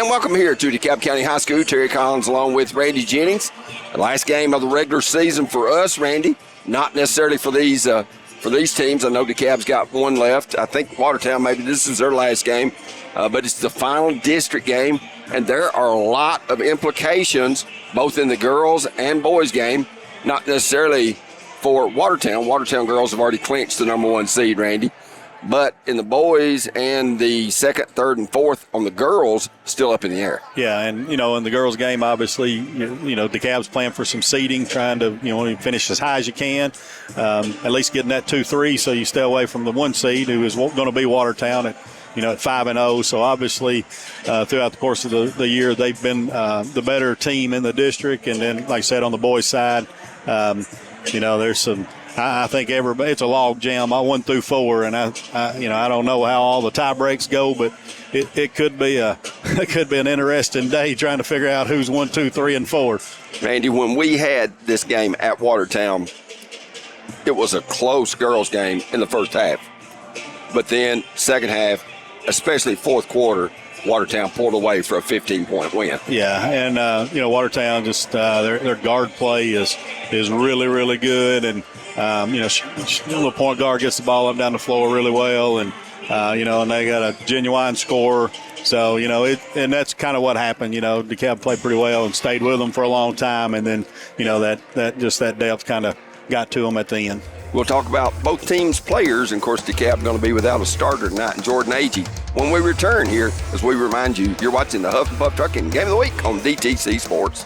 And welcome here to DeKalb County High School. Terry Collins along with Randy Jennings. The last game of the regular season for us, Randy. Not necessarily for these teams. I know DeKalb's got one left. I think Watertown, maybe this is their last game. But it's the final district game. And there are a lot of implications, both in the girls and boys game. Not necessarily for Watertown. Watertown girls have already clinched the number 1 seed, Randy. But in the boys and the second, third, and fourth on the girls, still up in the air. Yeah, and, in the girls' game, obviously, DeKalb's playing for some seeding, trying to, finish as high as you can, at least getting that 2-3 so you stay away from the 1 seed, who is going to be Watertown at 5-0. So obviously, throughout the course of the year, they've been the better team in the district. And then, like I said, on the boys' side, there's some. I think it's a log jam. 1 through 4, and I don't know how all the tie breaks go, but it could be an interesting day trying to figure out who's 1, 2, 3, and 4. Randy, when we had this game at Watertown, it was a close girls game in the first half, but then second half, especially fourth quarter, Watertown pulled away for a 15-point win. Yeah, and Watertown just their guard play is really, really good, and the point guard gets the ball up down the floor really well, and and they got a genuine scorer. So and that's kind of what happened. DeKalb played pretty well and stayed with them for a long time, and then that depth kind of got to them at the end. We'll talk about both teams' players, and of course DeKalb going to be without a starter tonight in Jordan Agee. When we return here, as we remind you, you're watching the Huff and Puff Trucking Game of the Week on DTC Sports.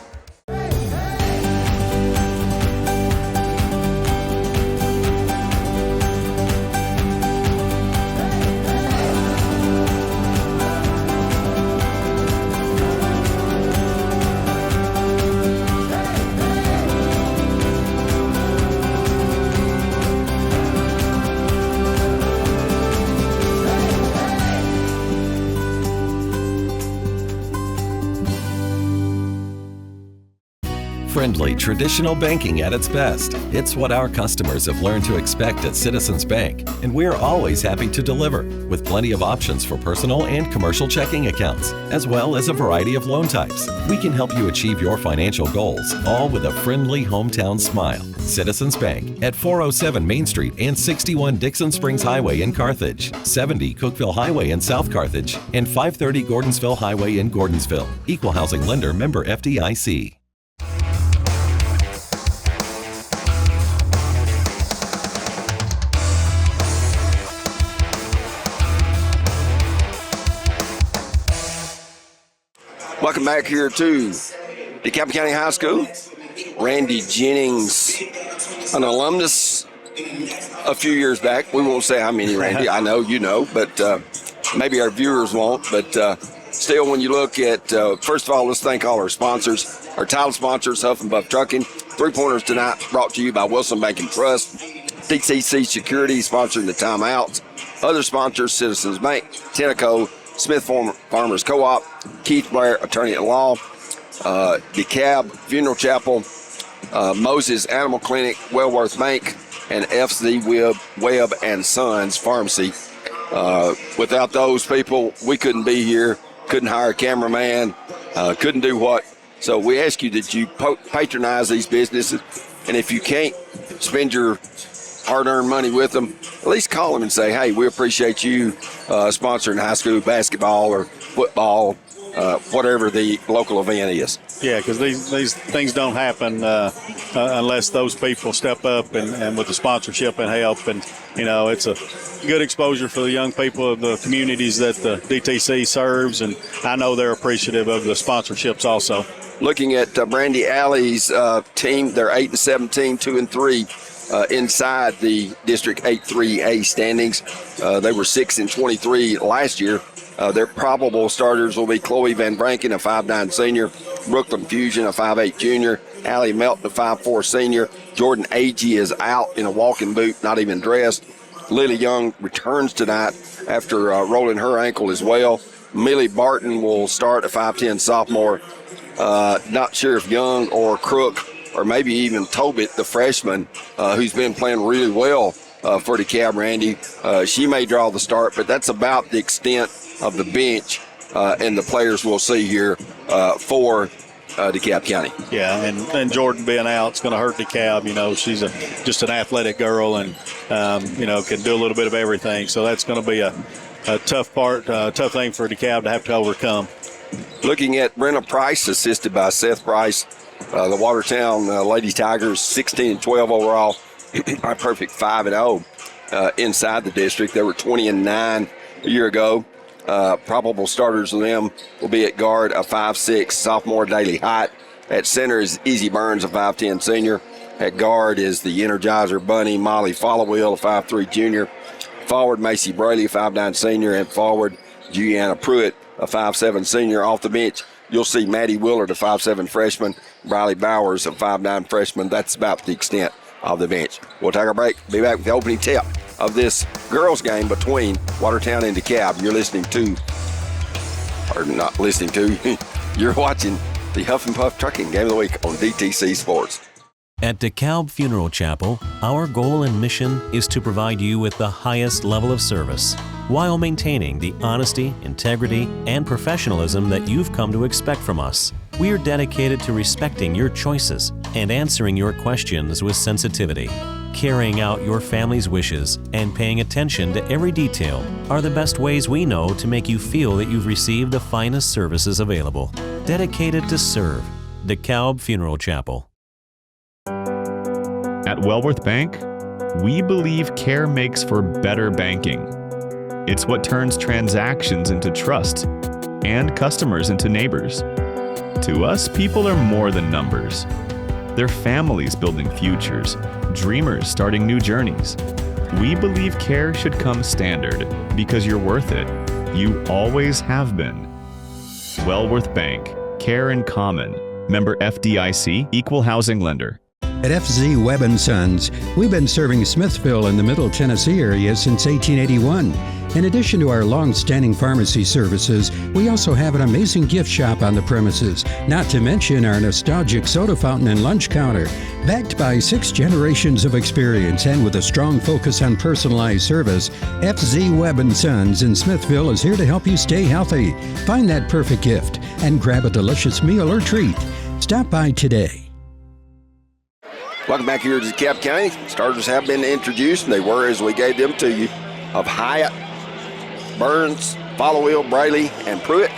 Friendly, traditional banking at its best. It's what our customers have learned to expect at Citizens Bank, and we're always happy to deliver, with plenty of options for personal and commercial checking accounts, as well as a variety of loan types. We can help you achieve your financial goals, all with a friendly hometown smile. Citizens Bank at 407 Main Street and 61 Dixon Springs Highway in Carthage, 70 Cookeville Highway in South Carthage, and 530 Gordonsville Highway in Gordonsville. Equal housing lender, member FDIC. Welcome back here to DeKalb County High School. Randy Jennings, an alumnus a few years back. We won't say how many, Randy. I know you know, but maybe our viewers won't. But still, when you look at, first of all, let's thank all our sponsors. Our title sponsors, Huff and Puff Trucking. 3-pointers tonight brought to you by Wilson Bank and Trust. DTC Security sponsoring the timeouts. Other sponsors, Citizens Bank, Tenneco, Smith Farmers Co-op, Keith Blair, Attorney at Law, DeKalb Funeral Chapel, Moses Animal Clinic, Wellworth Bank, and FC Webb and Sons Pharmacy. Without those people, we couldn't be here, couldn't hire a cameraman, couldn't do what. So we ask you that you patronize these businesses, and if you can't spend your hard-earned money with them, at least call them and say, hey, we appreciate you sponsoring high school basketball or football, whatever the local event is. Yeah, because these things don't happen unless those people step up and with the sponsorship and help. And, it's a good exposure for the young people of the communities that the DTC serves, and I know they're appreciative of the sponsorships also. Looking at Brandy Alley's team, they're 8-17, 2-3. Inside the District 8-3A standings. They were 6-23 last year. Their probable starters will be Chloe Van Branken, a 5'9 senior, Brooklyn Fusion, a 5'8 junior, Allie Melton, a 5'4 senior. Jordan Agee is out in a walking boot, not even dressed. Lily Young returns tonight after rolling her ankle as well. Millie Barton will start, a 5'10 sophomore. Not sure if Young or Crook or maybe even Tobit, the freshman, who's been playing really well for DeKalb, Randy. She may draw the start, but that's about the extent of the bench and the players we'll see here for DeKalb County. Yeah, and Jordan being out, it's going to hurt DeKalb. She's just an athletic girl and, can do a little bit of everything. So that's going to be a tough thing for DeKalb to have to overcome. Looking at Brenna Price, assisted by Seth Price, the Watertown Lady Tigers, 16-12 overall, a perfect 5-0 inside the district. They were 20-9 a year ago. Probable starters of them will be at guard, a 5'6" sophomore Daily Height. At center is Easy Burns, a 5'10" senior. At guard is the Energizer Bunny Molly Followwheel, a 5'3" junior. Forward Macy Braley, a 5'9" senior. And forward Gianna Pruitt, a 5'7" senior. Off the bench, you'll see Maddie Willard, a 5'7" freshman. Briley Bowers, a 5'9" freshman. That's about the extent of the bench. We'll take our break. Be back with the opening tip of this girls' game between Watertown and DeKalb. You're listening to, or not listening to, you're watching the Huff and Puff Trucking Game of the Week on DTC Sports. At DeKalb Funeral Chapel, our goal and mission is to provide you with the highest level of service while maintaining the honesty, integrity, and professionalism that you've come to expect from us. We are dedicated to respecting your choices and answering your questions with sensitivity. Carrying out your family's wishes and paying attention to every detail are the best ways we know to make you feel that you've received the finest services available. Dedicated to serve. DeKalb Funeral Chapel. At Wellworth Bank, we believe care makes for better banking. It's what turns transactions into trust and customers into neighbors. To us, people are more than numbers. They're families building futures, dreamers starting new journeys. We believe care should come standard because you're worth it. You always have been. Wellworth Bank, care in common. Member FDIC, equal housing lender. At FZ Webb & Sons, we've been serving Smithville in the Middle Tennessee area since 1881. In addition to our long-standing pharmacy services, we also have an amazing gift shop on the premises, not to mention our nostalgic soda fountain and lunch counter. Backed by 6 generations of experience and with a strong focus on personalized service, FZ Webb & Sons in Smithville is here to help you stay healthy. Find that perfect gift and grab a delicious meal or treat. Stop by today. Welcome back here to DeKalb County. Starters have been introduced, and they were as we gave them to you, of Hyatt, Burns, Followwheel, Braley, and Pruitt.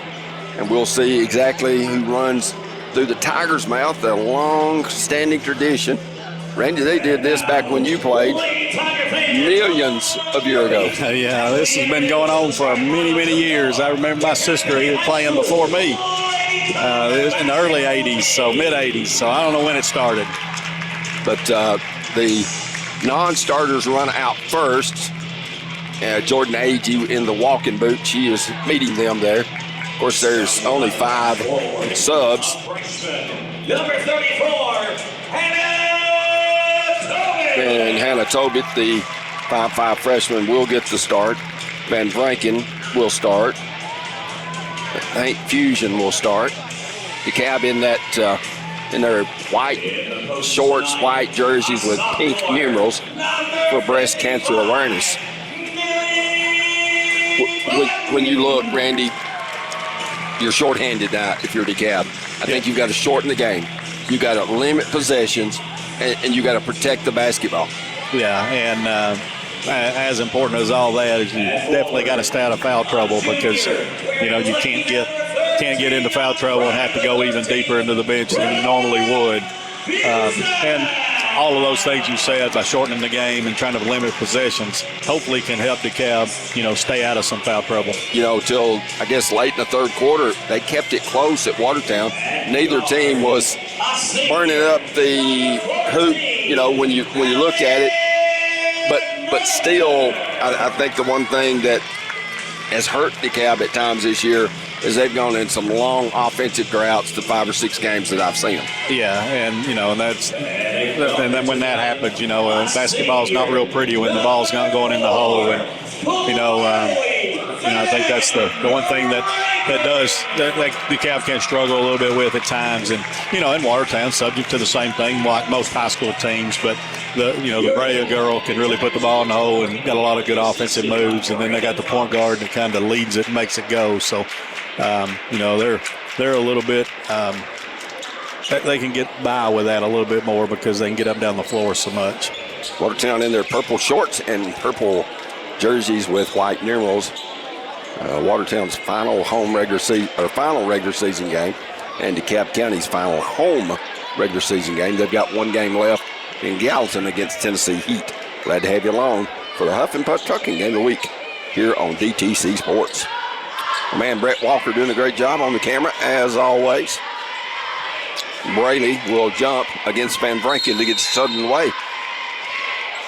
And we'll see exactly who runs through the Tiger's Mouth, a long-standing tradition. Randy, they did this back when you played millions of years ago. Yeah, this has been going on for many, many years. I remember my sister playing before me in the early 80s, so mid-80s, so I don't know when it started. But the non-starters run out first. Jordan Agee in the walking boot. She is meeting them there. Of course, there's only 5 subs. Number 34, Hannah Tobit. And Hannah Tobit, the 5'5" freshman, will get the start. Van Vranken will start. Hank Fusion will start. DeKalb in that in their white shorts, white jerseys with pink numerals for breast cancer awareness. When you look, Randy, you're shorthanded now if you're DeKalb. I think you've got to shorten the game. You've got to limit possessions, and you've got to protect the basketball. Yeah, and as important as all that is, you definitely got to stay out of foul trouble because, you can't get into foul trouble and have to go even deeper into the bench than you normally would. And all of those things you said by shortening the game and trying to limit possessions hopefully can help DeKalb, stay out of some foul trouble. Till, I guess, late in the third quarter, they kept it close at Watertown. Neither team was burning up the hoop, when you look at it. But still, I think the one thing that has hurt DeKalb at times this year is they've gone in some long offensive droughts, the 5 or 6 games that I've seen them. Yeah, and and then when that happens, basketball's not real pretty when the ball's not going in the hole, and I think that's the one thing that DeKalb can struggle a little bit with at times, and in Watertown, subject to the same thing like most high school teams, but the Brea girl can really put the ball in the hole and got a lot of good offensive moves, and then they got the point guard that kind of leads it and makes it go. So they're a little bit. They can get by with that a little bit more because they can get up and down the floor so much. Watertown in their purple shorts and purple jerseys with white numerals. Watertown's final regular season game, and DeKalb County's final home regular season game. They've got one game left in Gallatin against Tennessee Heat. Glad to have you along for the Huff and Puff Trucking Game of the Week here on DTC Sports. My man Brett Walker doing a great job on the camera as always. Braley will jump against Van Vranken to get sudden away.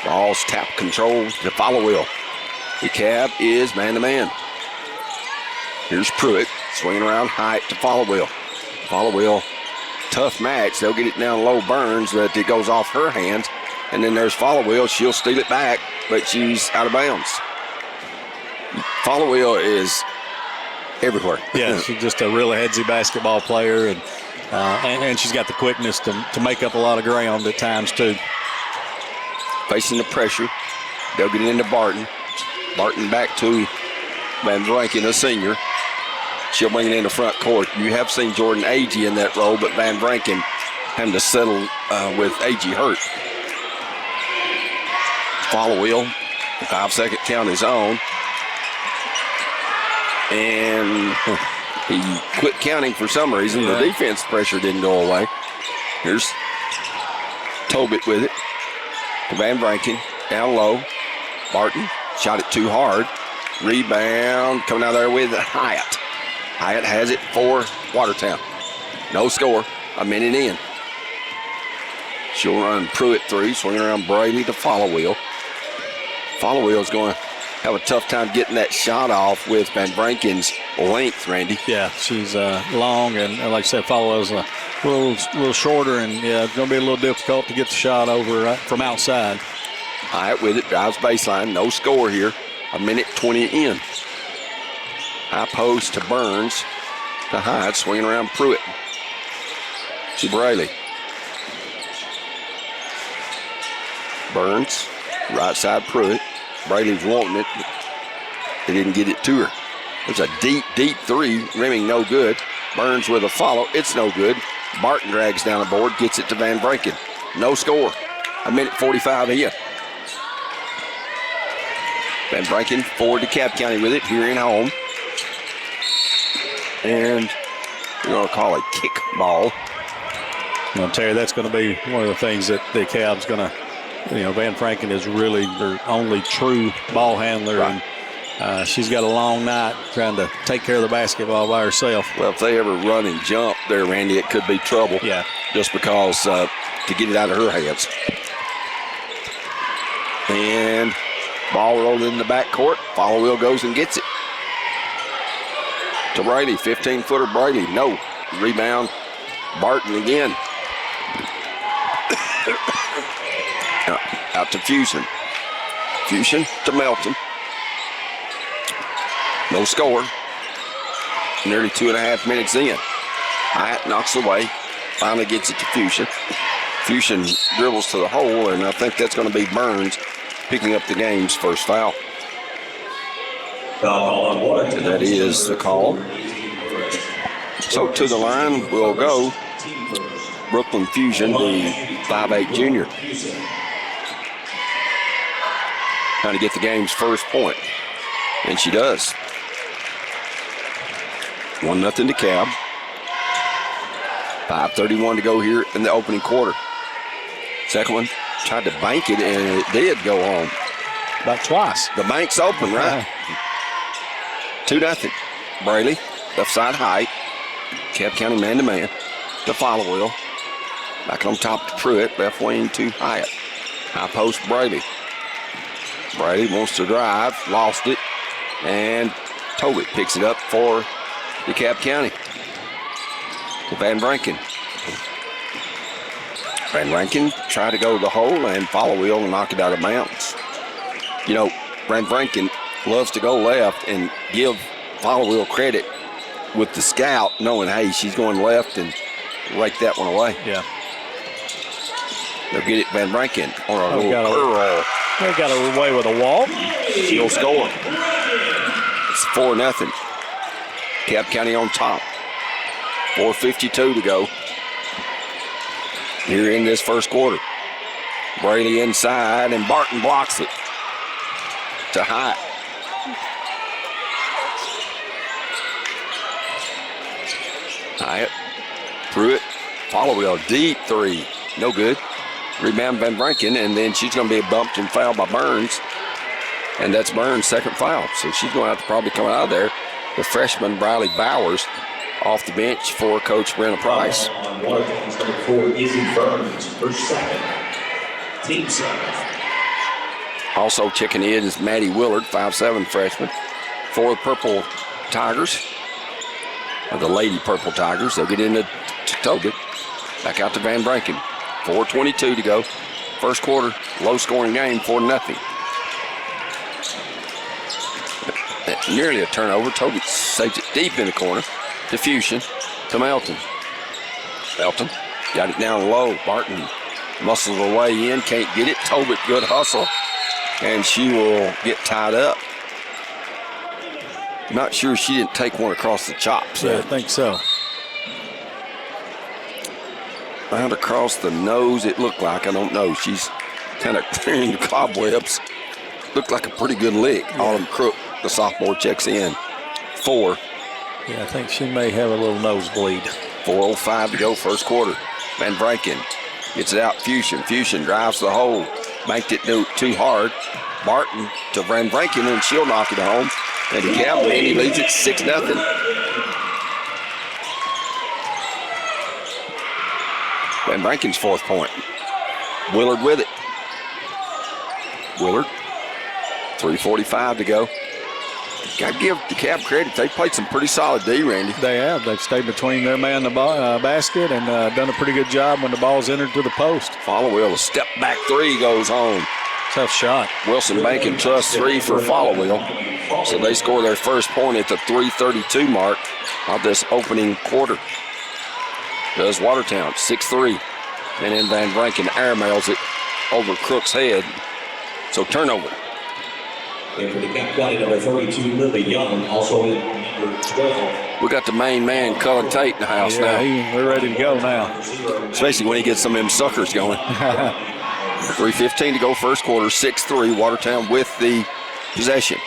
Ball's tap control to Followill. DeKalb is man-to-man. Here's Pruitt swinging around height to Followill. Followill, tough match. They'll get it down low. Burns, but it goes off her hands. And then there's Followill. She'll steal it back, but she's out of bounds. Followill is everywhere. Yeah, she's just a really headsy basketball player, and she's got the quickness to make up a lot of ground at times too. Facing the pressure. They'll get it into Barton. Barton back to Van Vranken, a senior. She'll bring it in the front court. You have seen Jordan Agee in that role, but Van Vranken having to settle with Agee hurt. Followill, 5-second count his own. And he quit counting for some reason. Yeah. The defense pressure didn't go away. Here's Tobit with it to Van Vranken, down low. Barton shot it too hard. Rebound coming out there with Hyatt. Hyatt has it for Watertown. No score, a minute in. She'll run Pruitt three, swinging around Brady to Followill. Followill's going to have a tough time getting that shot off with Van Vranken's length, Randy. Yeah, she's long, and like I said, Followill's a little shorter, and yeah, it's going to be a little difficult to get the shot over from outside. Hyatt with it, drives baseline, no score here. A minute 20 in. High post to Burns. To Hyatt, swinging around Pruitt. To Braley. Burns, right side Pruitt. Braley's wanting it, but they didn't get it to her. There's a deep three, rimming no good. Burns with a follow, it's no good. Barton drags down the board, gets it to Van Vranken. No score. A minute 45 in. Van Vranken forward to DeKalb County with it here in home. And we're going to call a kick ball. Well, Terry, that's going to be one of the things that DeKalb's going to, Van Vranken is really their only true ball handler. Right. And she's got a long night trying to take care of the basketball by herself. Well, if they ever run and jump there, Randy, it could be trouble. Yeah. Just because to get it out of her hands. And ball rolled in the backcourt. Followill goes and gets it. To Brady, 15-footer Brady. No. Rebound. Barton again. Out to Fusion. Fusion to Melton. No score. Nearly 2.5 minutes in. Hyatt knocks away. Finally gets it to Fusion. Fusion dribbles to the hole, and I think that's going to be Burns picking up the game's first foul. And that is the call. So to the line will go Brooklyn Fusion, the 5'8 junior. Trying to get the game's first point. And she does. 1-0 DeKalb. 5:31 to go here in the opening quarter. Second one, tried to bank it, and it did go home. About twice. The bank's open, right? 2-0. Braley, left side height. DeKalb County man-to-man. To Followill. Back on top to Pruitt. Left wing to Hyatt. High post Brady. Brady wants to drive. Lost it. And Tobit picks it up for DeKalb County. To Van Vranken. Van Vranken tried to go to the hole, and Followill and knock it out of bounds. Van Vranken loves to go left and give Followill credit with the scout, knowing, hey, she's going left, and rake that one away. Yeah. They'll get it Van Vranken on a little curl. They got away with a walk. She'll score. It's 4-0. Cab County on top. 4:52 to go here in this first quarter. Braley inside, and Barton blocks it to Hyatt. Hyatt threw it. Follow-wheel, deep three. No good. Rebound Van Branken, and then she's going to be bumped and fouled by Burns. And that's Burns' second foul. So she's going to have to probably come out of there. The freshman Briley Bowers off the bench for Coach Brenna Price. On Watertown's number 4, Izzy Burns, her second. Team serve. Also checking in is Maddie Willard, 5'7" freshman, for the Purple Tigers. Or the Lady Purple Tigers. They'll get into Toga. Back out to Van Branken. 4:22 to go. First quarter, low-scoring game, 4-0. Nearly a turnover. Toga saves it deep in the corner. Diffusion to Melton. Melton got it down low. Barton muscles her way in, can't get it. Tobit, good hustle, and she will get tied up. Not sure she didn't take one across the chops. Yeah, I think so. Out across the nose, it looked like. I don't know. She's kind of clearing the cobwebs. Looked like a pretty good lick. Yeah. Autumn Crook, the sophomore, checks in. 4. Yeah, I think she may have a little nosebleed. 4:05 to go, first quarter. Van Branken gets it out. Fusion drives the hole. Banked it too hard. Barton to Van Branken, and she'll knock it home. And the Cab Lady leads it 6-0. Van Branken's fourth point. Willard with it. Willard. 3:45 to go. Got to give the Cab credit. They played some pretty solid D, Randy. They have. They've stayed between their man and the basket and done a pretty good job when the ball's entered to the post. Follow-wheel, a step back three goes home. Tough shot. Wilson Banking trusts 3 for Follow-wheel. So they score their first point at the 3:32 mark of this opening quarter. Does Watertown, 6-3. And then Van Branken airmails it over Crook's head. So turnover. And for the Cap County, number 32, Lily Young, also in number 12. We got the main man, Cullen Tate, in the house now. We're ready to go now. Especially when he gets some of them suckers going. 3:15 to go, first quarter, 6-3. Watertown with the possession.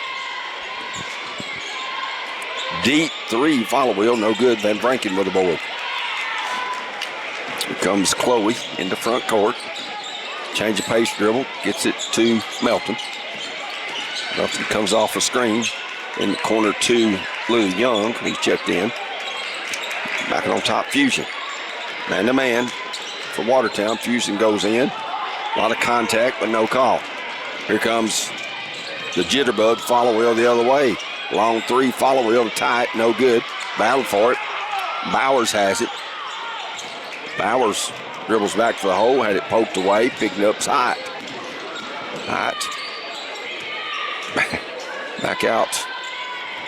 Deep three, Follow-wheel, no good. Van Branken with the board. Here comes Chloe into front court. Change of pace dribble, gets it to Melton. Melton comes off a screen in the corner to Lily Young. He's checked in. Back on top, Fusion. Man to man for Watertown. Fusion goes in. A lot of contact, but no call. Here comes the jitterbug, Follow-wheel the other way. Long three, Follow-wheel to tie it, no good. Battle for it. Bowers has it. Bowers dribbles back to the hole, had it poked away, picking up Hyatt. Hyatt. Back out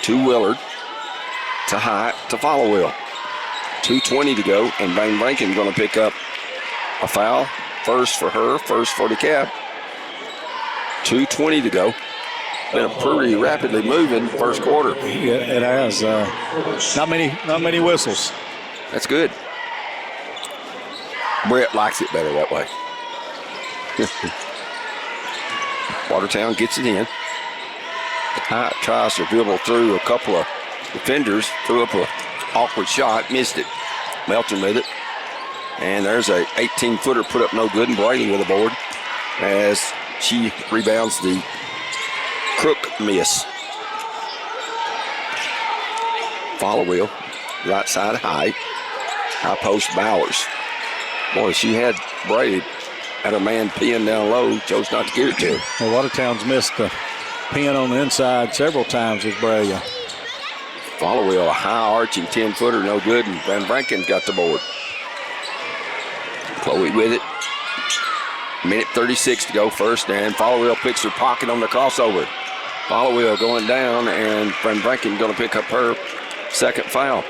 to Willard, to Hyatt, to Follow-wheel. 2:20 to go, and Van Branken going to pick up a foul. First for her, first for the Cab. 2:20 to go. Been a pretty rapidly moving first quarter. Yeah, it has. Not many whistles. That's good. Brett likes it better that way. Watertown gets it in. Hyatt tries to dribble through a couple of defenders, threw up an awkward shot, missed it. Melton with it. And there's a 18-footer put up no good, and Brady with the board as she rebounds the Crook miss. Follow-wheel, right side high. High post Bowers. Boy, she had Brady at her man pinned down low, chose not to give it to her. Well, Watertown's missed the pin on the inside several times with Bray. Follow-wheel, a high arching 10-footer, no good, and Van Branken got the board. Chloe with it. Minute 36 to go, first, and Follow-wheel picks her pocket on the crossover. Follow-wheel going down, and Van Branken going to pick up her second foul.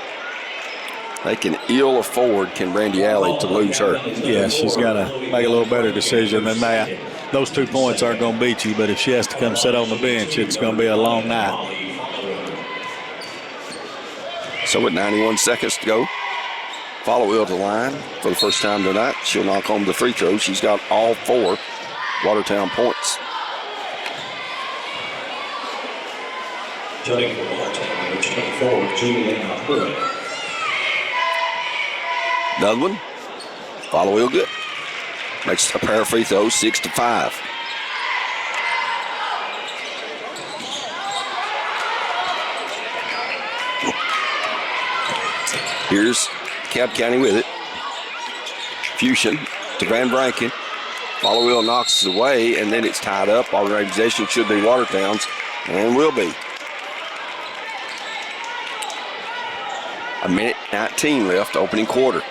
They can ill afford, can Randy Alley, to lose her. Yeah, she's got to make a little better decision than that. Those 2 points aren't going to beat you, but if she has to come sit on the bench, it's going to be a long night. So with 91 seconds to go, Followill to the line for the first time tonight. She'll knock home the free throw. She's got all 4 Watertown points. Joining for Watertown, number 24, Julian Hood. Another one. Followill good. Makes a pair of free throws, 6-5. Here's DeKalb County with it. Fusion to Van Branken. Followill knocks it away, and then it's tied up. All possession should be Watertown's, and will be. A minute 19 left, opening quarter.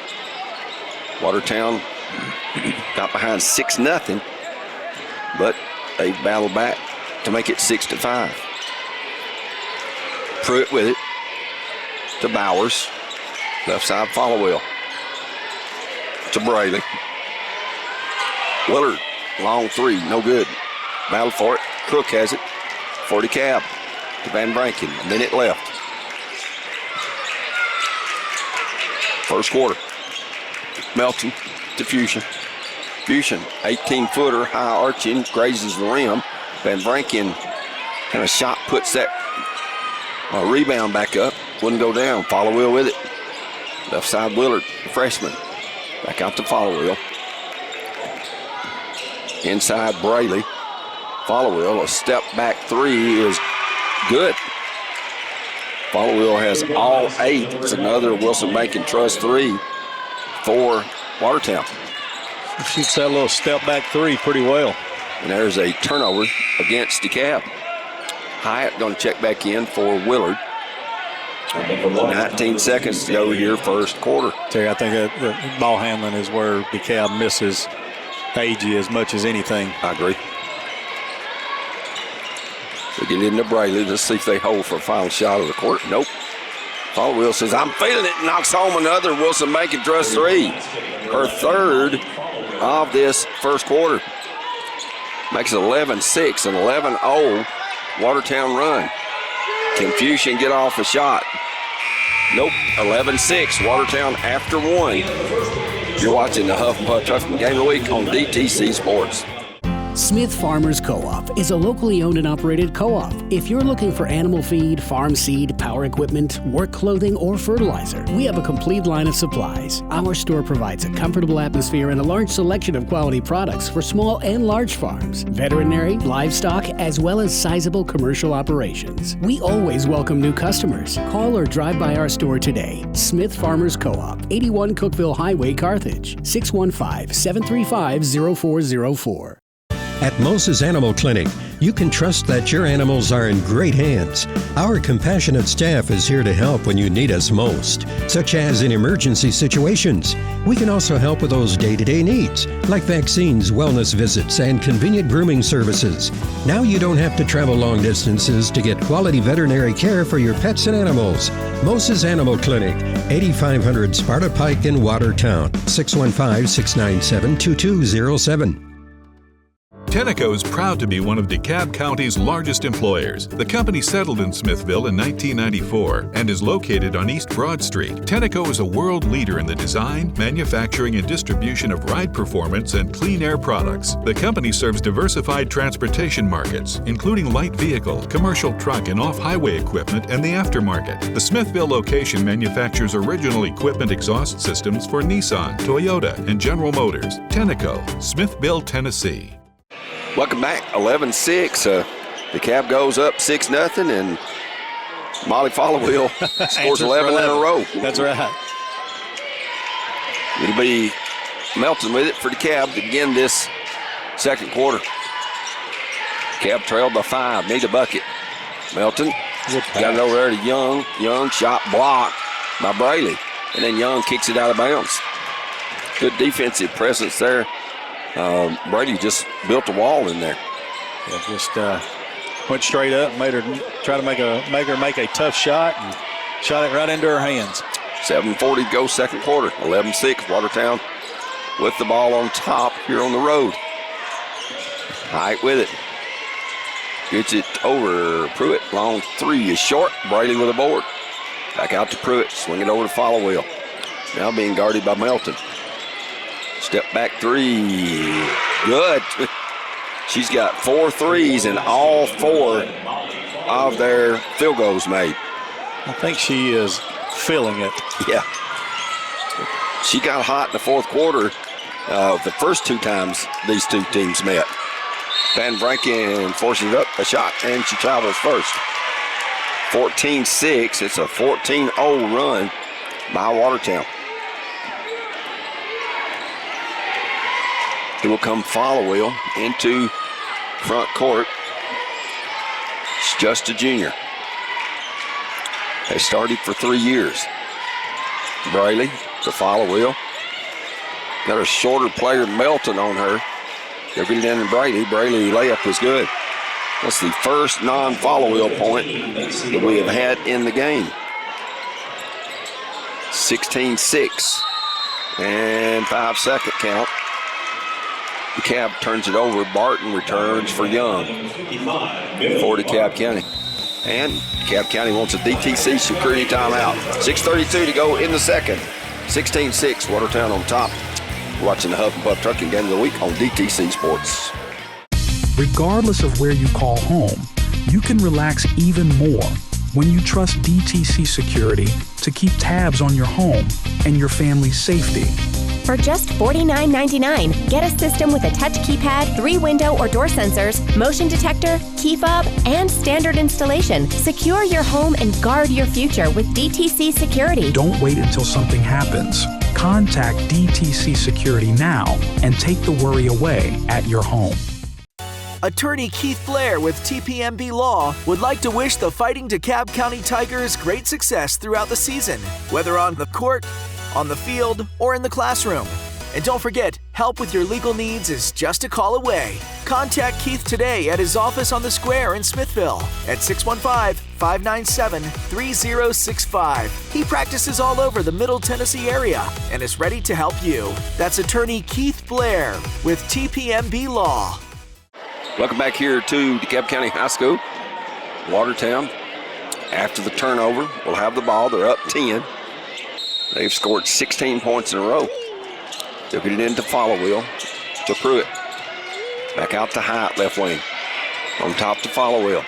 Watertown got behind 6-0, but they battled back to make it 6-5. Pruitt with it to Bowers. Left side, Followill to Braley. Willard, long 3, no good. Battle for it. Crook has it for DeKalb to Van Branken. A minute left. First quarter. Melton to Fusion. Fusion, 18-footer, high arching, grazes the rim. Van Branken kind of shot, puts that rebound back up. Wouldn't go down. Followill with it. Left side, Willard, the freshman. Back out to Followill. Inside, Braley. Followill, a step back 3 is good. Followill has all 8. It's another Wilson Bank and Trust 3 for Watertown. Shoots that little step back 3 pretty well. And there's a turnover against DeKalb. Hyatt going to check back in for Willard. 19 seconds to go here, first quarter. Terry, I think that the ball handling is where DeKalb misses Agee as much as anything. I agree. We get into Braley. Let's see if they hold for a final shot of the quarter. Nope. Followill says, I'm feeling it. Knocks home another Wilson Bank and Trust 3. Her third of this first quarter. Makes it 11-6, an 11-0 Watertown run. Can Fusion get off a shot? Nope. 11-6. Watertown after 1. You're watching the Huff and Puff Trucking Game of the Week on DTC Sports. Smith Farmers Co-op is a locally owned and operated co-op. If you're looking for animal feed, farm seed, power equipment, work clothing, or fertilizer, we have a complete line of supplies. Our store provides a comfortable atmosphere and a large selection of quality products for small and large farms, veterinary, livestock, as well as sizable commercial operations. We always welcome new customers. Call or drive by our store today. Smith Farmers Co-op, 81 Cookeville Highway, Carthage, 615-735-0404. At Moses Animal Clinic, you can trust that your animals are in great hands. Our compassionate staff is here to help when you need us most, such as in emergency situations. We can also help with those day-to-day needs, like vaccines, wellness visits, and convenient grooming services. Now you don't have to travel long distances to get quality veterinary care for your pets and animals. Moses Animal Clinic, 8500 Sparta Pike in Watertown, 615-697-2207. Tenneco is proud to be one of DeKalb County's largest employers. The company settled in Smithville in 1994 and is located on East Broad Street. Tenneco is a world leader in the design, manufacturing, and distribution of ride performance and clean air products. The company serves diversified transportation markets, including light vehicle, commercial truck, and off-highway equipment and the aftermarket. The Smithville location manufactures original equipment exhaust systems for Nissan, Toyota, and General Motors. Tenneco, Smithville, Tennessee. Welcome back, 11-6. DeKalb goes up 6-0, and Molly Followill scores 11 in a row. That's right. It'll be Melton with it for DeKalb to begin this second quarter. DeKalb trailed by 5, need a bucket. Melton got it over there to Young. Young shot blocked by Braley, and then Young kicks it out of bounds. Good defensive presence there. Brady just built a wall in there. Yeah, just went straight up, made her try to make her make a tough shot, and shot it right into her hands. 7:40 to go, second quarter. 11-6. Watertown with the ball on top here on the road. Height with it. Gets it over Pruitt. Long 3 is short. Brady with a board. Back out to Pruitt. Swing it over to Followill. Now being guarded by Melton. Step back three. Good. She's got 4 threes and all 4 of their field goals made. I think she is feeling it. Yeah. She got hot in the fourth quarter the first 2 times these 2 teams met. Van Vranken forces up a shot, and she travels first. 14-6. It's a 14-0 run by Watertown. It will come Followill into front court. She's just a junior. They started for 3 years. Brayley to Followill. Got a shorter player, Melton, on her. They'll get it in to Brayley. Brayley layup is good. That's the first non-Followill point that we have had in the game. 16-6 and 5-second count. DeKalb turns it over. Barton returns for Young for DeKalb County. And DeKalb County wants a DTC security timeout. 6:32 to go in the second. 16-6, Watertown on top. You're watching the Huff and Puff Trucking Game of the Week on DTC Sports. Regardless of where you call home, you can relax even more when you trust DTC Security to keep tabs on your home and your family's safety. For just $49.99, get a system with a touch keypad, 3 window or door sensors, motion detector, key fob, and standard installation. Secure your home and guard your future with DTC Security. Don't wait until something happens. Contact DTC Security now and take the worry away at your home. Attorney Keith Blair with TPMB Law would like to wish the Fighting DeKalb County Tigers great success throughout the season, whether on the court, on the field, or in the classroom. And don't forget, help with your legal needs is just a call away. Contact Keith today at his office on the square in Smithville at 615-597-3065. He practices all over the Middle Tennessee area and is ready to help you. That's attorney Keith Blair with TPMB Law. Welcome back here to DeKalb County High School. Watertown, after the turnover, will have the ball. They're up 10. They've scored 16 points in a row. They'll get it into Followill to Pruitt. Back out to Hyatt, left wing. On top to Followill.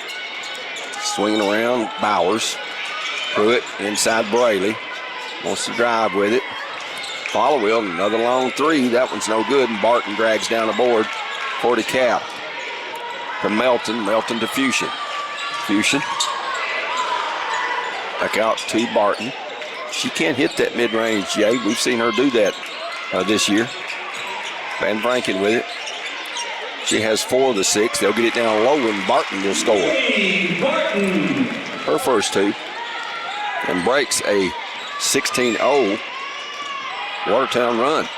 Swinging around, Bowers. Pruitt inside Brayley. Wants to drive with it. Followill, another long 3. That one's no good, and Barton drags down the board for DeKalb. To Melton. Melton to Fuchsia. Fuchsia. Back out to Barton. She can't hit that mid-range, Jay. We've seen her do that this year. Van Vranken with it. She has 4 of the 6. They'll get it down low, and Barton will score. Her first 2. And breaks a 16-0 Watertown run.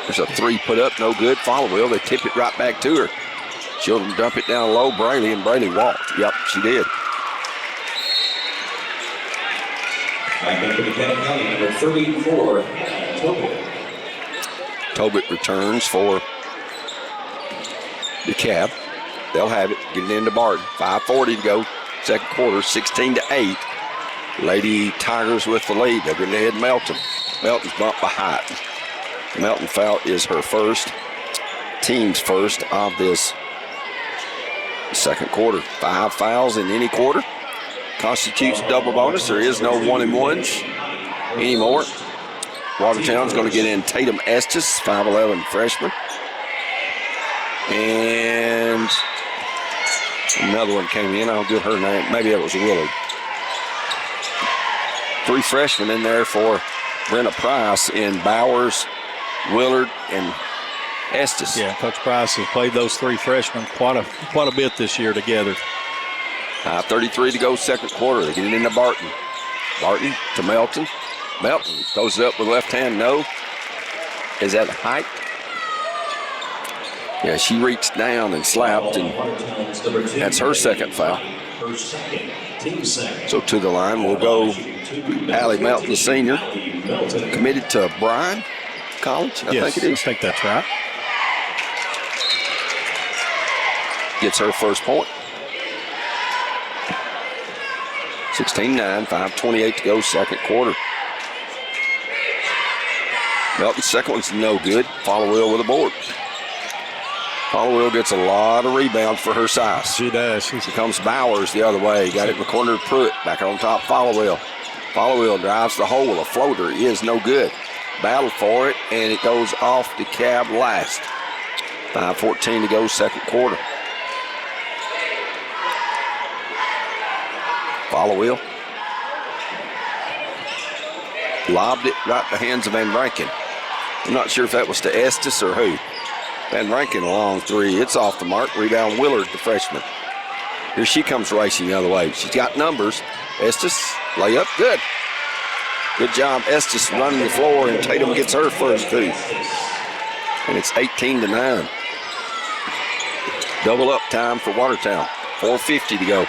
There's a 3 put up, no good. Followill, they tip it right back to her. She'll dump it down low, Brayley, and Brayley walked. Yep, she did. Back into DeKalb County, number 34, Tobit. Tobit returns for DeKalb. They'll have it. Getting into Barton. 5:40 to go. Second quarter, 16-8. Lady Tigers with the lead. They're going to head Melton. Melton's bumped by Hyatt. Melton foul is her first. Team's first of this second quarter. 5 fouls in any quarter constitutes a double bonus. There is no 1-and-1s anymore. Watertown's going to get in Tatum Estes, 5'11" freshman. And another one came in. I'll give her name. Maybe that was Willard. 3 freshmen in there for Brenna Price in Bowers, Willard, and Estes. Yeah, Coach Price has played those 3 freshmen quite a bit this year together. 5:33 to go, second quarter. They get it into Barton. Barton to Melton. Melton throws it up with left hand. No. Is that height? Yeah, she reached down and slapped, and that's her second foul. So to the line will go Allie Melton, the senior, committed to Bryan College, I think it is. I think that's right. Gets her first point. 16-9, 5:28 to go, second quarter. Melton's second one's no good. Followill with a board. Followill gets a lot of rebounds for her size. She does. Here comes Bowers the other way. Got it in the corner of Pruitt. Back on top, Followill. Followill drives the hole. A floater is no good. Battle for it, and it goes off DeKalb last. 5:14 to go, second quarter. Followill. Lobbed it right in the hands of Van Rankin. I'm not sure if that was to Estes or who. Van Rankin, a long three. It's off the mark. Rebound Willard, the freshman. Here she comes racing the other way. She's got numbers. Estes, layup, good. Good job, Estes running the floor, and Tatum gets her first too. And it's 18-9. Double up time for Watertown. 4:50 to go.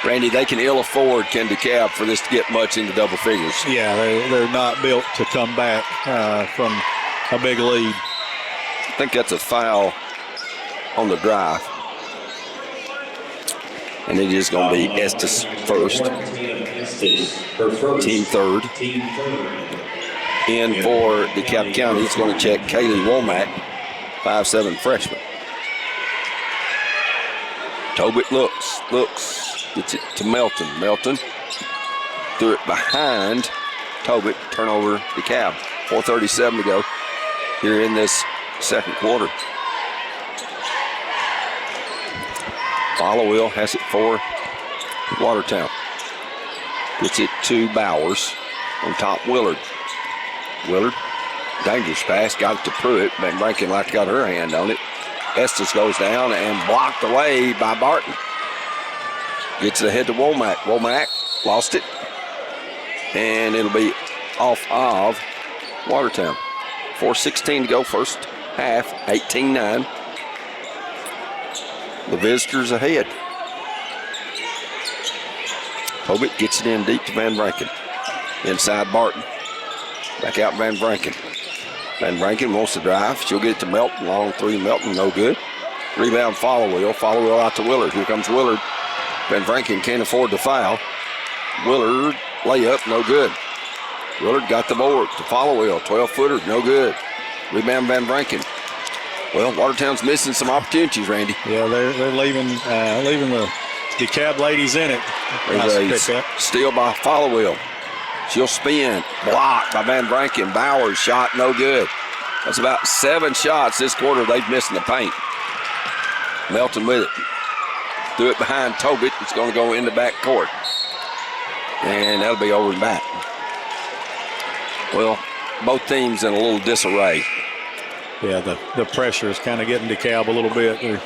Randy, they can ill afford Ken DeKalb for this to get much into double figures. Yeah, they're not built to come back from a big lead. I think that's a foul on the drive. And it is going to be Estes first. Team third. In for DeKalb County, it's going to check Kaylee Womack, 5'7" freshman. Tobit looks, gets it to Melton. Melton threw it behind Tobit, turnover DeKalb. 4:37 to go here in this second quarter. Followill has it for Watertown. Gets it to Bowers. On top, Willard. Willard, dangerous pass, got it to Pruitt. Van Rankin like got her hand on it. Estes goes down and blocked away by Barton. Gets it ahead to Womack. Womack lost it. And it'll be off of Watertown. 4:16 to go, first half, 18-9. The visitors ahead. Tobit gets it in deep to Van Rankin. Inside Barton. Back out Van Rankin. Van Rankin wants to drive. She'll get it to Melton. Long three, Melton, no good. Rebound, Followill. Followill out to Willard. Here comes Willard. Van Rankin can't afford to foul. Willard, layup, no good. Willard got the board to Followill. 12-footer, no good. Rebound, Van Rankin. Well, Watertown's missing some opportunities, Randy. Yeah, they're leaving the DeKalb ladies in it. There's a steal by Followill. She'll spin. Blocked by Van Rankin. Bowers shot, no good. That's about 7 shots this quarter they've missed in the paint. Melton with it. Threw it behind Tobit. It's going to go in the back court. And that'll be over and back. Well, both teams in a little disarray. Yeah, the pressure is kind of getting DeKalb a little bit. They're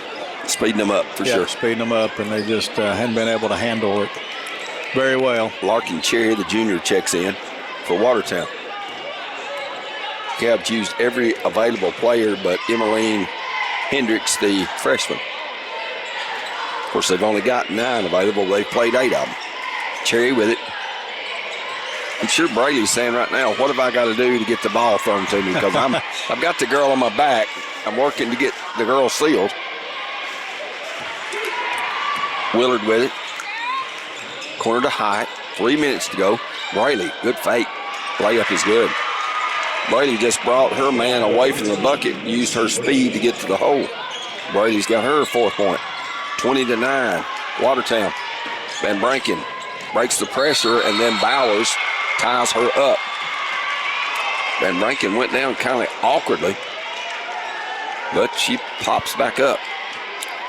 speeding them up for sure. Speeding them up, and they just hadn't been able to handle it very well. Larkin Cherry, the junior, checks in for Watertown. DeKalb's used every available player but Emmeline Hendricks, the freshman. Of course, they've only got 9 available. They've played 8 of them. Cherry with it. I'm sure Brady's saying right now, what have I got to do to get the ball thrown to me? Because I've got the girl on my back. I'm working to get the girl sealed. Willard with it. Corner to Hyatt. 3 minutes to go. Brayley, good fake. Layup is good. Brayley just brought her man away from the bucket and used her speed to get to the hole. Brayley's got her 4th point. 20-9. Watertown. Van Rankin breaks the pressure, and then Bowers ties her up. Van Rankin went down kind of awkwardly, but she pops back up.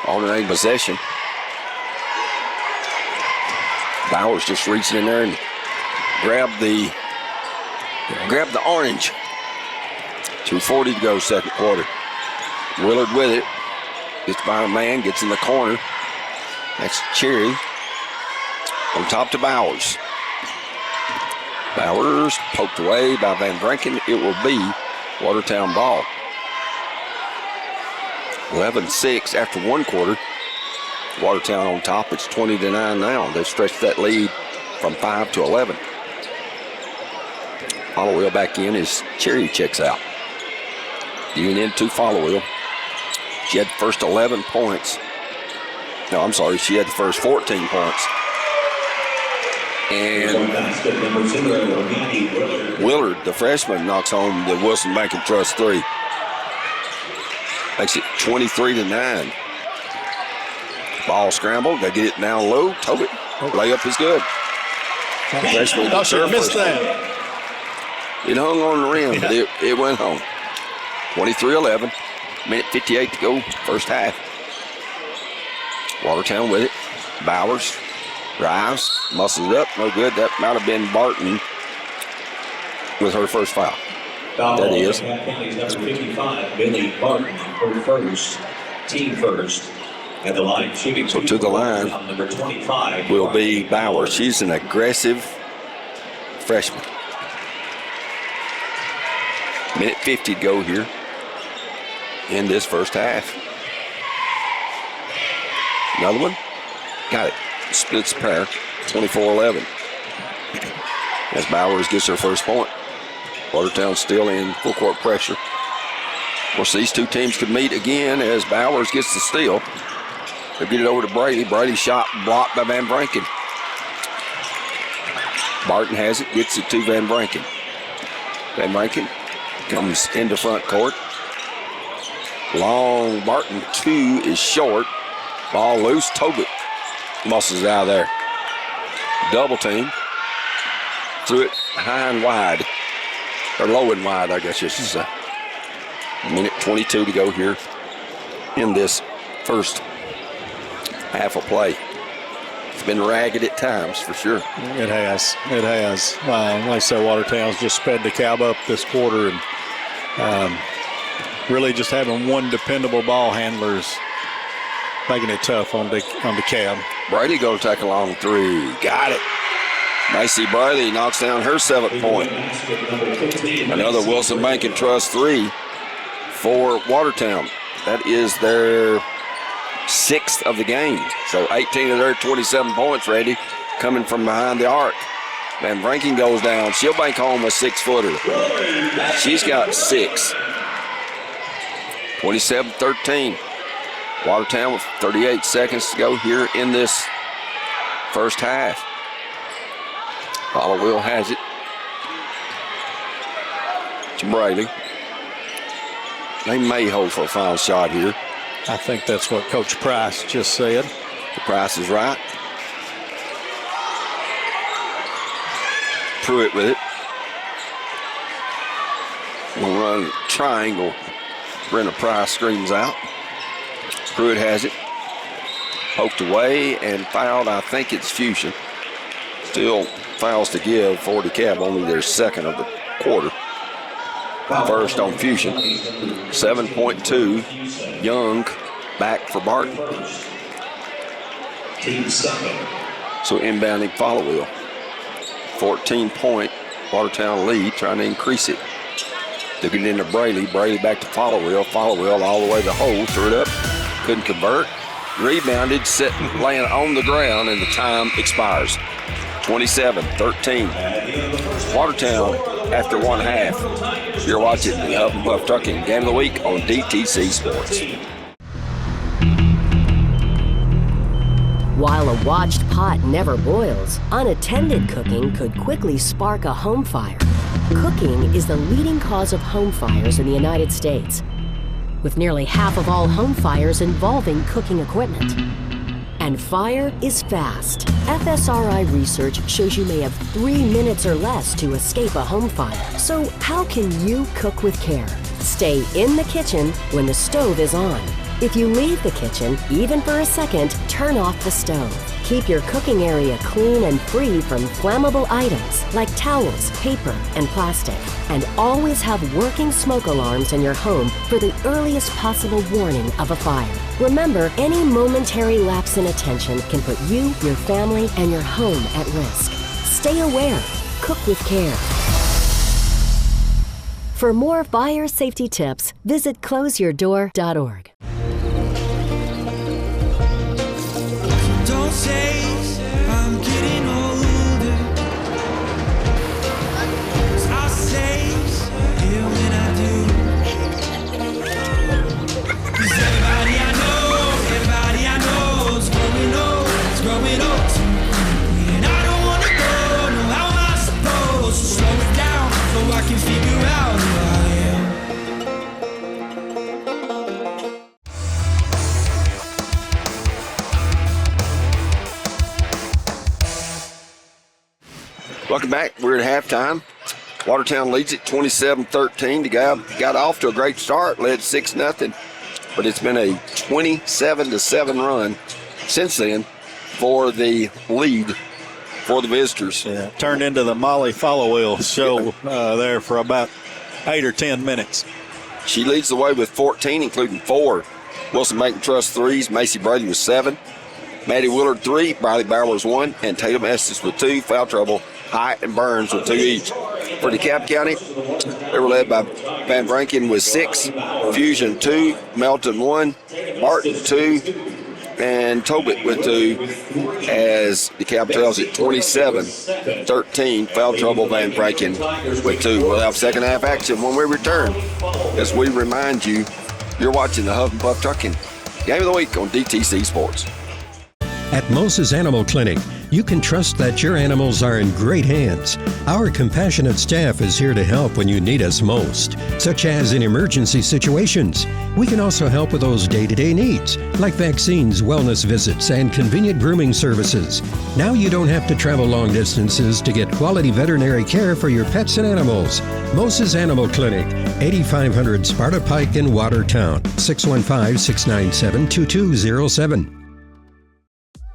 Alternating possession. Bowers just reaching in there and grabbed the orange. 2:40 to go, second quarter. Willard with it. Gets by a man, gets in the corner. That's Cherry. On top to Bowers. Bowers poked away by Van Rankin. It will be Watertown ball. 11-6 after 1 quarter. Watertown on top. It's 20-9 now. They've stretched that lead from 5 to 11. Followill back in as Cherry checks out. Giving in to Followill. She had the first 11 points. No, I'm sorry. She had the first 14 points. And Willard, the freshman, knocks home the Wilson Bank and Trust 3. Makes it 23-9. Ball scrambled. They get it down low. Tobit. Layup is good. Freshman Thought you missed that. It hung on the rim, but it went home. 23-11. Minute 58 to go, first half. Watertown with it. Bowers drives, muscles it up, no good. That might have been Barton with her first foul. That is. Number 55, Billy Barton, her first, team first. At the line, shooting so to the line number 25 will be Bowers. She's an aggressive freshman. Minute 50 to go here in this first half. Another one. Got it. Splits the pair. 24-11. As Bowers gets her first point. Watertown still in full court pressure. Of course, these two teams could meet again as Bowers gets the steal. They'll get it over to Brady. Brady's shot blocked by Van Branken. Barton has it, gets it to Van Branken. Van Branken comes into front court. Long Barton 2 is short. Ball loose. Tobit muscles out of there. Double team. Threw it high and wide. Or low and wide, I guess you should say. Minute 22 to go here in this first half of play. It's been ragged at times, for sure. It has. It has. Like I said, Watertown's just sped the cab up this quarter, and really just having one dependable ball handler is making it tough on the cab. Brady going to take a long three. Got it. Macy Brady knocks down her 7th point. Another Wilson Bank and Trust 3 for Watertown. That is their 6th of the game. So 18 of their 27 points, Randy, coming from behind the arc. Van Branken goes down. She'll bank home a 6-footer. She's got 6. 27-13. Watertown with 38 seconds to go here in this first half. Will has it to Brady. They may hold for a final shot here. I think that's what Coach Price just said. The Price is right. Pruitt with it. We'll run triangle. Brenna Price screams out. Pruitt has it. Poked away and fouled. I think it's Fuchsia. Still fouls to give for DeKalb, only their 2nd of the quarter. First on Fuchsia. 7.2. Young back for Barton. So inbounding Followill. 14-point Watertown lead, trying to increase it. Took it into Braley. Braley back to Followill. Followill all the way to the hole. Threw it up. Couldn't convert. Rebounded, sitting, laying on the ground, and the time expires. 27-13. Watertown after one half. You're watching the Huff and Puff Trucking Game of the Week on DTC Sports. While a watched pot never boils, unattended cooking could quickly spark a home fire. Cooking is the leading cause of home fires in the United States, with nearly half of all home fires involving cooking equipment. And fire is fast. FSRI research shows you may have 3 minutes or less to escape a home fire. So how can you cook with care? Stay in the kitchen when the stove is on. If you leave the kitchen, even for a second, turn off the stove. Keep your cooking area clean and free from flammable items like towels, paper, and plastic. And always have working smoke alarms in your home for the earliest possible warning of a fire. Remember, any momentary lapse in attention can put you, your family, and your home at risk. Stay aware. Cook with care. For more fire safety tips, visit closeyourdoor.org. Don't say I'm getting older. I'll say it when I do. 'Cause everybody I know is growing old too quickly. And I don't wanna go Welcome back. We're at halftime. Watertown leads it 27-13. The guy got off to a great start, led 6-0, but it's been a 27-7 run since then for the lead for the visitors. Yeah, turned into the Molly Followell show there for about 8 or 10 minutes. She leads the way with 14, including 4 Wilson Bank and Trust threes. Macy Brady with 7. Maddie Willard 3, Briley Bowers 1, and Tatum Estes with 2. Foul trouble, Hyatt and Burns with 2 each. For DeKalb County, they were led by Van Branken with 6, Fusion 2, Melton 1, Martin 2, and Tobit with 2, as DeKalb trails at 27-13. Foul trouble, Van Branken with 2. We'll have second half action when we return, as we remind you, you're watching the Huff and Puff Trucking Game of the Week on DTC Sports. At Moses Animal Clinic, you can trust that your animals are in great hands. Our compassionate staff is here to help when you need us most, such as in emergency situations. We can also help with those day-to-day needs, like vaccines, wellness visits, and convenient grooming services. Now you don't have to travel long distances to get quality veterinary care for your pets and animals. Moses Animal Clinic, 8500 Sparta Pike in Watertown, 615-697-2207.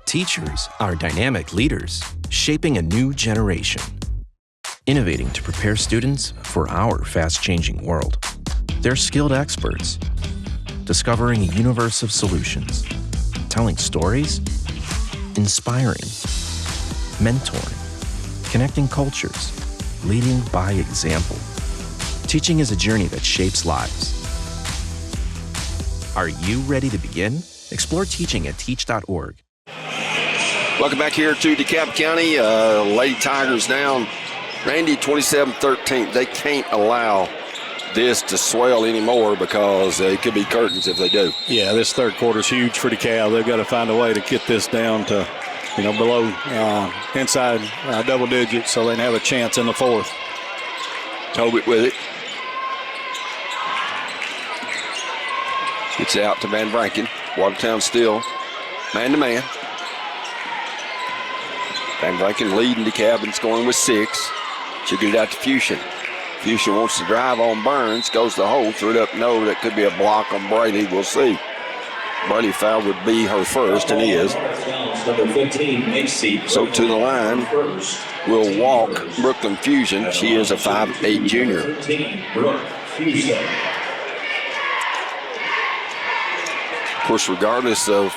Teachers are dynamic leaders, shaping a new generation, innovating to prepare students for our fast-changing world. They're skilled experts, discovering a universe of solutions, telling stories, inspiring, mentoring, connecting cultures, leading by example. Teaching is a journey that shapes lives. Are you ready to begin? Explore teaching at teach.org. Welcome back here to DeKalb County. Lady Tigers down. Randy, 27-13. They can't allow this to swell anymore because it could be curtains if they do. Yeah, this third quarter is huge for DeKalb. They've got to find a way to get this down to, below inside double digits so they can have a chance in the fourth. Tobit with it. Gets out to Van Branken. Watertown still man-to-man. Van Branken leading DeKalb and scoring with 6. She'll get it out to Fuchsia. Fuchsia wants to drive on Burns. Goes to the hole. Threw it up. No, that could be a block on Brady. We'll see. Brady foul would be her first, and he is. Number 15, Macy. So to the line will walk Brooklyn Fusion. She is a 5'8" junior. 13, Brooke Fusion. Of course, regardless of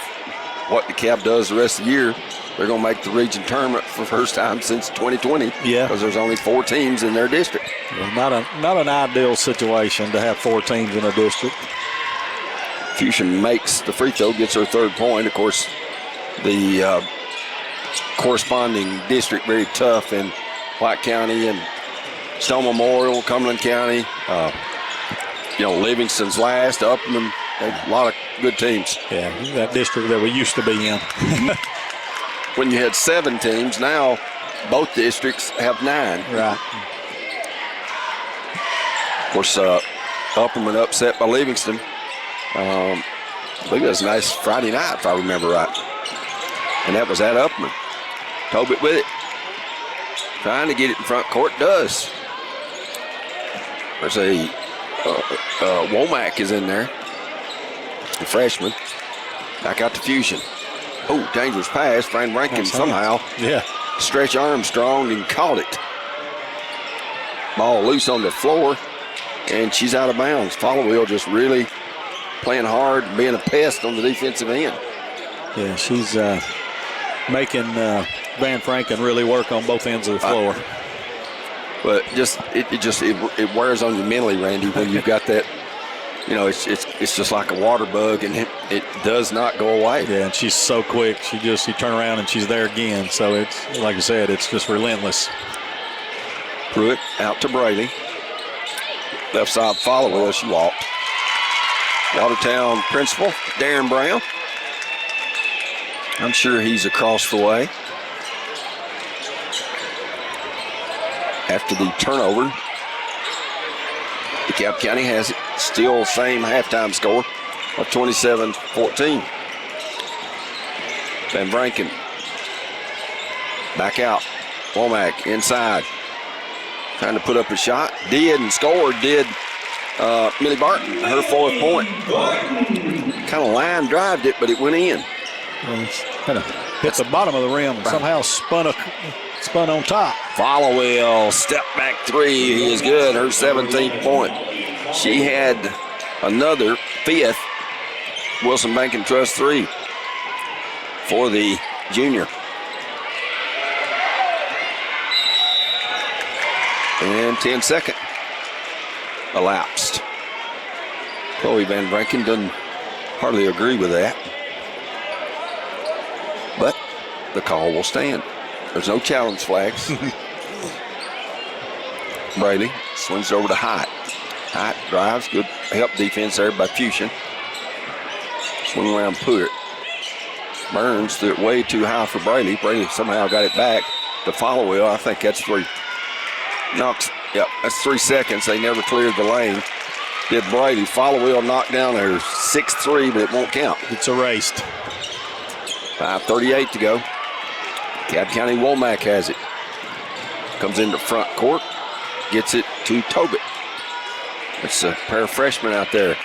what DeKalb does the rest of the year, they're going to make the region tournament for the first time since 2020. Yeah. Because there's only 4 teams in their district. Well, not an ideal situation to have 4 teams in a district. Fusion makes the free throw, gets her 3rd point. Of course, the corresponding district very tough in White County and Stone Memorial, Cumberland County. Livingston's last, Upman, a lot of good teams. Yeah, that district that we used to be in. When you had 7 teams, now both districts have 9. Right. Of course, Upperman upset by Livingston. I believe that was a nice Friday night, if I remember right. And that was at Upperman. Tobit with it. Trying to get it in front court. Does. There's a Womack is in there. The freshman. Back out to Fusion. Oh, dangerous pass. Van Branken somehow stretch Armstrong and caught it. Ball loose on the floor, and she's out of bounds. Followell just really playing hard, being a pest on the defensive end. Yeah, she's making Van Branken really work on both ends of the floor. But it wears on you mentally, Randy, when you've got that. It's just like a water bug, and it does not go away. Yeah, and she's so quick. You turn around and she's there again. So it's, like I said, it's just relentless. Pruitt out to Braley. Left side Followell as she walked. Watertown principal, Darren Brown. I'm sure he's across the way. After the turnover, DeKalb County has it. Still same halftime score of 27-14. Van Branken back out. Womack inside. Trying to put up a shot. Did and scored. Did Millie Barton, her 4th point. Kind of line drived it, but it went in. Kind of hit the bottom of the rim and somehow spun on top. Followill, step back 3 is good. Her 17th point. She had another 5th Wilson Bank and Trust 3 for the junior. And 10-second elapsed. Chloe Van Branken doesn't hardly agree with that. But the call will stand. There's no challenge flags. Braley swings over to Hyatt. Hyatt drives. Good help defense there by Fusion. Swing around, put it. Burns threw it way too high for Braley. Braley somehow got it back to Followill. I think that's 3. Knocks. Yep, that's 3 seconds. They never cleared the lane. Did Brady. Followill knocked down her 6-3, but it won't count. It's erased. 5:38 to go. Cab County Womack has it. Comes into front court. Gets it to Tobit. It's a pair of freshmen out there.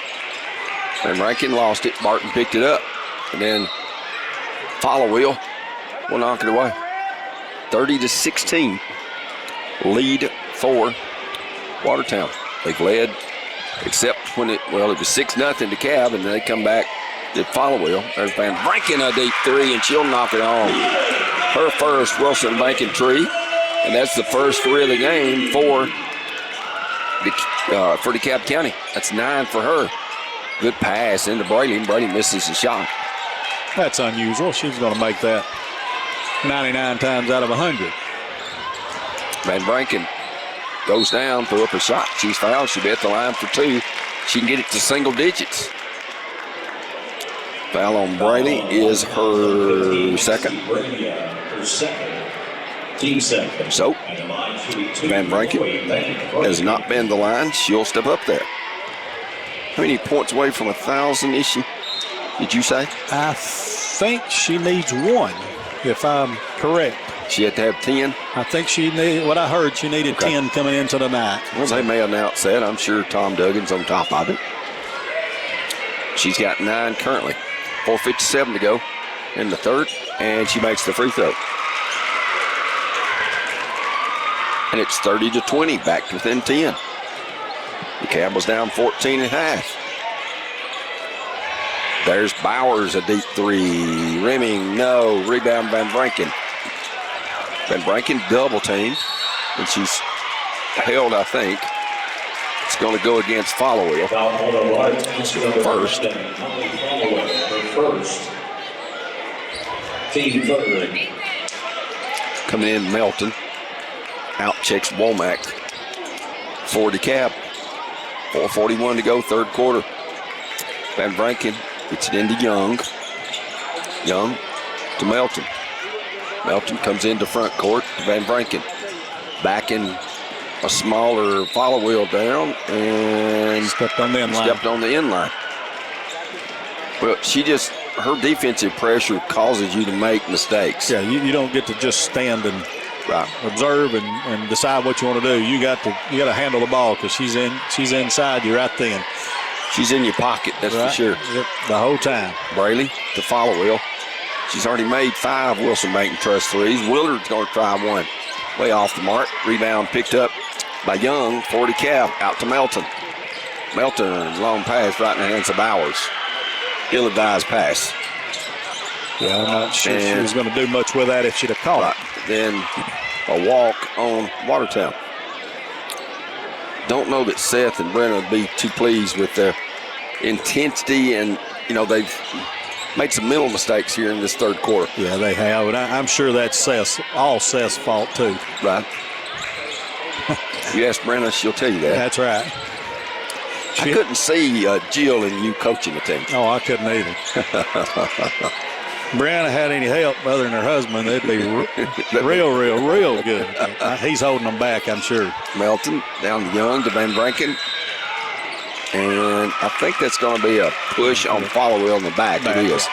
And Rankin lost it. Barton picked it up. And then Followill will knock it away. 30-16. Lead for Watertown. They've led, except when it was 6-0 to Cab, and then they come back. Did Followill. There's Van Branken a deep 3, and she'll knock it home. Her first Wilson Bank tree, and that's the first 3 of the game for DeKalb County. That's 9 for her. Good pass into Brady, and Brady misses the shot. That's unusual. She's going to make that 99 times out of 100. Van Branken goes down, threw up a shot. She's fouled. She'll be at the line for 2. She can get it to single digits. Foul on Brady is her second. Team second. So, Van Branken has not been the line. She'll step up there. How many points away from 1,000 is she? Did you say? I think she needs 1, if I'm correct. She had to have 10? I think she needed, what I heard, she needed 10 coming into the night. Well, they may announce that. I'm sure Tom Duggan's on top of it. She's got 9 currently. 4:57 to go in the third, and she makes the free throw. And it's 30-20, back to within 10. The Cab was down 14 and a half. There's Bowers, a deep 3. Rimming, no. Rebound, Van Branken. Van Branken double teamed, and she's held, I think. It's going to go against Followill. First. Team third. Coming in, Melton. Out checks Womack for DeKalb. 4:41 to go, third quarter. Van Branken gets it into Young. Young to Melton. Melton comes into front court to Van Branken. Back in a smaller Followill down and stepped on the inline. Well, her defensive pressure causes you to make mistakes. Yeah, you don't get to just stand and observe and decide what you want to do. You got to handle the ball because she's inside you right then. She's in your pocket, that's for sure. Yep, the whole time. Braley to Followill. She's already made 5 Wilson Bank and Trust 3s. Willard's going to try 1. Way off the mark. Rebound picked up by Young for DeKalb. Out to Melton. Melton, long pass right in the hands of Bowers. Ill-advised pass. Yeah, I'm not sure she was going to do much with that if she'd have caught it. Then a walk on Watertown. Don't know that Seth and Brenna would be too pleased with their intensity, and they've made some mental mistakes here in this third quarter. Yeah, they have, and I'm sure that's all Seth's fault too. Right. You ask Brenna, she'll tell you that. That's right. I couldn't see Jill and you coaching the team. Oh, I couldn't either. Brianna had any help other than her husband, they'd be real good. He's holding them back, I'm sure. Melton down to Young to Van Branken. And I think that's going to be a push on Followill in the back. It is.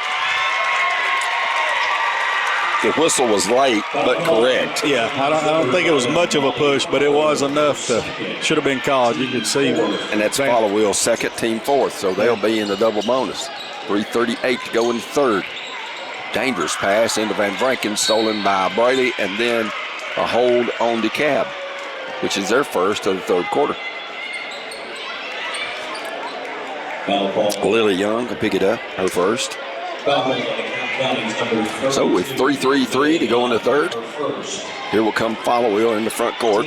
The whistle was late, but correct. Yeah, I don't think it was much of a push, but it was enough to should have been called. You could see. And that's Follow Wheel's second, team fourth, so they'll be in the double bonus. 3:38 to go in the third. Dangerous pass into Van Vranken, stolen by Braley, and then a hold on DeKalb, which is their first of the third quarter. Lily Young will pick it up, her first. So with 3:33 to go in the third, here will come Follow Wheel in the front court.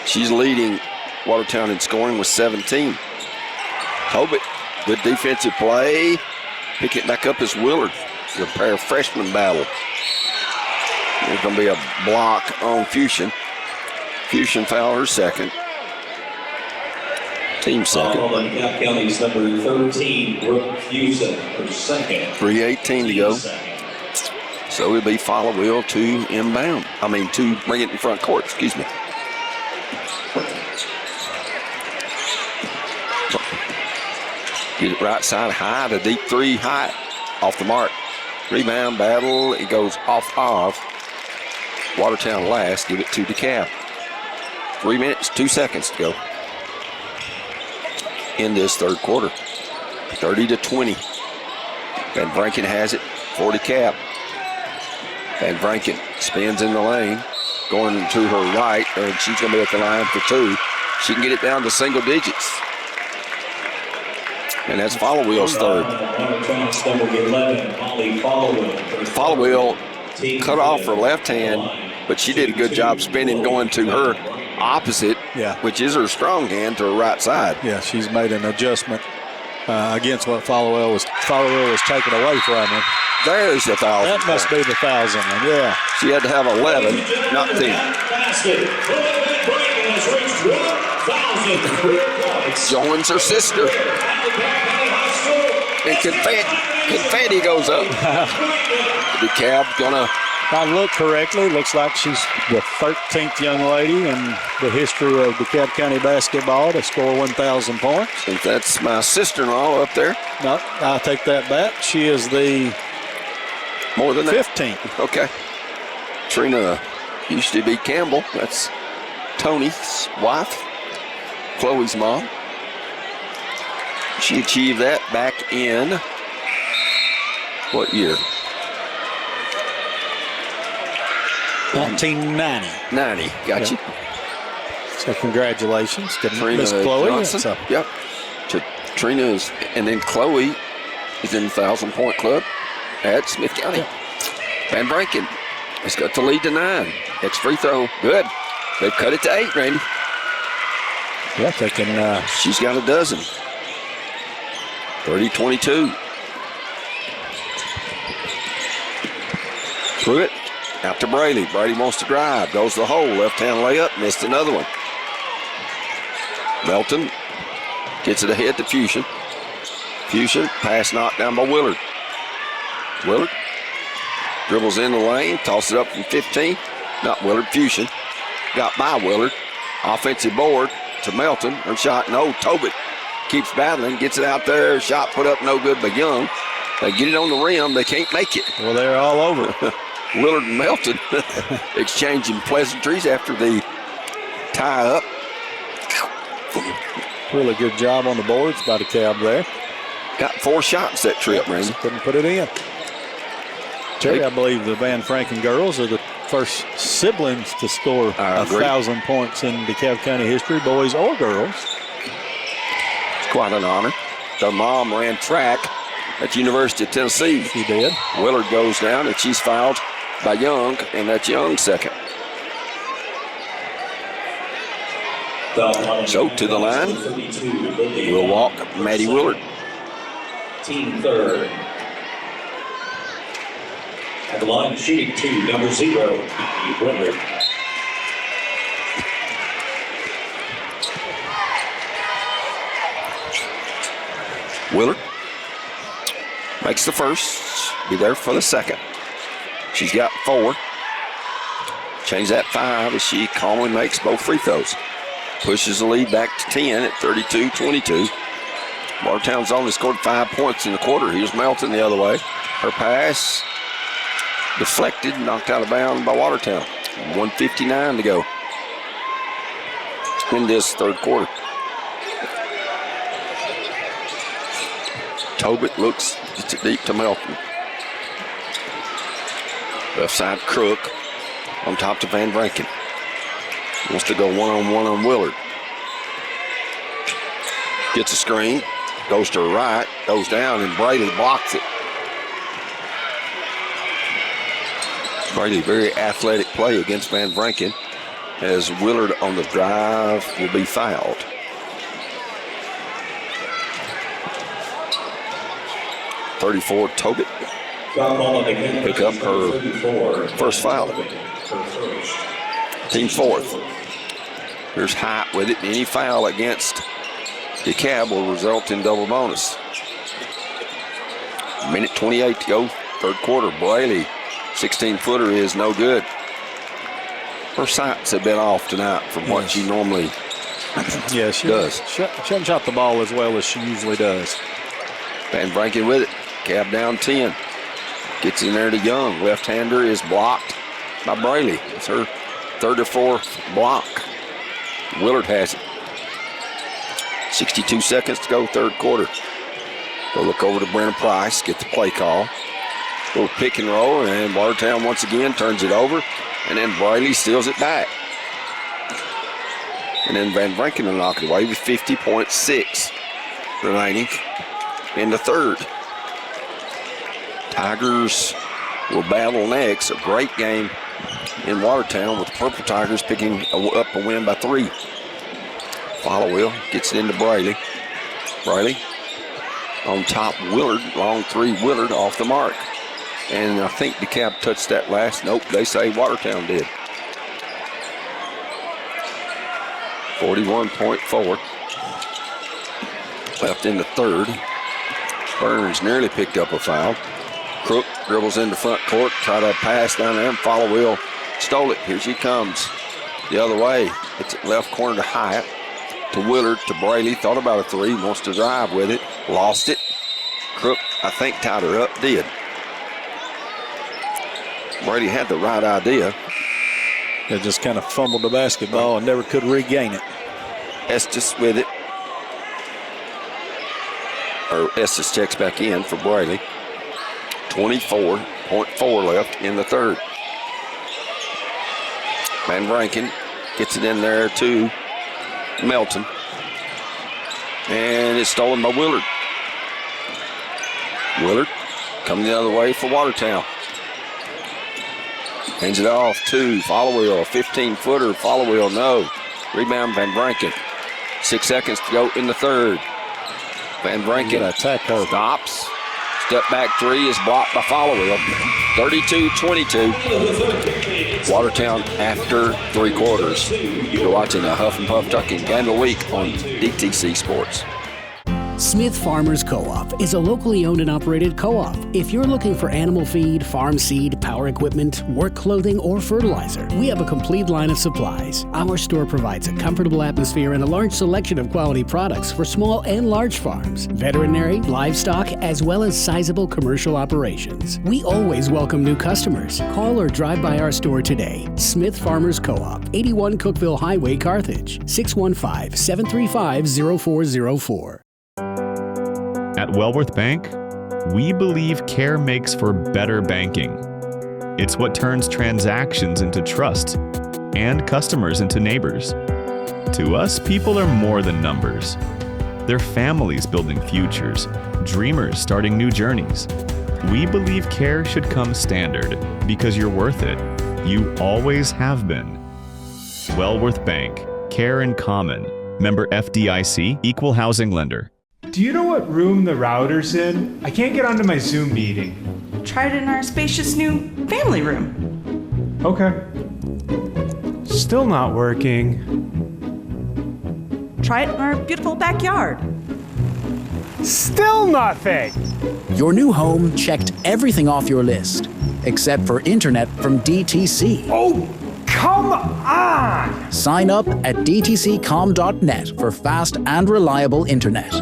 She's leading Watertown in scoring with 17. Tobit, good defensive play. Pick it back up as Willard. The pair of freshman battle. There's going to be a block on Fusion. Fusion foul her second. Team second. County's number 13, Brooke Fusen, her second. 3:18 to go. So it'll be Follow Wheel to inbound. To bring it in front court, excuse me. Get it right side high, the deep three high, off the mark. Rebound battle, it goes off of Watertown last. Give it to DeKalb. 3 minutes, 2 seconds to go in this third quarter. 30-20. Van Vranken has it for DeKalb. Van Vranken spins in the lane, going to her right, and she's going to be at the line for two. She can get it down to single digits. And that's Follow Wheel's third. Follow Wheel cut off her left hand, but she did a good job spinning, going to her opposite, which is her strong hand, to her right side. Yeah, she's made an adjustment against what Follow Wheel was taken away from her. There's the foul. That must be the 1,000 one, yeah. She had to have 11, not 10. Joins her sister. And confetti goes up. DeKalb's gonna. If I look correctly, looks like she's the 13th young lady in the history of DeKalb County basketball to score 1,000 points. I think that's my sister-in-law up there. No, I'll take that back. She is the more than 15th. That. Okay. Trina used to be Campbell. That's Tony's wife, Chloe's mom. She achieved that back in what year? 1990. 90. Got you. So congratulations to Trina Miss Chloe. Johnson. Yep. Trina is, and then Chloe is in the 1,000-point club at Smith County. Yeah. Van Vranken has got the lead to 9. Next free throw. Good. They've cut it to 8, Randy. Yeah, they can. She's got a dozen. 30-22. Pruitt out to Brady. Brady wants to drive. Goes to the hole. Left-hand layup. Missed another one. Melton gets it ahead to Fusion. Fusion. Pass knocked down by Willard. Willard dribbles in the lane. Tosses it up from 15. Not Willard. Fusion. Got by Willard. Offensive board to Melton. Her shot, no. Tobit keeps battling. Gets it out there. Shot put up, no good by Young. They get it on the rim. They can't make it. Well, they're all over. Willard and Melton exchanging pleasantries after the tie up. Really good job on the boards by DeKalb there. Got 4 shots that trip, Randy. Couldn't put it in. Terry, I believe the Van Vranken girls are the first siblings to score 1,000 points in DeKalb County history, boys or girls. It's quite an honor. Their mom ran track at the University of Tennessee. She did. Willard goes down, and she's fouled by Young, and that's Young's second. So to the line will walk Maddie Willard. Team third. At the line, shooting 2, number 0, Willard. Willard makes the first, be there for the second. She's got 4. Change that 5 as she calmly makes both free throws. Pushes the lead back to 10 at 32-22. Watertown's only scored 5 points in the quarter. Here's Melton the other way. Her pass deflected, knocked out of bounds by Watertown. 1:59 to go in this third quarter. Tobit looks, gets it deep to Melton. Left side Crook on top to Van Vranken. Wants to go one-on-one on Willard. Gets a screen, goes to her right, goes down, and Brady blocks it. Brady, very athletic play against Van Vranken, as Willard on the drive will be fouled. .34 Tobit pick up her first foul. Team fourth. Here's Hyatt with it. Any foul against DeKalb will result in double bonus. Minute 28 to go, third quarter. Braley, 16-footer is no good. Her sights have been off tonight from what she normally does. She hasn't shot the ball as well as she usually does. Van Vranken with it. Cab down 10. Gets in there to Young. Left-hander is blocked by Braley. It's her third or fourth block. Willard has it. 62 seconds to go, third quarter. Go look over to Brenna Price, get the play call. Little pick and roll, and Watertown once again turns it over, and then Braley steals it back. And then Van Vranken will knock it away with 50.6 remaining in the third. Tigers will battle next. A great game in Watertown with the Purple Tigers picking up a win by 3. Followill gets it into Braley. Braley on top, Willard. Long three, Willard off the mark. And I think DeKalb touched that last. Nope, they say Watertown did. 41.4 left in the third. Burns nearly picked up a foul. Crook dribbles into front court, try to pass down there, and Followill stole it. Here she comes the other way. It's left corner to Hyatt, to Willard, to Braley. Thought about a three, wants to drive with it, lost it. Crook, I think, tied her up, did. Brady had the right idea. They just kind of fumbled the basketball and never could regain it. Estes with it. Or Estes checks back in for Braley. 24.4 left in the third. Van Vranken gets it in there to Melton. And it's stolen by Willard. Willard coming the other way for Watertown. Hands it off to Followill, a 15-footer. Followill, no. Rebound, Van Vranken. 6 seconds to go in the third. Van Vranken stops. Step back three is blocked by Followill. 32-22. Watertown after three quarters. You're watching a Huff and Puff Trucking Game of the Week on DTC Sports. Smith Farmers Co-op is a locally owned and operated co-op. If you're looking for animal feed, farm seed, power equipment, work clothing, or fertilizer, we have a complete line of supplies. Our store provides a comfortable atmosphere and a large selection of quality products for small and large farms, veterinary, livestock, as well as sizable commercial operations. We always welcome new customers. Call or drive by our store today. Smith Farmers Co-op, 81 Cookeville Highway, Carthage, 615-735-0404. At Wellworth Bank, we believe care makes for better banking. It's what turns transactions into trust and customers into neighbors. To us, people are more than numbers. They're families building futures, dreamers starting new journeys. We believe care should come standard because you're worth it. You always have been. Wellworth Bank, care in common. Member FDIC, equal housing lender. Do you know what room the router's in? I can't get onto my Zoom meeting. Try it in our spacious new family room. Okay. Still not working. Try it in our beautiful backyard. Still nothing! Your new home checked everything off your list, except for internet from DTC. Oh, come on! Sign up at dtccom.net for fast and reliable internet.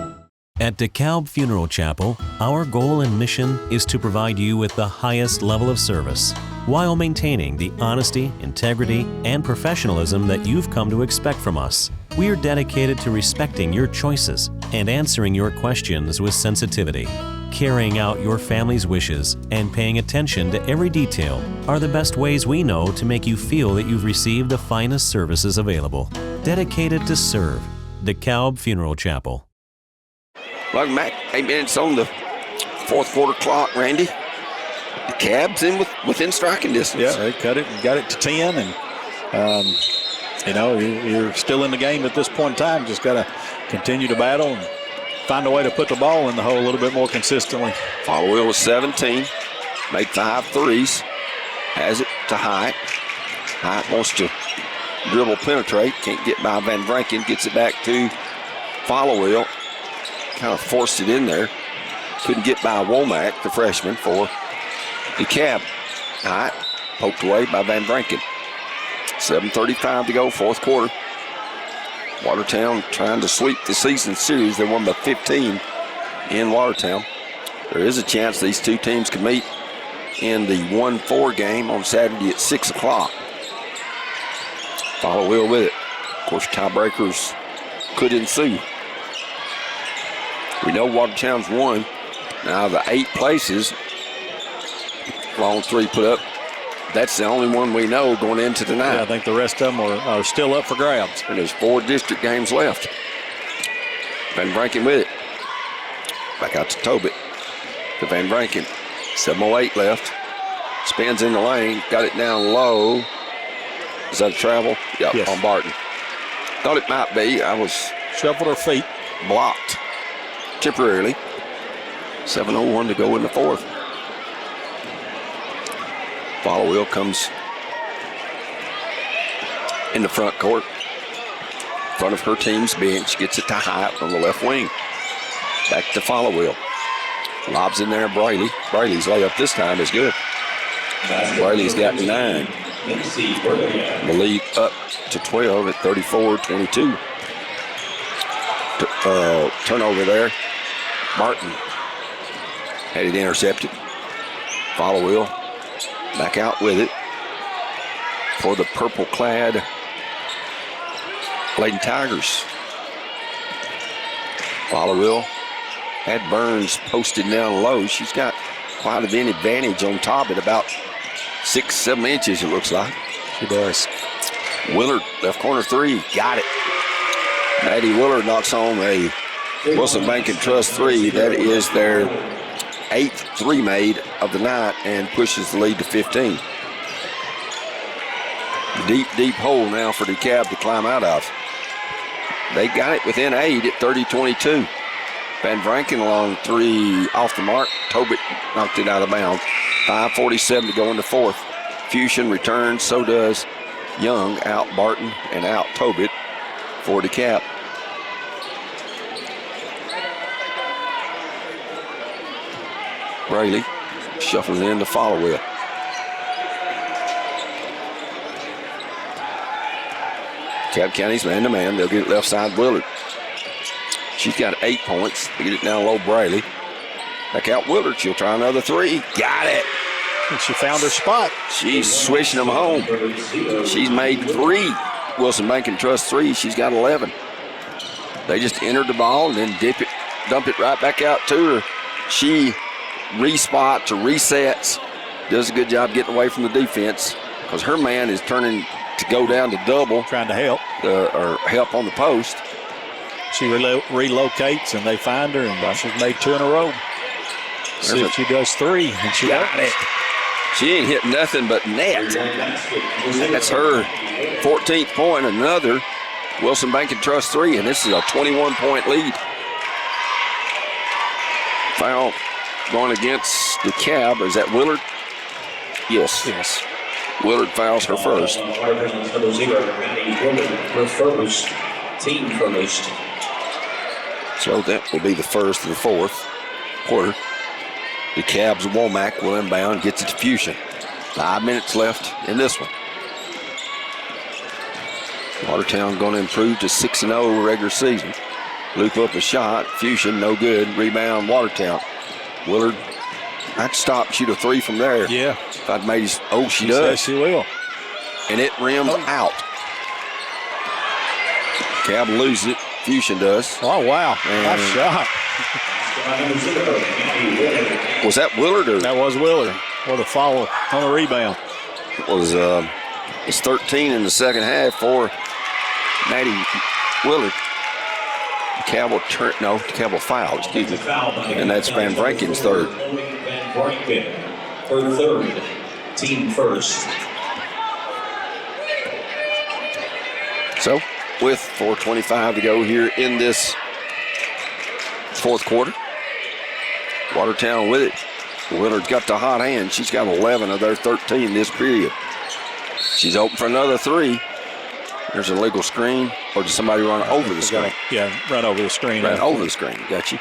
At DeKalb Funeral Chapel, our goal and mission is to provide you with the highest level of service while maintaining the honesty, integrity, and professionalism that you've come to expect from us. We are dedicated to respecting your choices and answering your questions with sensitivity. Carrying out your family's wishes and paying attention to every detail are the best ways we know to make you feel that you've received the finest services available. Dedicated to serve. DeKalb Funeral Chapel. Welcome back. 8 minutes on the fourth quarter clock, Randy. The Cabs in within striking distance. Yeah, they cut it and got it to 10. And, you're still in the game at this point in time. Just got to continue to battle and find a way to put the ball in the hole a little bit more consistently. Follow Will with 17. Made 5 threes. Has it to Hyatt. Hyatt wants to dribble penetrate. Can't get by Van Vranken. Gets it back to Follow Will. Kind of forced it in there. Couldn't get by Womack, the freshman, for DeKalb. Hyatt poked away by Van Vranken. 7:35 to go, fourth quarter. Watertown trying to sweep the season series. They won by 15 in Watertown. There is a chance these two teams can meet in the 1-4 game on Saturday at 6 o'clock. Follow Will with it. Of course, tiebreakers could ensue. We know Watertown's won. Now the 8 places, long three put up. That's the only one we know going into tonight. Yeah, I think the rest of them are still up for grabs. And there's 4 district games left. Van Vranken with it. Back out to Tobit. To Van Vranken. 7:08 left. Spins in the lane. Got it down low. Is that a travel? Yeah, yes. On Barton. Thought it might be. I was shuffled her feet. Blocked temporarily. 7:01 to go in the fourth. Follow Will comes in the front court. In front of her team's bench. Gets it to Hyatt on the left wing. Back to Follow Will. Lobs in there, Brayley. Brayley's layup this time is good. Brayley's got 9. The lead up to 12 at 34-22. Turnover there. Martin had it intercepted. Follow Will back out with it for the purple-clad Lady Tigers. Follow Will had Burns posted down low. She's got quite an advantage on top at about 6-7 inches, it looks like. She does. Willard, left corner 3, got it. Maddie Willard knocks home a Wilson Bank and Trust 3. That is their 8th 3 made of the night and pushes the lead to 15. Deep hole now for DeKalb to climb out of. They got it within 8 at 30-22. Van Vranken along 3 off the mark. Tobit knocked it out of bounds. 5:47 to go in the fourth. Fusion returns, so does Young. Out Barton and out Tobit for DeKalb. Brayley shuffles in to Follow Will. DeKalb County's man-to-man. They'll get it left side Willard. She's got 8 points. They get it down low, Brayley. Back out Willard. She'll try another 3. Got it. And she found her spot. She's swishing them home. She's made 3 Wilson Bank and Trust 3. She's got 11. They just entered the ball and then dump it right back out to her. She respots or resets. Does a good job getting away from the defense because her man is turning to go down to double. Trying to help. Or help on the post. She relocates and they find her and she's made 2 in a row. See if she does 3 and she got it. She ain't hit nothing but net. That's her 14th point. Another Wilson Bank and Trust 3, and this is a 21-point lead. Foul going against DeKalb. Is that Willard? Yes. Yes. Willard fouls her first. Number 0, her first, team first. So that will be the first of the fourth quarter. DeKalb's Womack will inbound, gets it to Fusion. 5 minutes left in this one. Watertown going to improve to 6-0 regular season. Loop up a shot. Fusion, no good. Rebound, Watertown. Willard, I'd stop, shoot a three from there. Yeah. If I'd made his, she does. Says she will. And it rims out. Cab loses it. Fusion does. Oh, wow. Nice shot. Was that Willard? Or? That was Willard. What a follow on the rebound. It's 13 in the second half for Maddie Willard. Cab will foul, excuse me. And that's Van Branken's third. Van Branken, her third, team first. So, with 4:25 to go here in this fourth quarter, Watertown with it. Willard's got the hot hand. She's got 11 of their 13 this period. She's open for another three. There's a legal screen, or did somebody run over the screen? Run over the screen. Ran over the screen, got you.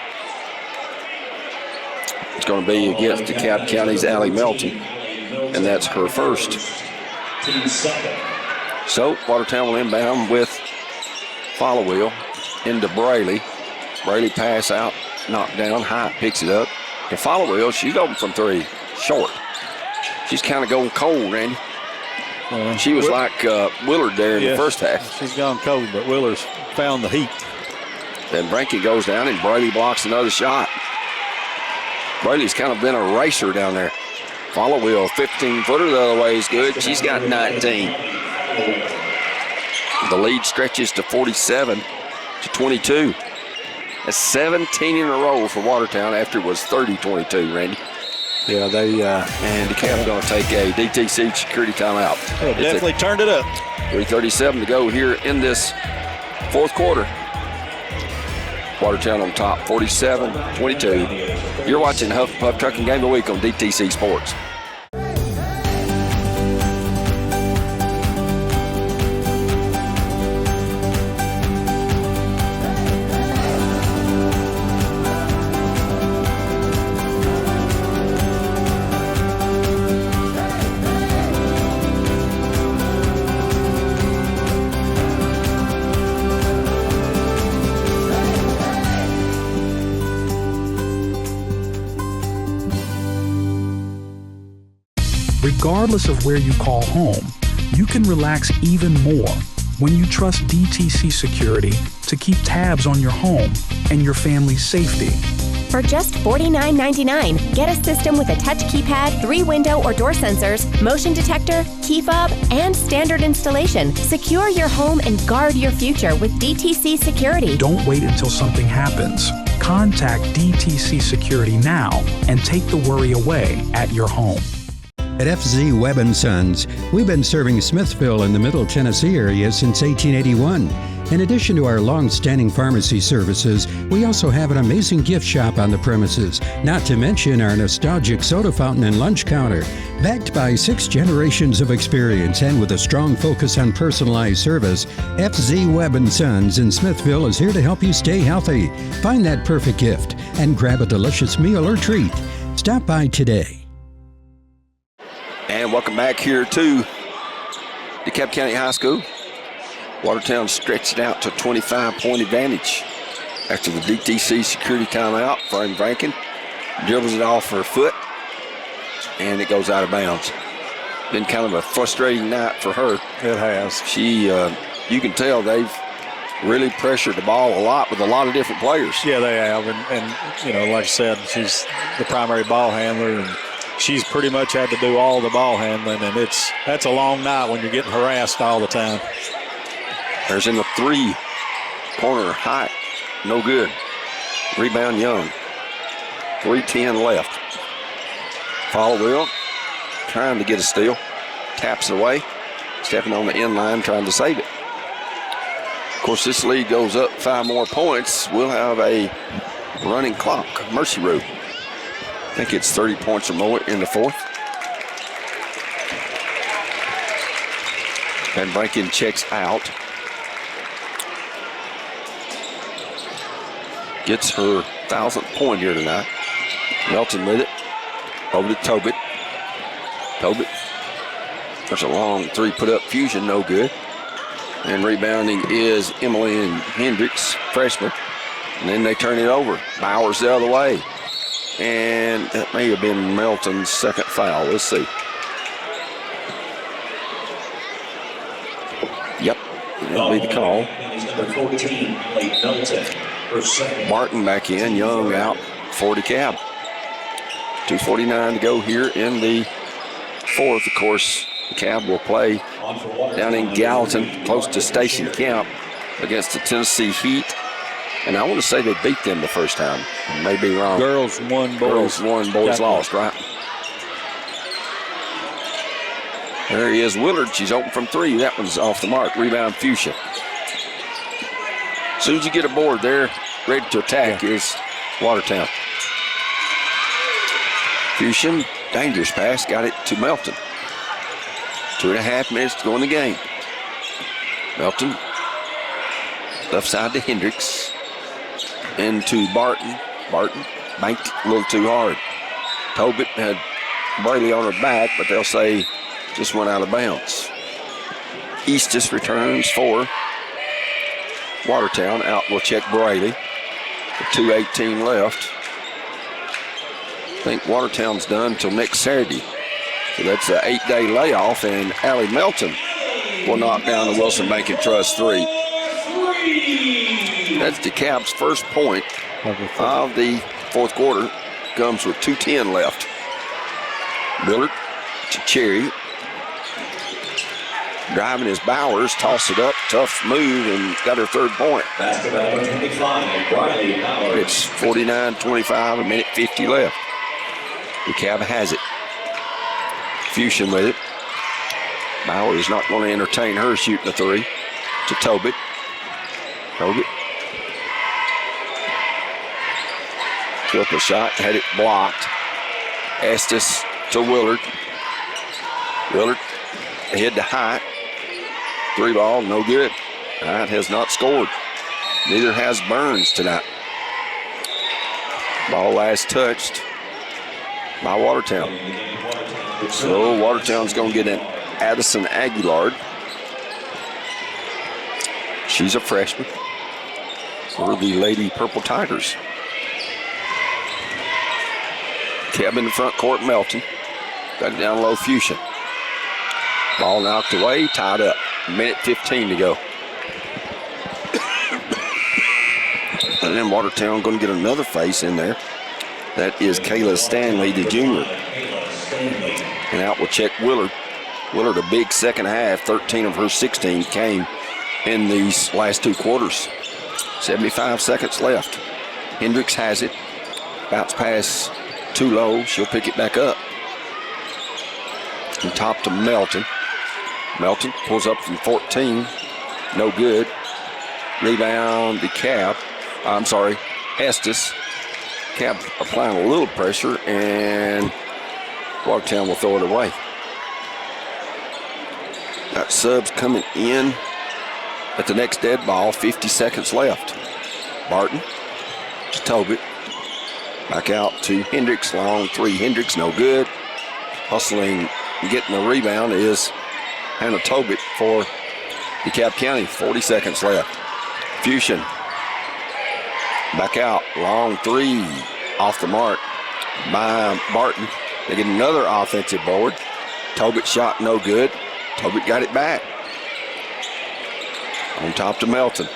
It's going to be against DeKalb County's Allie Melton, and that's her first. So Watertown will inbound with follow wheel into Braley. Braley pass out, knocked down, Hyatt picks it up. To follow wheel, she's open from three, short. She's kind of going cold, Randy. She was like Willard there in the first half. She's gone cold, but Willard's found the heat. Then Branken goes down and Braley blocks another shot. Braley's kind of been a racer down there. Follow wheel, 15-footer the other way is good. She's got 19. The lead stretches to 47-22. That's 17 in a row for Watertown after it was 30-22, Randy. Yeah, and DeKalb's going to take a DTC security timeout. Definitely turned it up. 3:37 to go here in this fourth quarter. Watertown on top, 47-22. You're watching Huff and Puff Trucking Game of the Week on DTC Sports. Regardless of where you call home, you can relax even more when you trust DTC Security to keep tabs on your home and your family's safety. For just $49.99, get a system with a touch keypad, 3-window or door sensors, motion detector, key fob, and standard installation. Secure your home and guard your future with DTC Security. Don't wait until something happens. Contact DTC Security now and take the worry away at your home. At FZ Webb & Sons, we've been serving Smithville in the Middle Tennessee area since 1881. In addition to our long-standing pharmacy services, we also have an amazing gift shop on the premises, not to mention our nostalgic soda fountain and lunch counter. Backed by 6 generations of experience and with a strong focus on personalized service, FZ Webb & Sons in Smithville is here to help you stay healthy. Find that perfect gift and grab a delicious meal or treat. Stop by today. And welcome back here to DeKalb County High School. Watertown stretched out to 25-point advantage after the DTC security timeout. Van Branken dribbles it off her foot, and it goes out of bounds. Been kind of a frustrating night for her. It has. You can tell they've really pressured the ball a lot with a lot of different players. Yeah, they have, and like I said, she's the primary ball handler, and she's pretty much had to do all the ball handling, and that's a long night when you're getting harassed all the time. There's in the three-pointer high. No good. Rebound Young. 3:10 left. Follow wheel. Trying to get a steal. Taps it away. Stepping on the end line, trying to save it. Of course, this lead goes up 5 more points. We'll have a running clock. Mercy rule. I think it's 30 points or more in the fourth. Van Branken checks out. Gets her 1,000th point here tonight. Melton with it. Over to Tobit. Tobit. There's a long three put up. Fusion, no good. And rebounding is Emily Hendricks, freshman. And then they turn it over. Bowers the other way. And that may have been Melton's second foul. Let's see. Yep, that'll be the call. Number 14, Blake Melton, for second. Martin back in, Young out for DeKalb. 2:49 to go here in the fourth. Of course, DeKalb will play down in Gallatin, close to Station Camp, against the Tennessee Heat. And I want to say they beat them the first time. I may be wrong. Girls won, boys lost, right? There he is, Willard. She's open from three. That one's off the mark. Rebound, Fuchsia. As soon as you get aboard there, ready to attack is Watertown. Fuchsia, dangerous pass, got it to Melton. 2.5 minutes to go in the game. Melton, left side to Hendricks. Into Barton. Barton banked a little too hard. Tobit had Braley on her back, but they'll say just went out of bounds. Eastis returns for Watertown. Out will check Braley. With 2:18 left. I think Watertown's done till next Saturday. So that's an 8-day layoff, and Allie Melton will knock down the Wilson Bank and Trust three. That's DeKalb's first point of the fourth quarter. Comes with 2:10 left. Willard to Cherry. Driving his Bowers, toss it up, tough move, and got her third point. Basketball number 25, Briley Bowers. It's 49-25, a minute 50 left. DeKalb has it. Fuchsia with it. Bauer is not going to entertain her shooting the three. To Tobit. Tobit. Took a shot, had it blocked. Estes to Willard. Willard ahead to Hyatt. Three ball, no good. Hyatt has not scored. Neither has Burns tonight. Ball last touched by Watertown. So Watertown's going to get an Addison Aguilard. She's a freshman for the Lady Purple Tigers. Kevin in the front court, Melton. Got it down low, Fuchsia. Ball knocked away, tied up. Minute 15 to go. And then Watertown going to get another face in there. That is Kayla Stanley, the junior. And out will check Willard. Willard, a big second half. 13 of her 16 came in these last two quarters. 75 seconds left. Hendricks has it. Bounce pass too low. She'll pick it back up. And top to Melton. Melton pulls up from 14. No good. Rebound, DeKalb. I'm sorry, Estes. DeKalb applying a little pressure, and Watertown will throw it away. Got subs coming in at the next dead ball. 50 seconds left. Barton to Tobit. Back out to Hendricks. Long three. Hendricks, no good. Hustling, getting the rebound is Hannah Tobit for DeKalb County. 40 seconds left. Fuchsia back out. Long three off the mark by Barton. They get another offensive board. Tobit shot no good. Tobit got it back. On top to Melton.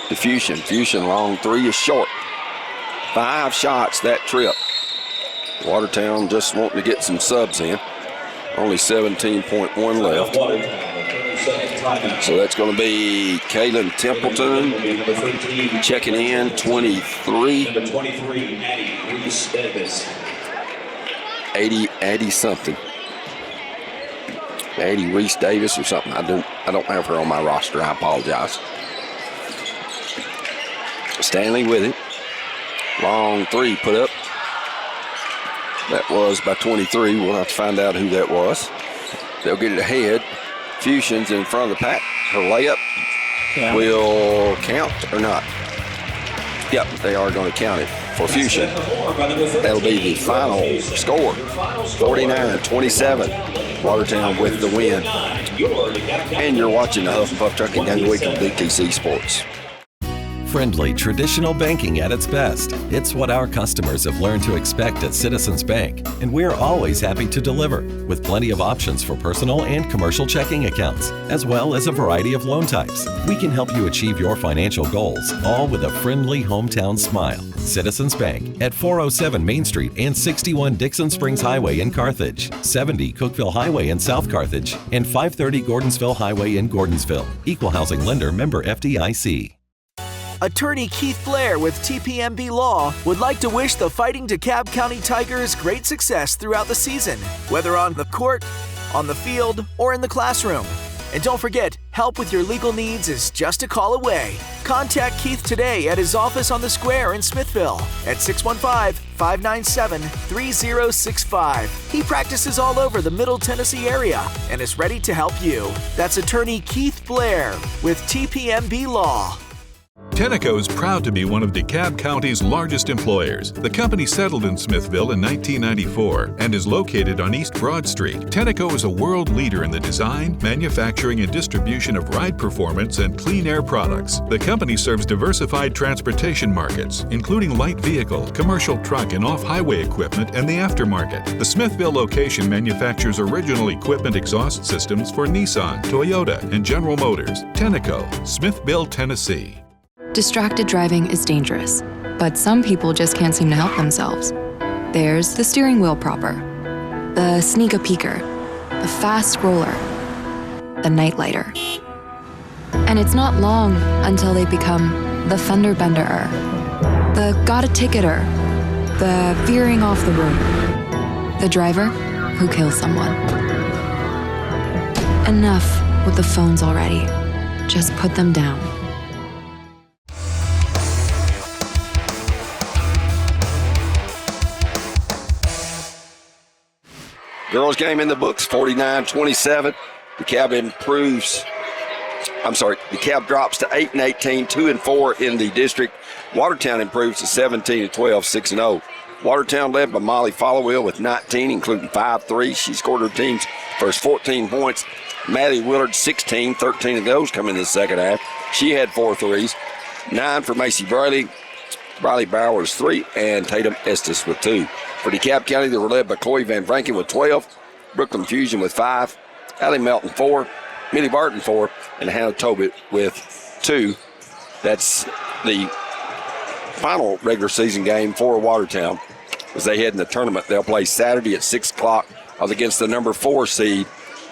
To Fuchsia. Fuchsia long three is short. 5 shots that trip. Watertown just wanting to get some subs in. Only 17.1 left. So that's going to be Kaylin Templeton checking in, 23. Number 23, Addie Reese Davis. 80 something. Addie Reese Davis or something. I don't have her on my roster. I apologize. Stanley with it. Long three put up. That was by 23. We'll have to find out who that was. They'll get it ahead. Fusion's in front of the pack. Her layup will count or not. Yep, they are going to count it for Fusion. That'll be the final score. 49-27. Watertown with the win. And you're watching the Huff and Puff Trucking Game of the Week on DTC Sports. Friendly, traditional banking at its best. It's what our customers have learned to expect at Citizens Bank, and we're always happy to deliver, with plenty of options for personal and commercial checking accounts, as well as a variety of loan types. We can help you achieve your financial goals, all with a friendly hometown smile. Citizens Bank at 407 Main Street and 61 Dixon Springs Highway in Carthage, 70 Cookeville Highway in South Carthage, and 530 Gordonsville Highway in Gordonsville. Equal housing lender, member FDIC. Attorney Keith Blair with TPMB Law would like to wish the Fighting DeKalb County Tigers great success throughout the season, whether on the court, on the field, or in the classroom. And don't forget, help with your legal needs is just a call away. Contact Keith today at his office on the square in Smithville at 615-597-3065. He practices all over the Middle Tennessee area and is ready to help you. That's Attorney Keith Blair with TPMB Law. Tenneco is proud to be one of DeKalb County's largest employers. The company settled in Smithville in 1994 and is located on East Broad Street. Tenneco is a world leader in the design, manufacturing, and distribution of ride performance and clean air products. The company serves diversified transportation markets, including light vehicle, commercial truck, and off-highway equipment and the aftermarket. The Smithville location manufactures original equipment exhaust systems for Nissan, Toyota, and General Motors. Tenneco, Smithville, Tennessee. Distracted driving is dangerous, but some people just can't seem to help themselves. There's the steering wheel propper, the sneak-a-peeker, the fast roller, the night-lighter. And it's not long until they become the fender-benderer, the got-a-ticketer, the veering off the road, the driver who kills someone. Enough with the phones already. Just put them down. Girls game in the books, 49-27. DeKalb drops to 8-18, 2-4 in the district. Watertown improves to 17-12, 6-0. Watertown led by Molly Followill with 19, including 5 threes. She scored her team's first 14 points. Maddie Willard, 16, 13 of those come in the second half. She had 4 threes. 9 for Macy Briley. Briley Bowers, 3, and Tatum Estes with 2. For DeKalb County, they were led by Chloe Van Franken with 12, Brooklyn Fusion with 5, Allie Melton 4, Millie Barton 4, and Hannah Tobit with 2. That's the final regular season game for Watertown as they head in the tournament. They'll play Saturday at 6 o'clock against the number 4 seed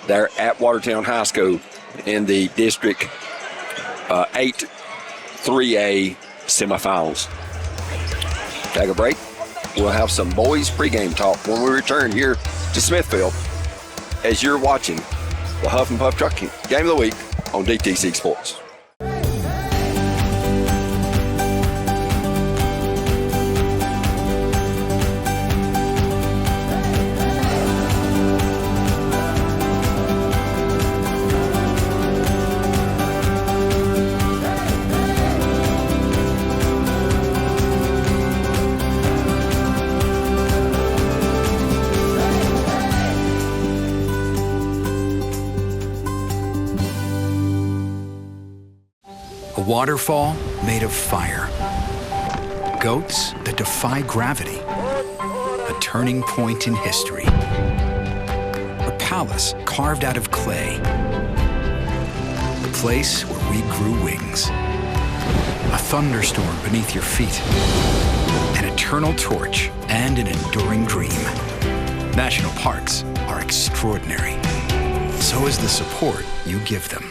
there at Watertown High School in the District 8 3A semifinals. Take a break. We'll have some boys pregame talk when we return here to Smithville as you're watching the Huff and Puff Truck Game of the Week on DTC Sports. A waterfall made of fire. Goats that defy gravity. A turning point in history. A palace carved out of clay. The place where we grew wings. A thunderstorm beneath your feet. An eternal torch and an enduring dream. National parks are extraordinary. So is the support you give them.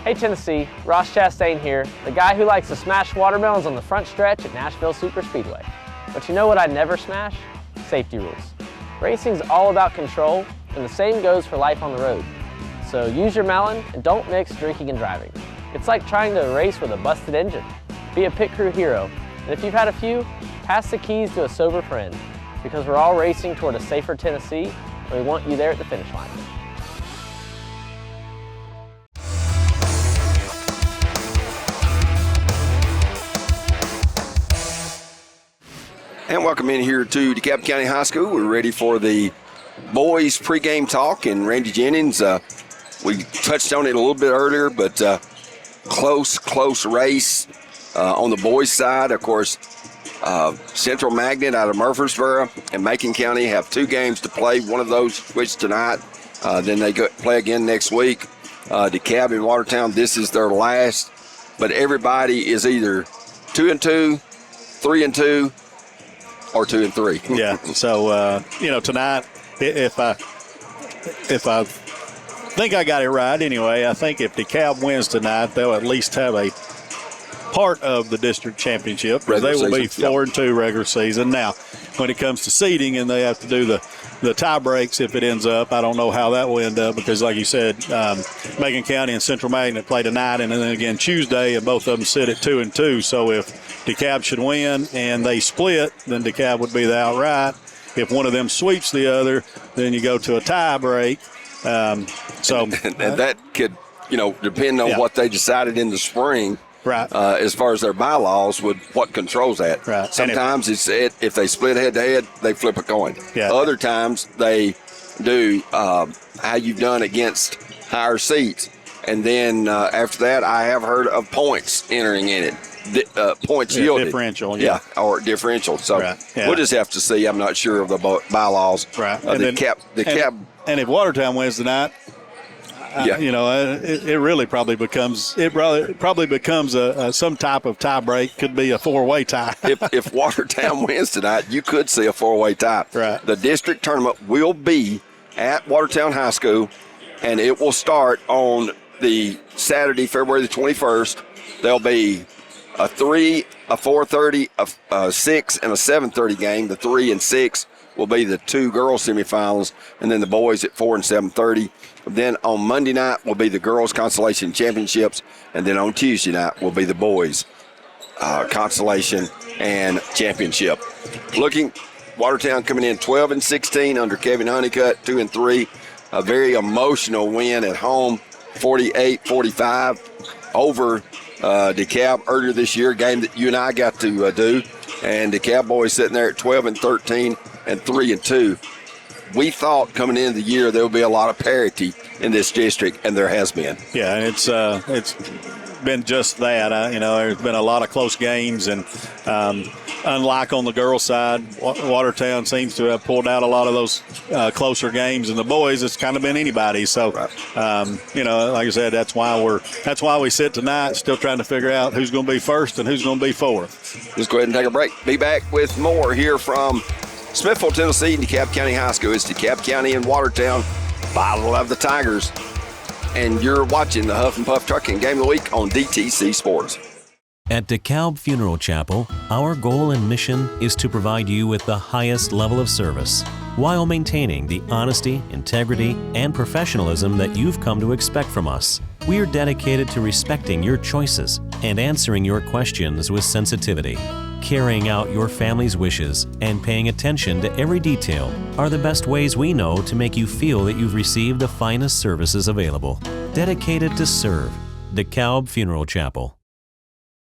Hey Tennessee, Ross Chastain here, the guy who likes to smash watermelons on the front stretch at Nashville Superspeedway. But you know what I never smash? Safety rules. Racing's all about control, and the same goes for life on the road. So use your melon and don't mix drinking and driving. It's like trying to race with a busted engine. Be a pit crew hero, and if you've had a few, pass the keys to a sober friend, because we're all racing toward a safer Tennessee, and we want you there at the finish line. And welcome in here to DeKalb County High School. We're ready for the boys pregame talk, and Randy Jennings, we touched on it a little bit earlier, but close race. On the boys' side, of course, Central Magnet out of Murfreesboro and Macon County have 2 games to play. One of those switched tonight. Then they play again next week. DeKalb and Watertown, this is their last. But everybody is either 2-2, 3-2, or 2-3. Yeah. So tonight, if I think I got it right anyway, I think if DeKalb wins tonight, they'll at least have a part of the district championship. They will be 4-2 regular season. Now, when it comes to seeding and they have to do the tie breaks, if it ends up, I don't know how that will end up because, like you said, Macon County and Central Magnet play tonight and then again Tuesday, and both of them sit at 2-2. So if DeKalb should win and they split, then DeKalb would be the outright. If one of them sweeps the other, then you go to a tie break. And that could, depend on what they decided in the spring. Right. As far as their bylaws, with what controls that. Right. Sometimes if they split head-to-head, they flip a coin. Yeah. Other times they do how you've done against higher seats. And then after that, I have heard of points entering in it. Points yielded. Differential. Yeah, or differential. So we'll just have to see. I'm not sure of the bylaws. Right. And if Watertown wins tonight, it really probably becomes some type of tie break. Could be a 4-way tie. if Watertown wins tonight, you could see a 4-way tie. Right. The district tournament will be at Watertown High School, and it will start on the Saturday, February the 21st. There'll be a 3, a 4:30, a 6, and a 7:30 game. The 3 and 6 will be the 2 girls semifinals, and then the boys at 4 and 7:30. Then on Monday night will be the girls consolation championships, and then on Tuesday night will be the boys consolation and championship. Watertown coming in 12 and 16 under Kevon Honeycutt, 2 and 3. A very emotional win at home, 48-45 over DeKalb earlier this year, a game that you and I got to do. And DeKalb boys sitting there at 12 and 13 and 3 and 2. We thought coming into the year there would be a lot of parity in this district, and there has been. Yeah, and it's been just that. There's been a lot of close games, and unlike on the girls' side, Watertown seems to have pulled out a lot of those closer games. And the boys, it's kind of been anybody. So, like I said, that's why we sit tonight, still trying to figure out who's going to be first and who's going to be fourth. Let's go ahead and take a break. Be back with more here from Smithville, Tennessee, DeKalb County High School. It's DeKalb County and Watertown, Battle of the Tigers. And you're watching the Huff and Puff Trucking Game of the Week on DTC Sports. At DeKalb Funeral Chapel, our goal and mission is to provide you with the highest level of service while maintaining the honesty, integrity, and professionalism that you've come to expect from us. We are dedicated to respecting your choices and answering your questions with sensitivity. Carrying out your family's wishes and paying attention to every detail are the best ways we know to make you feel that you've received the finest services available. Dedicated to serve. DeKalb Funeral Chapel.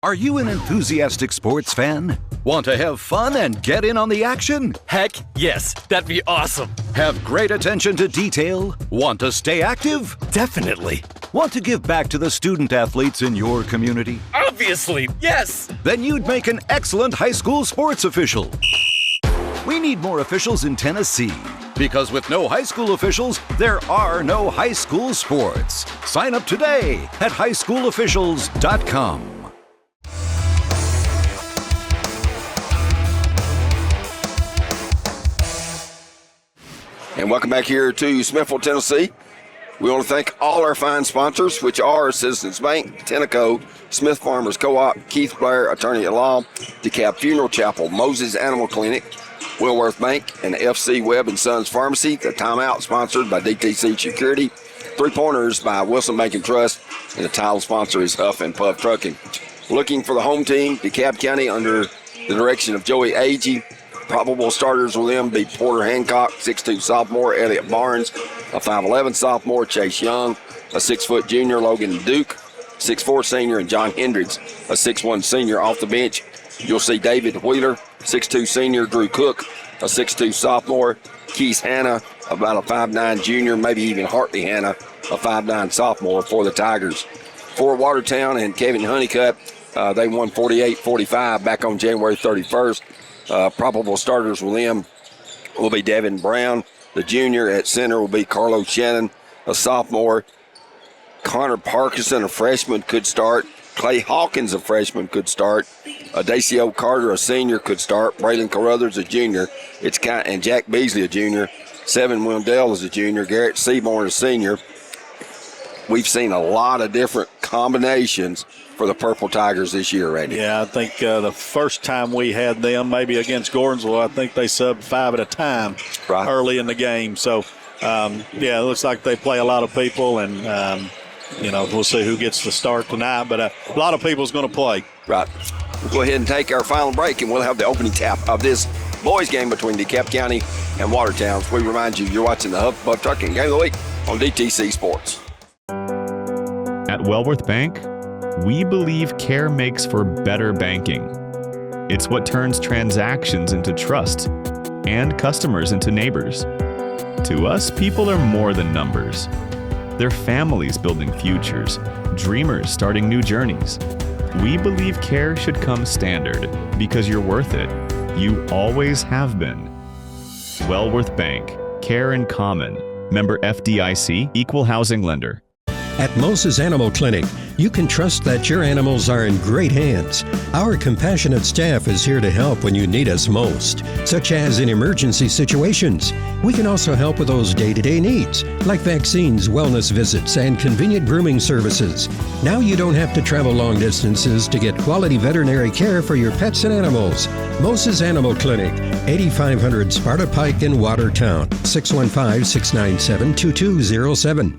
Are you an enthusiastic sports fan? Want to have fun and get in on the action? Heck yes, that'd be awesome. Have great attention to detail? Want to stay active? Definitely. Want to give back to the student athletes in your community? Obviously, yes. Then you'd make an excellent high school sports official. We need more officials in Tennessee. Because with no high school officials, there are no high school sports. Sign up today at highschoolofficials.com. And welcome back here to Smithville, Tennessee. We want to thank all our fine sponsors, which are Citizens Bank, Tenneco, Smith Farmers Co-op, Keith Blair, Attorney at Law, DeKalb Funeral Chapel, Moses Animal Clinic, Wellworth Bank, and FC Webb & Sons Pharmacy. The timeout sponsored by DTC Security. 3-pointers by Wilson Bank and Trust. And the title sponsor is Huff and Puff Trucking. Looking for the home team, DeKalb County, under the direction of Joey Agee. Probable starters with them be Porter Hancock, 6'2 sophomore, Elliott Barnes, a 5'11 sophomore, Chase Young, a 6' junior, Logan Duke, 6'4 senior, and John Hendricks, a 6'1 senior. Off the bench, you'll see David Wheeler, 6'2 senior, Drew Cook, a 6'2 sophomore, Keith Hanna, about a 5'9 junior, maybe even Hartley Hanna, a 5'9 sophomore for the Tigers. for Watertown and Kevon Honeycutt. They won 48-45 back on January 31st. Probable starters with them will be Devin Brown, the junior. At center will be Carlos Shannon, a sophomore. Connor Parkinson, a freshman, could start. Clay Hawkins, a freshman, could start. Dacio Carter, a senior, could start. Braylon Carruthers, a junior. And Jack Beasley, a junior. Seven Wendell is a junior. Garrett Seaborn, a senior. We've seen a lot of different combinations for the Purple Tigers this year, Randy. Yeah, I think the first time we had them, maybe against Gordonsville, I think they subbed 5 at a time early in the game. So, it looks like they play a lot of people, and, we'll see who gets the start tonight. But a lot of people's going to play. Right. We'll go ahead and take our final break, and we'll have the opening tap of this boys game between DeKalb County and Watertown. We remind you, you're watching the Huff Trucking Game of the Week on DTC Sports. At Wellworth Bank, we believe care makes for better banking. It's what turns transactions into trust and customers into neighbors. To us, people are more than numbers. They're families building futures, dreamers starting new journeys. We believe care should come standard because you're worth it. You always have been. Wellworth Bank, care in common. Member FDIC, equal housing lender. At Moses Animal Clinic, you can trust that your animals are in great hands. Our compassionate staff is here to help when you need us most, such as in emergency situations. We can also help with those day-to-day needs, like vaccines, wellness visits, and convenient grooming services. Now you don't have to travel long distances to get quality veterinary care for your pets and animals. Moses Animal Clinic, 8500 Sparta Pike in Watertown, 615-697-2207.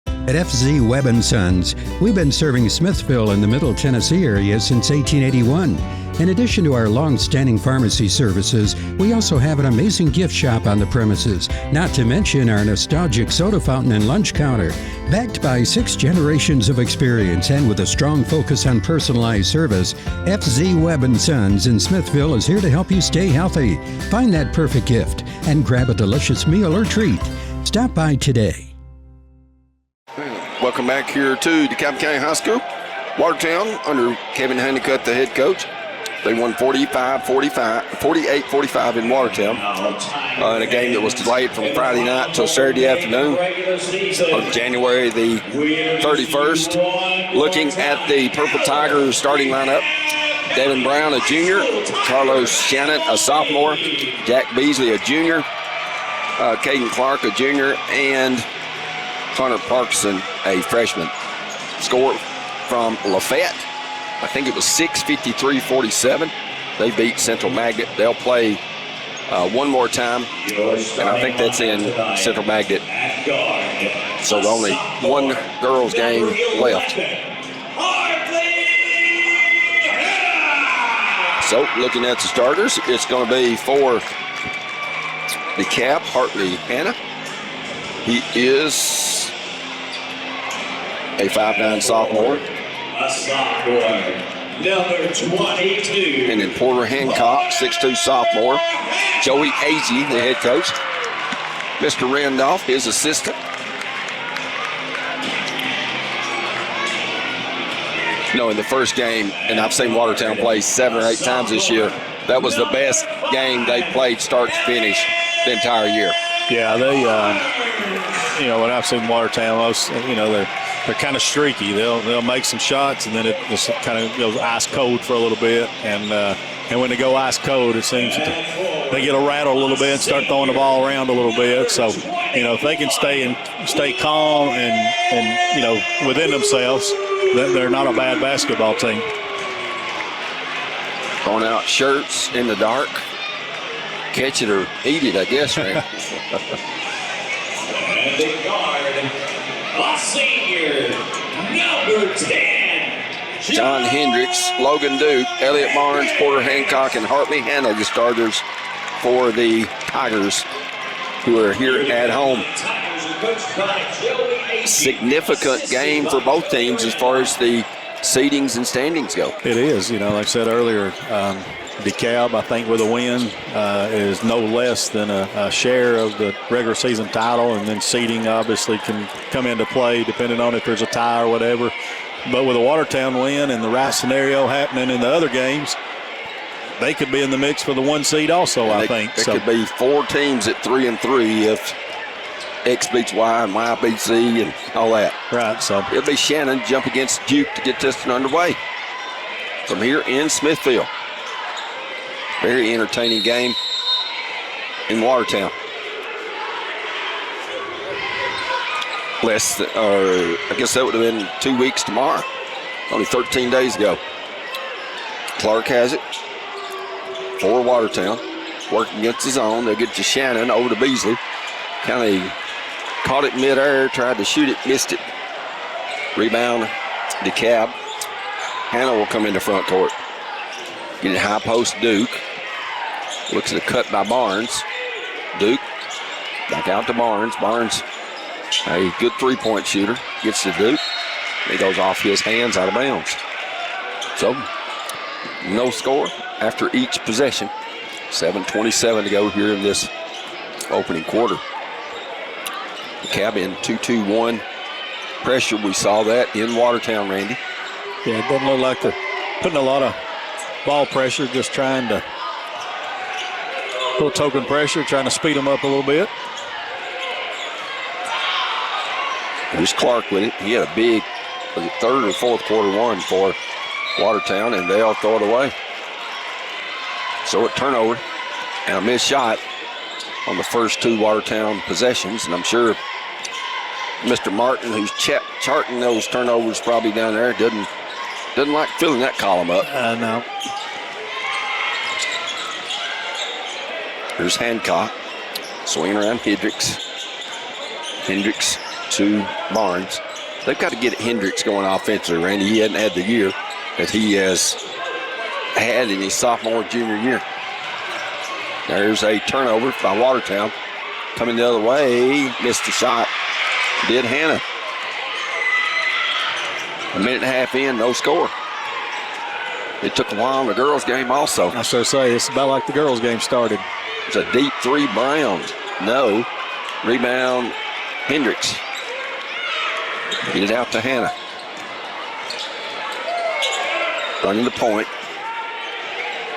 At FZ Webb & Sons, we've been serving Smithville in the Middle Tennessee area since 1881. In addition to our long-standing pharmacy services, we also have an amazing gift shop on the premises, not to mention our nostalgic soda fountain and lunch counter. Backed by 6 generations of experience and with a strong focus on personalized service, FZ Webb & Sons in Smithville is here to help you stay healthy. Find that perfect gift and grab a delicious meal or treat. Stop by today. Welcome back here to DeKalb County High School. Watertown, under Kevon Honeycutt, the head coach. They won 48-45 in Watertown in a game that was delayed from Friday night till Saturday afternoon of January the 31st. Looking at the Purple Tigers starting lineup, Devin Brown, a junior. Carlos Shannon, a sophomore. Jack Beasley, a junior. Caden Clark, a junior. And Connor Parkinson, a freshman. Score from Lafayette, I think it was 6:53-47. They beat Central Magnet. They'll play one more time, and I think that's in Central Magnet. So only one girls game left. So looking at the starters, it's going to be for DeKalb, Hartley Hanna. He is a 5'9" sophomore. Number 22. And then Porter Hancock, 6'2" sophomore. Joey Agee, the head coach. Mr. Randolph, his assistant. In the first game, and I've seen Watertown play 7 or 8 times this year, that was the best game they played start to finish the entire year. Yeah, they, when I've seen Watertown, they're kind of streaky. They'll make some shots, and then it just kind of goes ice cold for a little bit. And when they go ice cold, it seems they get a rattle a little bit and start throwing the ball around a little bit. So, if they can stay calm and within themselves, they're not a bad basketball team. Throwing out shirts in the dark. Catch it or eat it, I guess, right? And the guard, a senior, number 10. John Hendricks, Logan Duke, Elliott Barnes, Porter Hancock, and Hartley Hanna, the starters for the Tigers, who are here at home. Significant game for both teams as far as the seedings and standings go. It is. Like I said earlier, DeKalb, I think, with a win is no less than a share of the regular season title, and then seeding obviously can come into play depending on if there's a tie or whatever. But with a Watertown win and the right scenario happening in the other games, they could be in the mix for the 1 seed also, I think. There could be 4 teams at 3-3 if X beats Y and Y beats Z and all that. Right, so it'll be Shannon jump against Duke to get this one underway from here in Smithville. Very entertaining game in Watertown. I guess that would have been 2 weeks tomorrow. Only 13 days ago. Clark has it for Watertown. Working against his own. They get to Shannon over to Beasley. Kind of caught it midair, tried to shoot it, missed it. Rebound, DeKalb. Hannah will come into front court. Get it high post, Duke. Looks at a cut by Barnes. Duke, back out to Barnes. Barnes, a good three-point shooter. Gets to Duke. He goes off his hands, out of bounds. So, no score after each possession. 7:27 to go here in this opening quarter. DeKalb in 2-2-1 pressure. We saw that in Watertown, Randy. Yeah, it doesn't look like they're putting a lot of ball pressure, just trying to little token pressure, trying to speed them up a little bit. Here's Clark with it. He had a big third or fourth quarter one for Watertown, and they'll throw it away. So a turnover and a missed shot on the first 2 Watertown possessions, and I'm sure Mr. Martin, who's charting those turnovers probably down there, doesn't like filling that column up. No. Here's Hancock swinging around Hendricks. Hendricks to Barnes. They've got to get Hendricks going offensively, Randy. He hadn't had the year that he has had in his sophomore, junior year. There's a turnover by Watertown. Coming the other way, missed the shot. Did Hannah. A minute and a half in, no score. It took a while in the girls' game also. I sure say, it's about like the girls' game started. It's a deep 3, Brown. No. Rebound, Hendricks. Get it out to Hannah. Running the point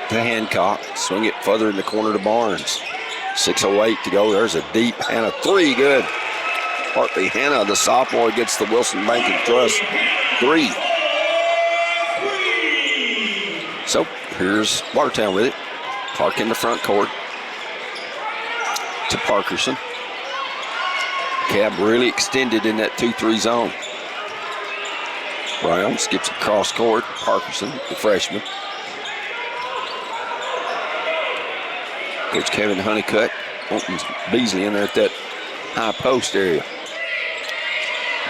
to Hancock. Swing it further in the corner to Barnes. 6:08 to go. There's a deep Hannah 3. Good. Partly Hannah, the sophomore, gets the Wilson Bank and Trust 3. So here's Watertown with it. Clark in the front court to Parkerson. Cab really extended in that 2-3 zone. Brown skips across court. Parkerson, the freshman. Coach Kevon Honeycutt wanting Beasley in there at that high post area.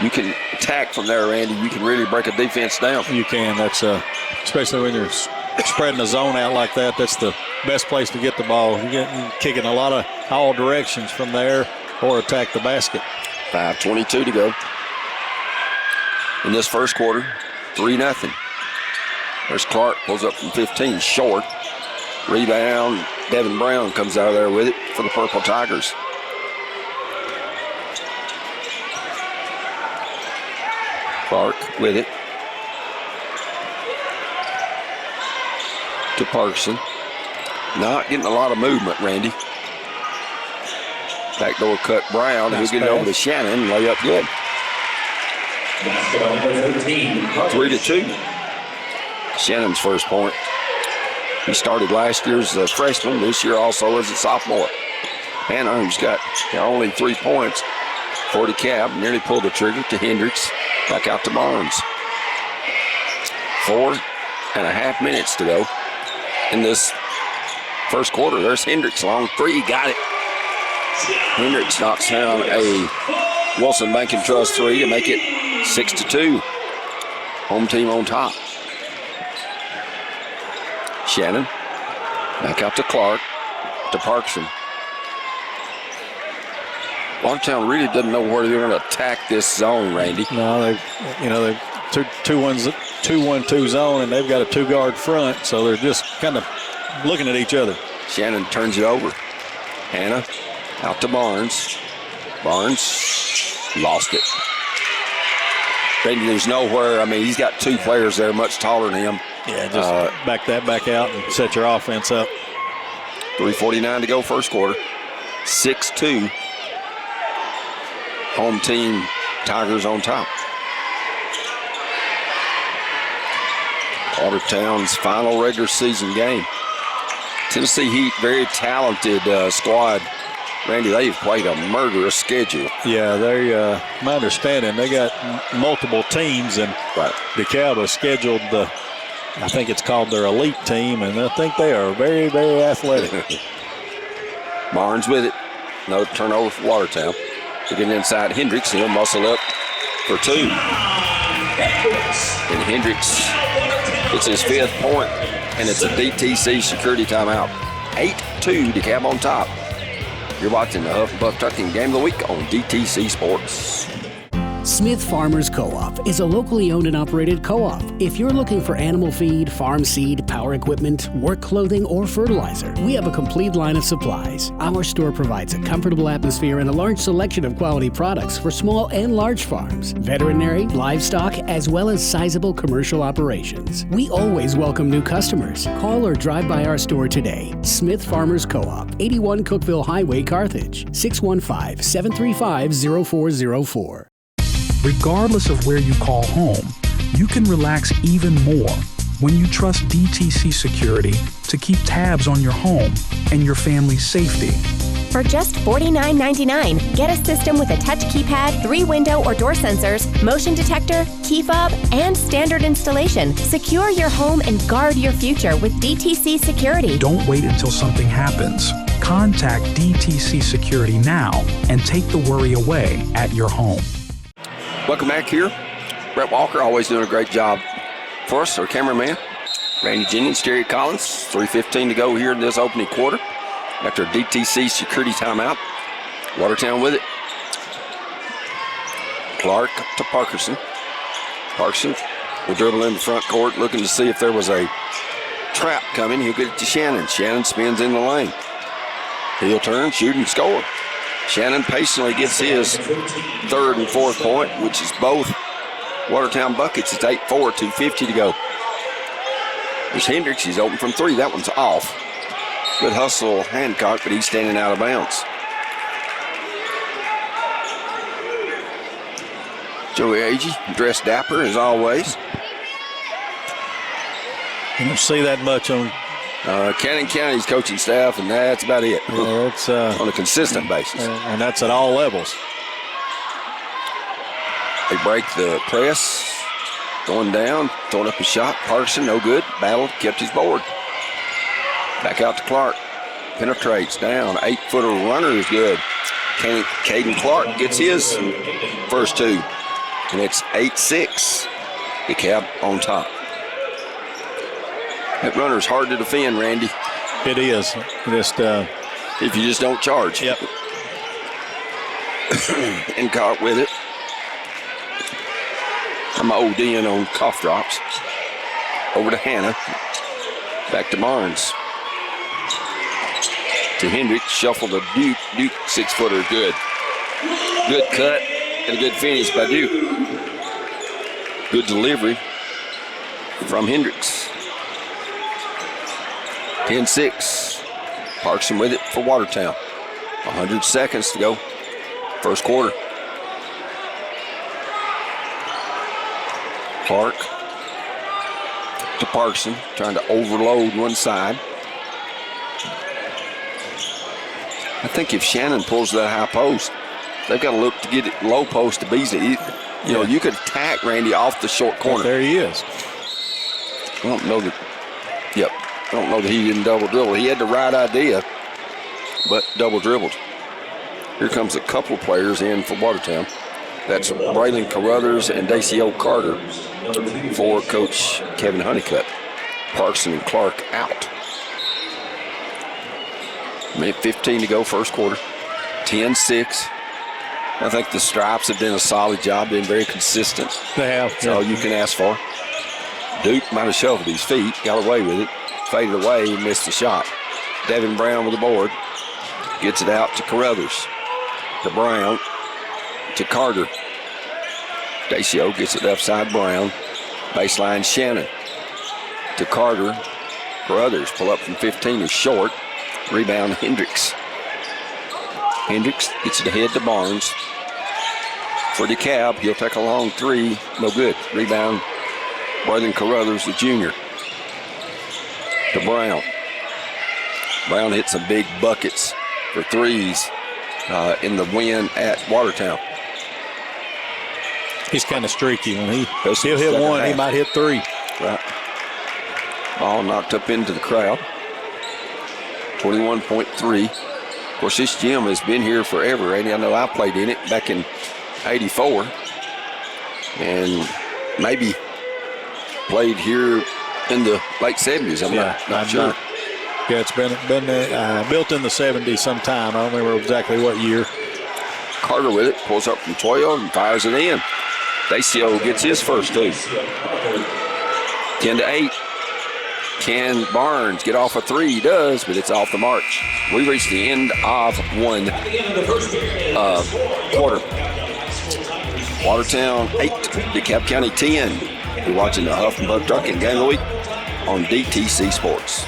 You can attack from there, Randy. You can really break a defense down. You can. That's especially when you're spreading the zone out like that. That's the best place to get the ball. You're kicking a lot of all directions from there or attack the basket. 5:22 to go in this first quarter. 3-0. There's Clark, pulls up from 15, short. Rebound, Devin Brown comes out of there with it for the Purple Tigers. Clark with it to Parkerson. Not getting a lot of movement, Randy. Backdoor cut Brown. Nice He'll get it over to Shannon. Layup good. 3-2. Shannon's first point. He started last year as a freshman. This year also as a sophomore. Hannah, who's got only 3 points for DeKalb, nearly pulled the trigger to Hendricks. Back out to Barnes. 4.5 minutes to go in this first quarter. There's Hendricks, long 3, got it. Hendricks knocks down a Wilson Bank and Trust 3 to make it 6-2. Home team on top. Shannon, back out to Clark, to Parkson. Watertown really doesn't know where they're going to attack this zone, Randy. No, they've 2-1-2 zone, and they've got a 2-guard front, so they're just kind of looking at each other. Shannon turns it over. Hannah out to Barnes. Barnes lost it. Randy, there's nowhere. I mean, he's got two players there much taller than him. Yeah, just back out and set your offense up. 3:49 to go first quarter. 6-2. Home team Tigers on top. Watertown's final regular season game. Tennessee Heat, very talented squad. Randy, they've played a murderous schedule. Yeah, my understanding, they got multiple teams, and DeKalb has scheduled I think it's called their elite team, and I think they are very, very athletic. Barnes with it. Another turnover for Watertown. Looking inside Hendricks. He'll muscle up for two. And Hendricks, it's his 5th point, and it's a DTC security timeout. 8-2, DeKalb on top. You're watching the Huff and Puff Trucking Game of the Week on DTC Sports. Smith Farmers Co-op is a locally owned and operated co-op. If you're looking for animal feed, farm seed, power equipment, work clothing, or fertilizer, we have a complete line of supplies. Our store provides a comfortable atmosphere and a large selection of quality products for small and large farms, veterinary, livestock, as well as sizable commercial operations. We always welcome new customers. Call or drive by our store today. Smith Farmers Co-op, 81 Cookeville Highway, Carthage, 615-735-0404. Regardless of where you call home, you can relax even more when you trust DTC Security to keep tabs on your home and your family's safety. For just $49.99, get a system with a touch keypad, 3 window or door sensors, motion detector, key fob, and standard installation. Secure your home and guard your future with DTC Security. Don't wait until something happens. Contact DTC Security now and take the worry away at your home. Welcome back here. Brett Walker always doing a great job for us, our cameraman. Randy Jennings, Jerry Collins, 3:15 to go here in this opening quarter. After a DTC security timeout. Watertown with it. Clark to Parkerson. Parkerson will dribble in the front court looking to see if there was a trap coming. He'll get it to Shannon. Shannon spins in the lane. He'll turn, shoot, and score. Shannon patiently gets his 3rd and 4th point, which is both Watertown buckets. It's 8-4, 2:50 to go. There's Hendricks. He's open from 3. That one's off. Good hustle, Hancock, but he's standing out of bounds. Joey Agee, dressed dapper as always. You don't see that much on Cannon County's coaching staff, and that's about it. Yeah, it's on a consistent basis. And that's at all levels. They break the press, going down, throwing up a shot. Parson, no good. Battled, kept his board. Back out to Clark. Penetrates down. 8-footer runner is good. Caden Clark gets his first 2. And it's 8-6. DeKalb on top. That runner's hard to defend, Randy. It is. Just if you just don't charge. Yep. And caught with it. I'm ODing on cough drops. Over to Hannah. Back to Barnes. To Hendricks. Shuffle to Duke. Duke, 6-footer, good. Good cut and a good finish by Duke. Good delivery from Hendricks. 10-6. Parkson with it for Watertown. 100 seconds to go. First quarter. Clark to Parkson, trying to overload one side. I think if Shannon pulls that high post, they've got to look to get it low post to Beasley. You know, you could attack Randy off the short corner. There he is. I don't know that. Yep. I don't know that he didn't double dribble. He had the right idea, but double dribbled. Here comes a couple players in for Watertown. That's Braylon Carruthers and Dacio Carter for Coach Kevon Honeycutt. Parkson and Clark out. Minute 15 to go, first quarter. 10-6. I think the Stripes have done a solid job, been very consistent. They have. That's all you can ask for. Duke might have shuffled his feet, got away with it, faded away, missed the shot. Devin Brown with the board. Gets it out to Carruthers. To Brown. To Carter. Dacio gets it left side, Brown. Baseline, Shannon. To Carter. Brothers pull up from 15 is short. Rebound, Hendricks. Hendricks gets it ahead to Barnes. For DeKalb, he'll take a long three. No good. Rebound, Braylon Carruthers, the junior. To Brown. Brown hit some big buckets for threes in the win at Watertown. He's kind of streaky. When he'll hit one, half. He might hit three. Right. Ball knocked up into the crowd. 21.3. Of course, this gym has been here forever, Randy. I know I played in it back in 84. And maybe played here in the late 70s. I'm not sure. Yeah, it's been built in the 70s sometime. I don't remember exactly what year. Carter with it, pulls up from 12 and fires it in. Dacio gets his first two. 10-8. Can Barnes get off a three? He does, but it's off the mark. We reached the end of one quarter. Watertown 8, DeKalb County 10. You're watching the Huff and Buck Trucking Game of the Week on DTC Sports.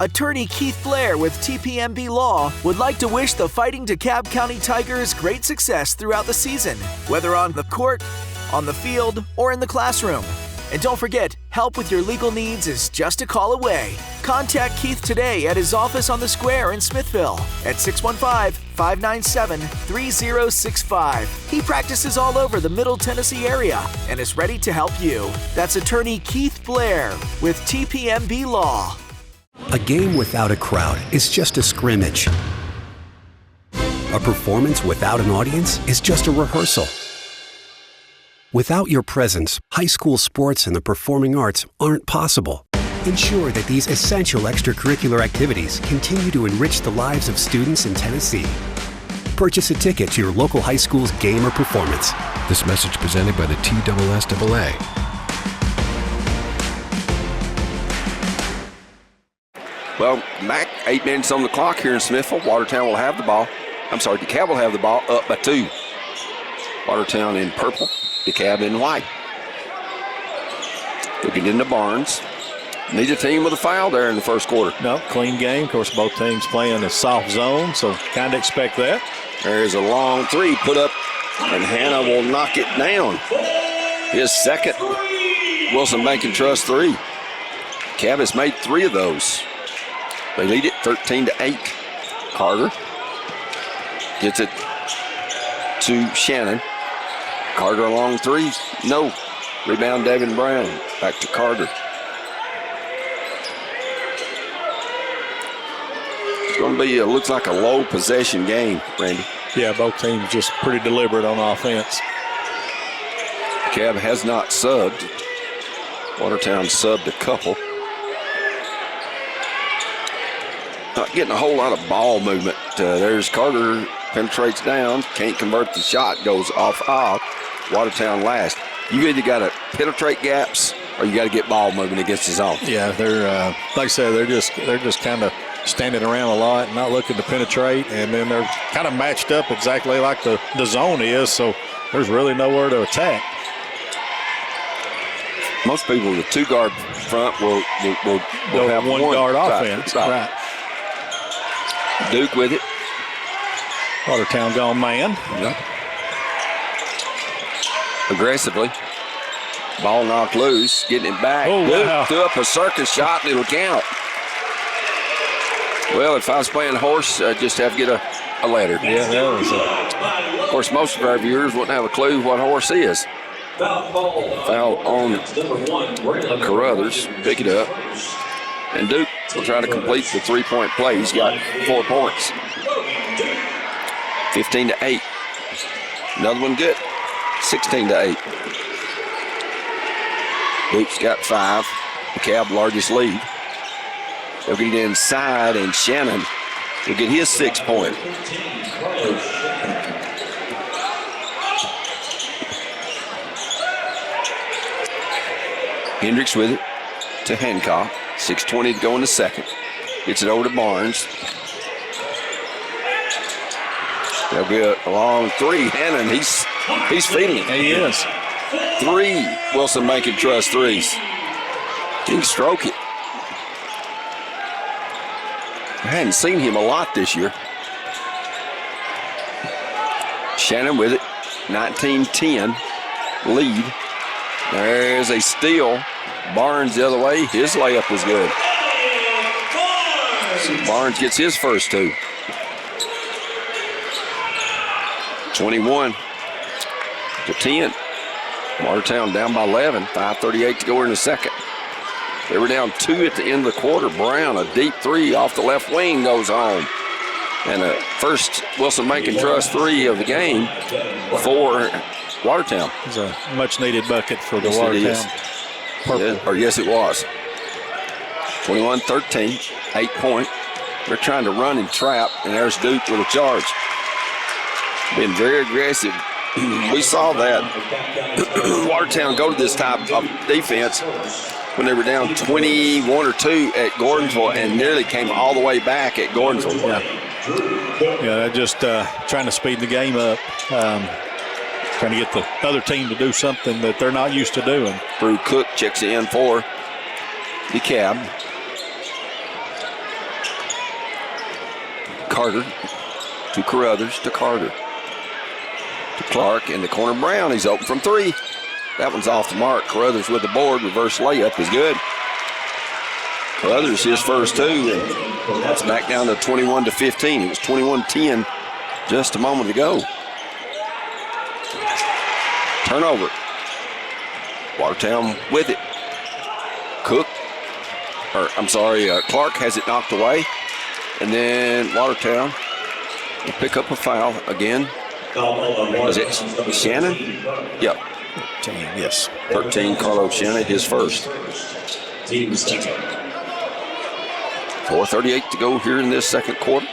Attorney Keith Blair with TPMB Law would like to wish the Fighting DeKalb County Tigers great success throughout the season, whether on the court, on the field, or in the classroom. And don't forget, help with your legal needs is just a call away. Contact Keith today at his office on the square in Smithville at 615-597-3065. He practices all over the Middle Tennessee area and is ready to help you. That's Attorney Keith Blair with TPMB Law. A game without a crowd is just a scrimmage. A performance without an audience is just a rehearsal. Without your presence, high school sports and the performing arts aren't possible. Ensure that these essential extracurricular activities continue to enrich the lives of students in Tennessee. Purchase a ticket to your local high school's game or performance. This message presented by the TSSAA. Well, Mac, 8 minutes on the clock here in Smithville. Watertown will have the ball. DeKalb will have the ball up by 2. Watertown in purple, DeKalb in white. Looking into Barnes. Neither team with a foul there in the first quarter. No, clean game. Of course, both teams playing a soft zone, so kind of expect that. There's a long three put up, and Hannah will knock it down. His second Wilson Bank and Trust three. DeKalb has made 3 of those. They lead it 13-8. Carter gets it to Shannon. Carter a long three. No. Rebound, Devin Brown. Back to Carter. It's going to be, looks like a low possession game, Randy. Yeah, both teams just pretty deliberate on offense. DeKalb has not subbed. Watertown subbed a couple. Not getting a whole lot of ball movement. There's Carter, penetrates down, can't convert the shot, goes off. Watertown last. You either got to penetrate gaps or you got to get ball movement against his own. Yeah, they're like I said, they're just kind of standing around a lot, not looking to penetrate, and then they're kind of matched up exactly like the zone is. So there's really nowhere to attack. Most people with a 2-guard front will have one guard offense. Right. Duke with it. Watertown gone man. Yep. Aggressively. Ball knocked loose. Getting it back. Oh, Duke wow. threw up a circus shot and it'll count. Well, if I was playing horse, I'd just have to get a letter. Yeah, that was Of course, most of our viewers wouldn't have a clue what horse is. Foul on Carruthers. Pick it up. And Duke will try to complete the 3-point play. He's got 4 points. 15-8. Another one good. 16-8. Duke's got 5. The Cab largest lead. They'll get inside, and Shannon will get his 6 point. Hendricks with it to Hancock. 6:20 to go in the second. Gets it over to Barnes. They'll get a long 3. Hannon, he's feeling it. He is. 3 Wilson Bank and Trust threes. He can stroke it. I hadn't seen him a lot this year. Shannon with it. 19-10 lead. There's a steal. Barnes the other way. His layup was good. Barnes gets his first 2. 21-10. Watertown down by 11. 5:38 to go in the second. They were down 2 at the end of the quarter. Brown, a deep 3 off the left wing, goes home. And a first Wilson Bank and Trust 3 of the game for Watertown. It's a much-needed bucket for the Yes, Watertown. Yes, it was. 21-13, 8 point. They're trying to run and trap, and there's Duke with a charge. Been very aggressive. We saw that Watertown go to this type of defense when they were down 21 or 2 at Gordonsville and nearly came all the way back at Gordonsville. Yeah, just trying to speed the game up, trying to get the other team to do something that they're not used to doing. Drew Cook checks in for the Cab. Carter to Carruthers to Carter to Clark in the corner. Brown, he's open from 3. That one's off the mark. Carruthers with the board. Reverse layup is good. Carruthers his first 2, and that's back down to 21-15. It was 21-10 just a moment ago. Turnover. Watertown with it. Clark has it knocked away. And then Watertown will pick up a foul again. Was it Shannon? Yep. 13, yes. 13, Carlos Shannon, his first. 4:38 to go here in this second quarter.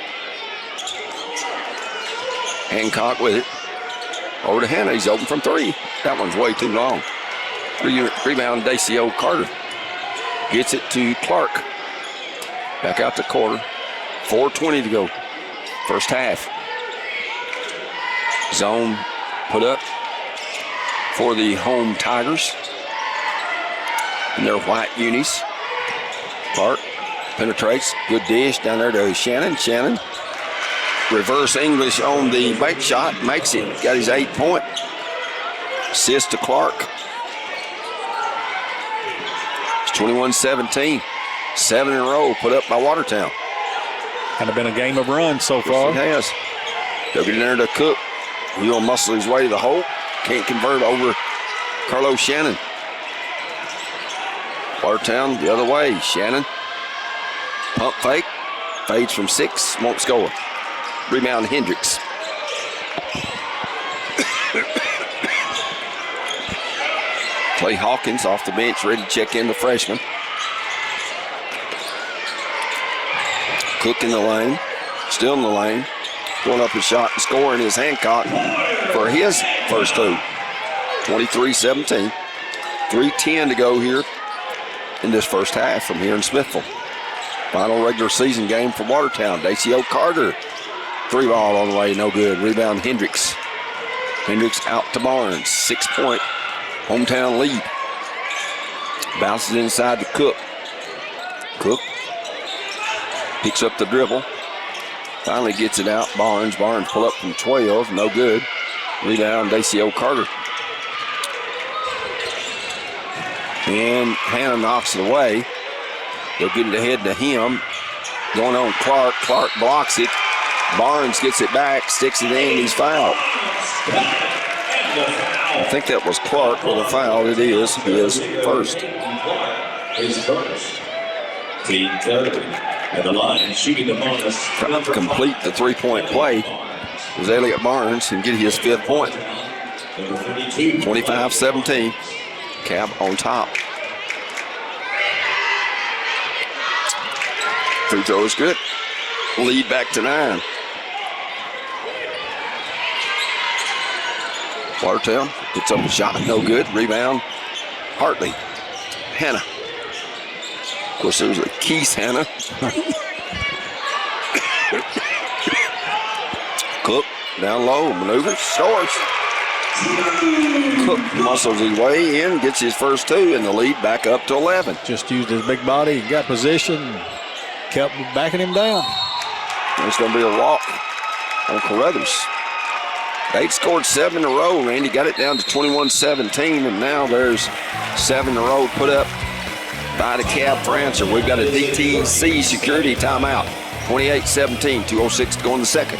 Hancock with it. Over to Hannah. He's open from 3. That one's way too long. Rebound, Dacio Carter. Gets it to Clark. Back out the quarter. 4:20 to go. First half. Zone put up for the home Tigers in their white unis. Clark penetrates. Good dish down there to Shannon. Shannon. Reverse English on the bank shot. Makes it. Got his 8 point. Assist to Clark. It's 21-17. 7 in a row put up by Watertown. Kind of been a game of runs so far. It has. They'll get in there to Cook. He'll muscle his way to the hole. Can't convert over Carlos Shannon. Watertown the other way. Shannon. Pump fake. Fades from 6. Won't score. Rebound Hendricks. Clay Hawkins off the bench, ready to check in the freshman. Cook in the lane. Still in the lane. Going up his shot and scoring is Hancock for his first 2. 23-17. 3:10 to go here in this first half from here in Smithville. Final regular season game for Watertown. Dacio Carter. 3 ball on the way, no good. Rebound Hendricks. Hendricks out to Barnes. 6 point hometown lead. Bounces inside to Cook. Cook picks up the dribble. Finally gets it out. Barnes pull up from 12. No good. Rebound Dacio Carter. And Hannah knocks it away. They'll get it ahead to him. Going on Clark. Clark blocks it. Barnes gets it back, sticks it in, he's fouled. I think that was Clark with a foul. It is his first. His first. Team third. At the line, shooting the bonus. Trying to complete the 3-point play was Elliott Barnes and get his 5th point. 25-17. Cab on top. Free throw is good. Lead back to 9. Watertown puts up a shot, no good. Rebound, Hartley. Hannah. Of course, there's a Keys Hannah. Cook down low, maneuvers, scores. Cook muscles his way in, gets his first 2, and the lead back up to 11. Just used his big body, got position, kept backing him down. It's going to be a walk on Carruthers. They'd scored 7 in a row. Randy got it down to 21-17, and now there's 7 in a row put up by the Cab for answer. We've got a DTC security timeout. 28-17, 2:06 to go in the second.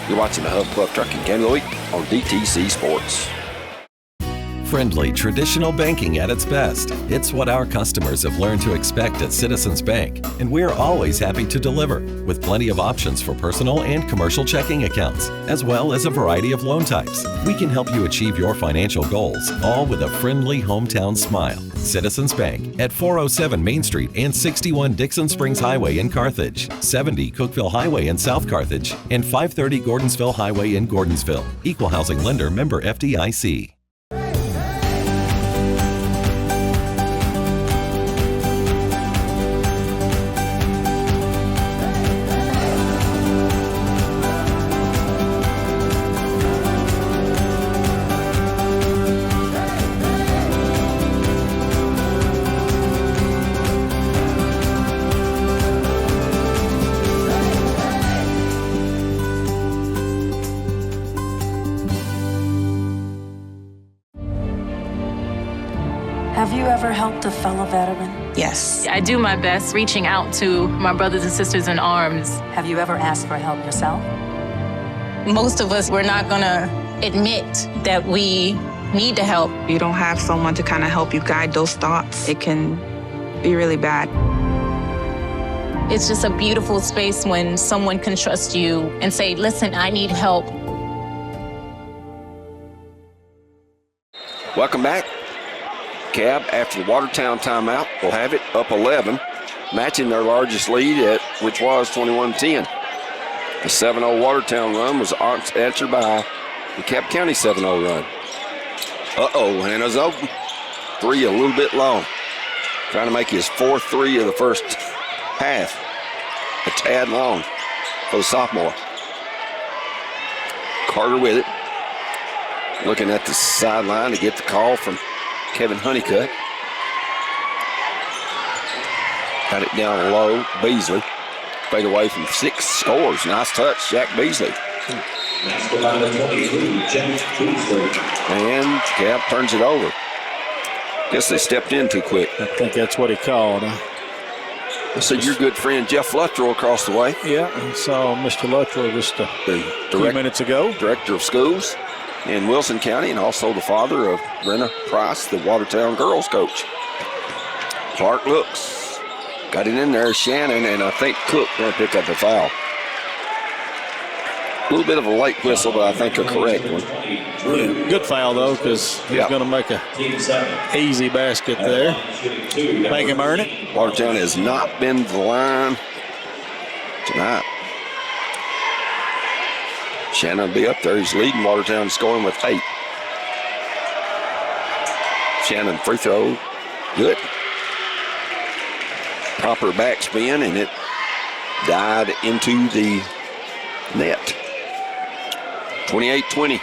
You're watching the Hub Club Trucking Game of the Week on DTC Sports. Friendly, traditional banking at its best. It's what our customers have learned to expect at Citizens Bank, and we're always happy to deliver, with plenty of options for personal and commercial checking accounts, as well as a variety of loan types. We can help you achieve your financial goals, all with a friendly hometown smile. Citizens Bank at 407 Main Street and 61 Dixon Springs Highway in Carthage, 70 Cookeville Highway in South Carthage, and 530 Gordonsville Highway in Gordonsville. Equal housing lender, member FDIC. Have you ever helped a fellow veteran? Yes. I do my best reaching out to my brothers and sisters in arms. Have you ever asked for help yourself? Most of us, we're not gonna admit that we need to help. You don't have someone to kind of help you guide those thoughts. It can be really bad. It's just a beautiful space when someone can trust you and say, listen, I need help. Welcome back. Cab, after the Watertown timeout, will have it up 11, matching their largest lead, which was 21-10. The 7-0 Watertown run was answered by the Cab County 7-0 run. Uh-oh, Hannah's open. 3 a little bit long. Trying to make his 4th 3 of the first half. A tad long for the sophomore. Carter with it. Looking at the sideline to get the call from Kevon Honeycutt. Got it down low. Beasley. Fade away from 6, scores. Nice touch, Jack Beasley. And Cab turns it over. Guess they stepped in too quick. I think that's what he called. I said your good friend Jeff Luttrell across the way. Yeah, I saw Mr. Luttrell just a few minutes ago. Director of schools in Wilson County, and also the father of Brenna Price, the Watertown girls coach. Clark looks. Got it in there, Shannon, and I think Cook going to pick up a foul. A little bit of a late whistle, but I think a correct one. Yeah, good foul, though, because he's going to make a easy basket there. Make him earn it. Watertown has not been to the line tonight. Shannon will be up there. He's leading Watertown, scoring with 8. Shannon free throw, good. Proper backspin, and it died into the net. 28-20.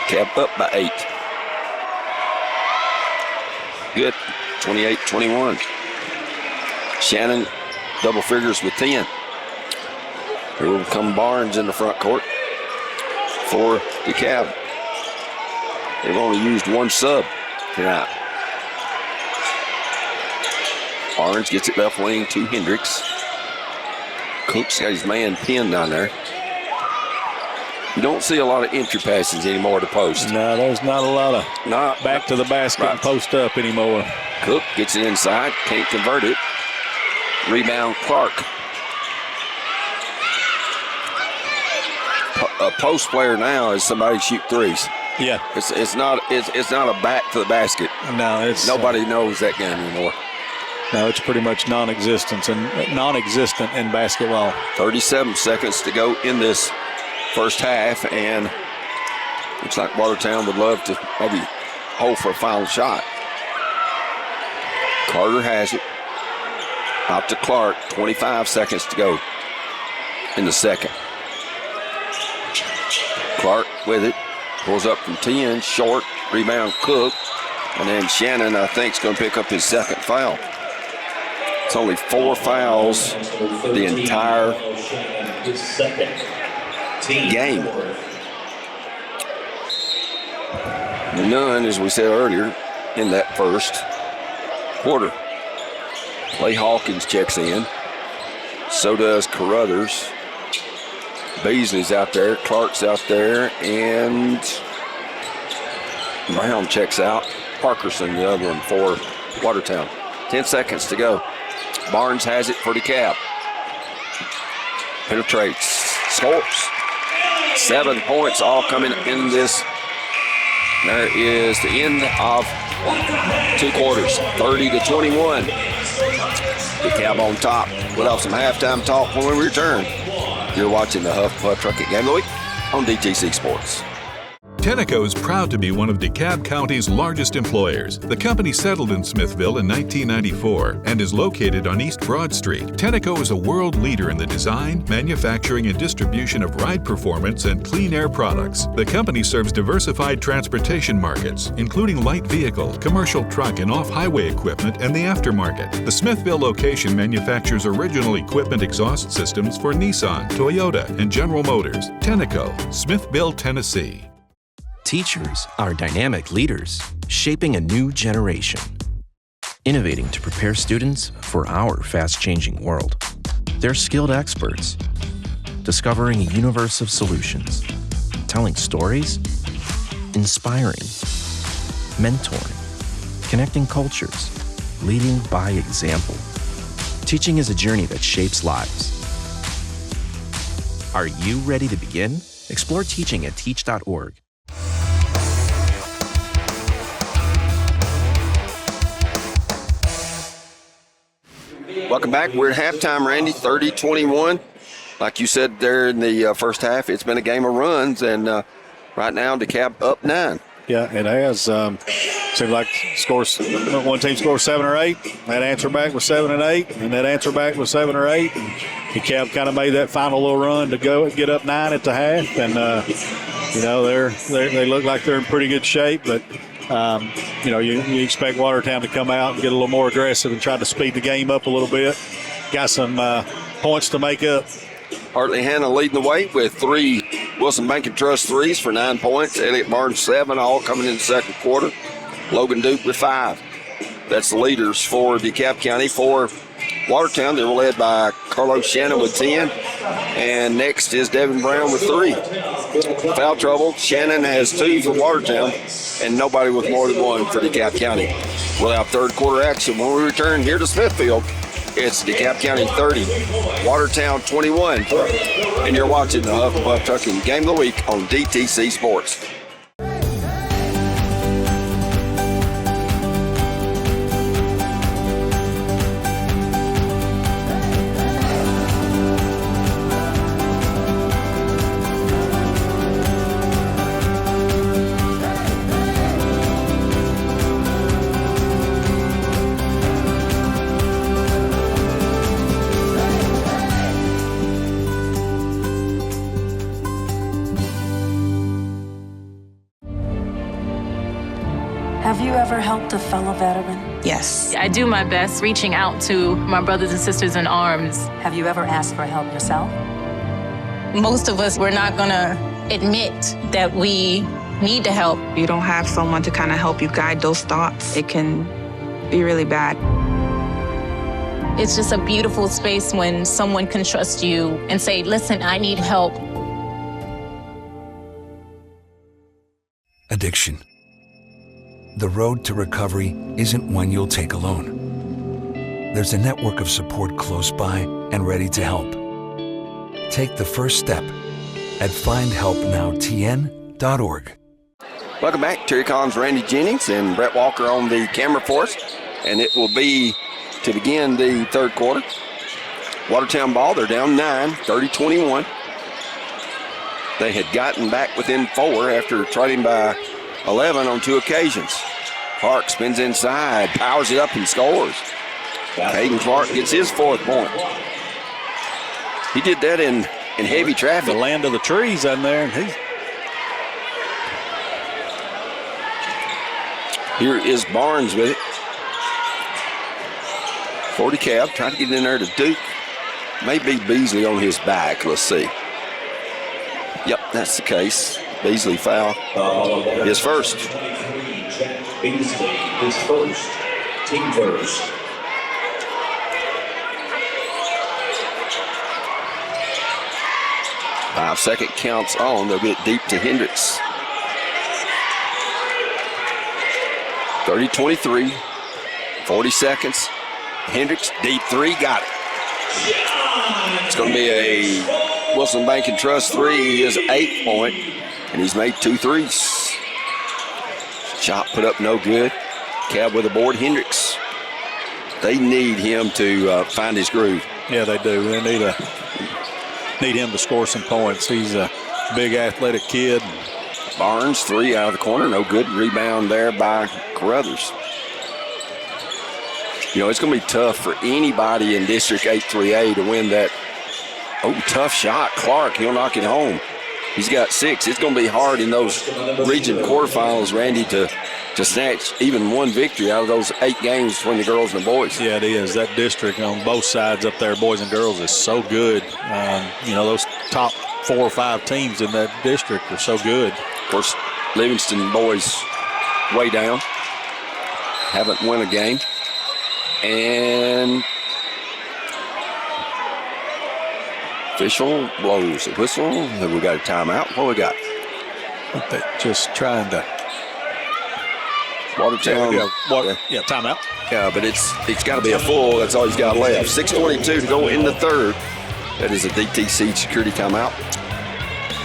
Cab up by 8. Good. 28-21. Shannon double figures with 10. Here will come Barnes in the front court for the Cab. They've only used one sub tonight. Barnes gets it left wing to Hendricks. Cook's got his man pinned down there. You don't see a lot of entry passes anymore to post. No, there's not a lot of back to the basket and post up anymore. Cook gets it inside, can't convert it. Rebound Clark. A post player now is somebody shoot threes. Yeah. It's not a back to the basket. No, it's nobody knows that game anymore. No, it's pretty much non-existent in basketball. 37 seconds to go in this first half, and looks like Watertown would love to maybe hold for a final shot. Carter has it. Out to Clark. 25 seconds to go in the second. Clark with it. Pulls up from 10. Short. Rebound Cook. And then Shannon, I think, is going to pick up his second foul. It's only 4 fouls the entire game. None, as we said earlier, in that first quarter. Clay Hawkins checks in. So does Carruthers. Beasley's out there. Clark's out there. And Brown checks out. Parkerson, the other one for Watertown. 10 seconds to go. Barnes has it for DeKalb. Penetrates. Scores. 7 points all coming in this. There is the end of 2 quarters. 30-21. DeKalb on top. We'll have some halftime talk when we return. You're watching the Huff Puff Trucking Game of the Week on DTC Sports. Tenneco is proud to be one of DeKalb County's largest employers. The company settled in Smithville in 1994 and is located on East Broad Street. Tenneco is a world leader in the design, manufacturing, and distribution of ride performance and clean air products. The company serves diversified transportation markets, including light vehicle, commercial truck, and off-highway equipment and the aftermarket. The Smithville location manufactures original equipment exhaust systems for Nissan, Toyota, and General Motors. Tenneco, Smithville, Tennessee. Teachers are dynamic leaders, shaping a new generation. Innovating to prepare students for our fast-changing world. They're skilled experts, discovering a universe of solutions, telling stories, inspiring, mentoring, connecting cultures, leading by example. Teaching is a journey that shapes lives. Are you ready to begin? Explore teaching at teach.org. Welcome back. We're at halftime, Randy, 30-21. Like you said there in the first half, it's been a game of runs, and right now DeKalb up 9. Yeah, it has. Seems like one team scores 7 or 8. That answer back was 7 and 8, and that answer back was 7 or 8. And DeKalb kind of made that final little run to go get up 9 at the half, and they look like they're in pretty good shape, but. You expect Watertown to come out and get a little more aggressive and try to speed the game up a little bit. Got some points to make up. Hartley Hanna leading the way with 3 Wilson Bank and Trust threes for 9 points. Elliott Barnes 7, all coming in the second quarter. Logan Duke with 5. That's the leaders for DeKalb County. For Watertown, they're led by Carlos Shannon with 10. And next is Devin Brown with 3. Foul trouble. Shannon has 2 for Watertown, and nobody with more than 1 for DeKalb County. We'll have third quarter action when we return here to Smithfield. It's DeKalb County 30, Watertown 21. And you're watching the Huff Puff Trucking Game of the Week on DTC Sports. Have you ever helped a fellow veteran? Yes. I do my best reaching out to my brothers and sisters in arms. Have you ever asked for help yourself? Most of us, we're not going to admit that we need to help. You don't have someone to kind of help you guide those thoughts. It can be really bad. It's just a beautiful space when someone can trust you and say, listen, I need help. Addiction. The road to recovery isn't one you'll take alone. There's a network of support close by and ready to help. Take the first step at findhelpnowtn.org. Welcome back. Terry Collins, Randy Jennings, and Brett Walker on the camera for us. And it will be to begin the third quarter. Watertown ball, they're down 9, 30-21. They had gotten back within 4 after trailing by 11 on 2 occasions. Clark spins inside, powers it up and scores. Caden Clark gets his 4th point. He did that in heavy traffic. The land of the trees in there. Here is Barnes with it. 40 Cab, trying to get in there to Duke. Maybe Beasley on his back. Let's see. Yep, that's the case. Beasley foul. His first. Beasley, his first. Team first. Five-second counts on. They'll get deep to Hendricks. 30-23. 40 seconds. Hendricks, deep 3, got it. It's going to be a Wilson Bank and Trust 3, his 8th point, and he's made 2 threes. Shot put up no good. Cab with a board. Hendricks, they need him to find his groove. Yeah, they do. They need him to score some points. He's a big athletic kid. Barnes, 3 out of the corner, no good. Rebound there by Carruthers. You know, it's going to be tough for anybody in District 8-3A to win that. Oh, tough shot. Clark, he'll knock it home. He's got 6. It's going to be hard in those region quarterfinals, Randy, to snatch even one victory out of those 8 games between the girls and the boys. Yeah, it is. That district on both sides up there, boys and girls, is so good. You know, those top 4 or 5 teams in that district are so good. Of course, Livingston boys way down. Haven't won a game. And official blows a whistle. Have we got a timeout? What we got? They're just trying to. Watertown. Yeah, timeout. Yeah, but it's got to be a full. That's all he's got left. 6:22 to go in the third. That is a DTC security timeout.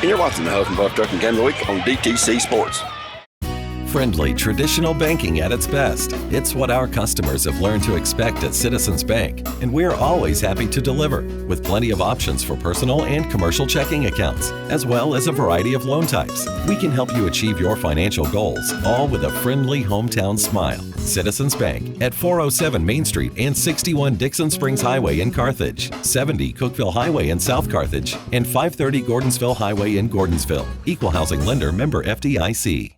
And you're watching the Huff and Buff Trucking Game of the Week on DTC Sports. Friendly, traditional banking at its best. It's what our customers have learned to expect at Citizens Bank, and we're always happy to deliver, with plenty of options for personal and commercial checking accounts, as well as a variety of loan types. We can help you achieve your financial goals, all with a friendly hometown smile. Citizens Bank at 407 Main Street and 61 Dixon Springs Highway in Carthage, 70 Cookeville Highway in South Carthage, and 530 Gordonsville Highway in Gordonsville. Equal housing lender, member FDIC.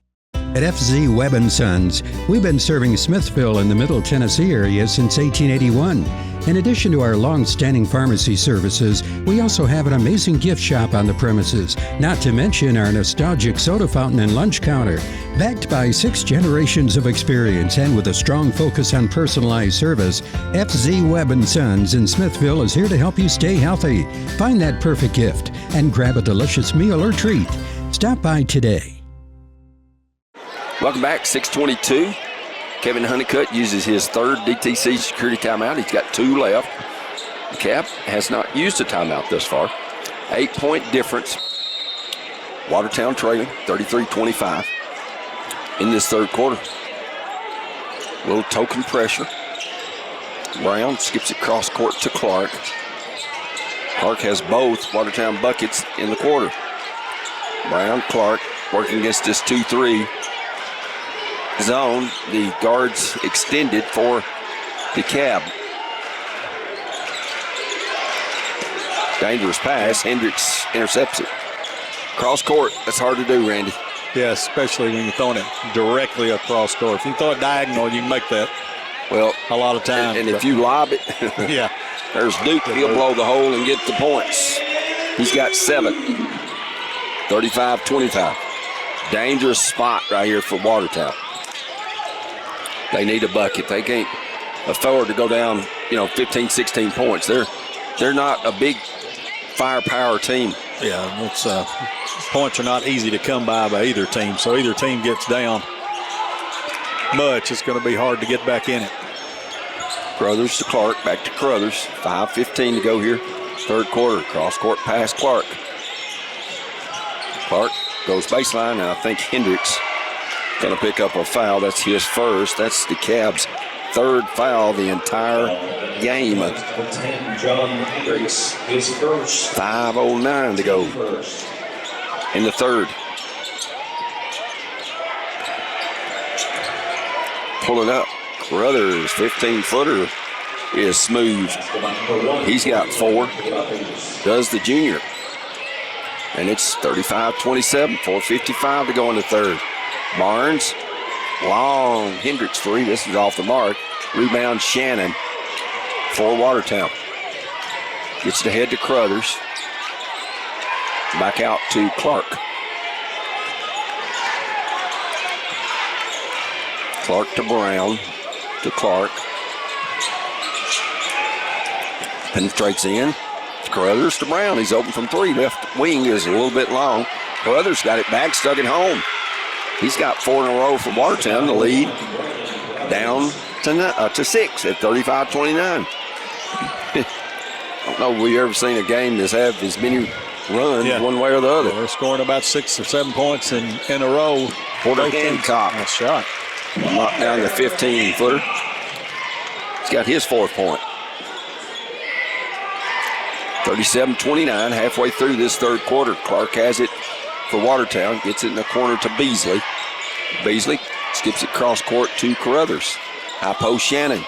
At FZ Webb & Sons, we've been serving Smithville in the Middle Tennessee area since 1881. In addition to our long-standing pharmacy services, we also have an amazing gift shop on the premises, not to mention our nostalgic soda fountain and lunch counter. Backed by 6 generations of experience and with a strong focus on personalized service, FZ Webb & Sons in Smithville is here to help you stay healthy. Find that perfect gift and grab a delicious meal or treat. Stop by today. Welcome back, 6:22. Kevon Honeycutt uses his 3rd DTC security timeout. He's got 2 left. The Cab has not used a timeout thus far. 8-point difference. Watertown trailing 33-25 in this third quarter. A little token pressure. Brown skips it cross court to Clark. Clark has both Watertown buckets in the quarter. Brown, Clark working against this 2-3 zone. The guards extended for the Cab. Dangerous pass. Hendricks intercepts it. Cross court. That's hard to do, Randy. Yeah, especially when you're throwing it directly across court. If you throw it diagonal, you can make that. Well, a lot of time. And if you lob it, yeah, there's Duke. He'll blow the hole and get the points. He's got 7. 35-25. Dangerous spot right here for Watertown. They need a bucket. They can't afford to go down, 15, 16 points. They're not a big firepower team. Yeah, it's points are not easy to come by either team. So either team gets down much, it's going to be hard to get back in it. Carruthers to Clark, back to Carruthers. 5:15 to go here. Third quarter, cross court pass Clark. Clark goes baseline, and I think Hendricks Going to pick up a foul. That's his first. That's DeKalb's third foul the entire game. 5:09 to go in the third. Pulling up. Carruthers, 15-footer, is smooth. He's got 4. Does the junior. And it's 35-27, 4:55 to go in the third. Barnes, long Hendricks 3. This is off the mark. Rebound Shannon for Watertown. Gets it ahead to Carruthers. Back out to Clark. Clark to Brown to Clark. Penetrates in. Carruthers to Brown. He's open from 3. Left wing is a little bit long. Carruthers got it back, stuck it home. He's got 4 in a row for Watertown. The lead down to 6 at 35-29. I don't know if we've ever seen a game that's had as many runs one way or the other. They're scoring about 6 or 7 points in a row. Porter Hancock. Nice shot. Knocked down the 15-footer. He's got his 4th point. 37-29, halfway through this third quarter. Clark has it for Watertown. Gets it in the corner to Beasley. Beasley skips it cross court to Carruthers. High post Shannon.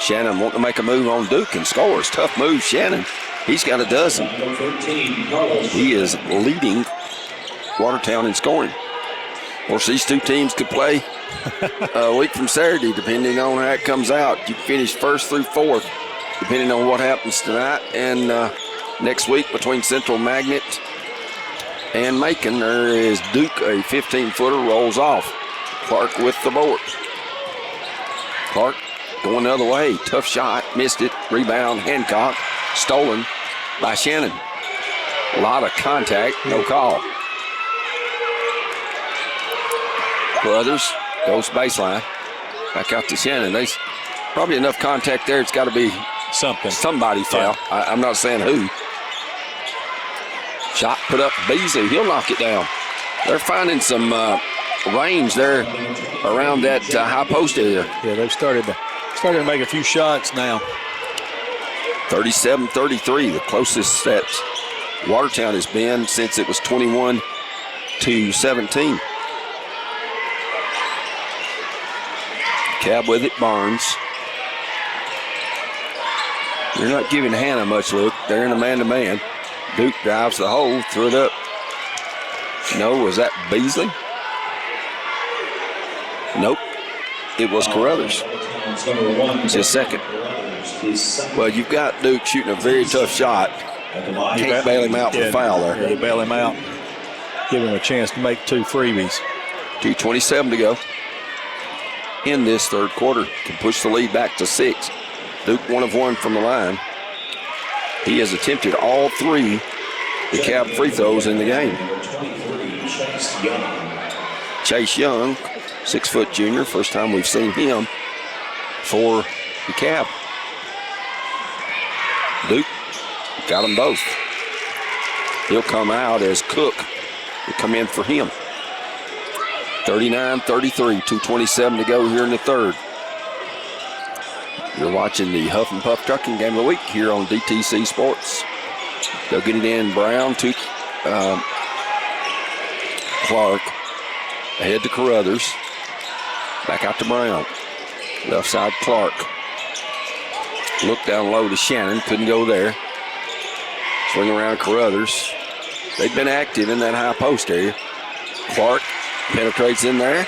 Shannon wanting to make a move on Duke and scores. Tough move, Shannon. He's got a dozen. He is leading Watertown in scoring. Of course, these two teams could play a week from Saturday, depending on how it comes out. You finish 1st through 4th, depending on what happens tonight. And next week between Central Magnet and Macon, there is Duke, a 15-footer, rolls off. Clark with the board. Clark going the other way. Tough shot. Missed it. Rebound. Hancock. Stolen by Shannon. A lot of contact. No call. Carruthers goes baseline. Back out to Shannon. There's probably enough contact there. It's got to be somebody foul. Yeah. I'm not saying who. Shot put up Beasley. He'll knock it down. They're finding some range there around that high post area. Yeah, they've started to make a few shots now. 37-33, the closest that Watertown has been since it was 21-17. Cab with it, Barnes. They're not giving Hannah much look. They're in a man-to-man. Duke drives the hole, threw it up. No, was that Beasley? Nope. It was Carruthers. Just second. Well, you've got Duke shooting a very tough shot. Can't bail him out for foul there. Yeah, bail him out. Give him a chance to make 2 freebies. 2:27 to go in this third quarter. Can push the lead back to 6. Duke 1 of 1 from the line. He has attempted all 3 DeKalb free throws in the game. Chase Young, 6-foot junior. First time we've seen him for DeKalb. Duke got them both. He'll come out as Cook will come in for him. 39-33, 2:27 to go here in the third. You're watching the Huff and Puff Trucking Game of the Week here on DTC Sports. They'll get it in. Brown to Clark. Ahead to Carruthers. Back out to Brown. Left side Clark. Look down low to Shannon. Couldn't go there. Swing around Carruthers. They've been active in that high post area. Clark penetrates in there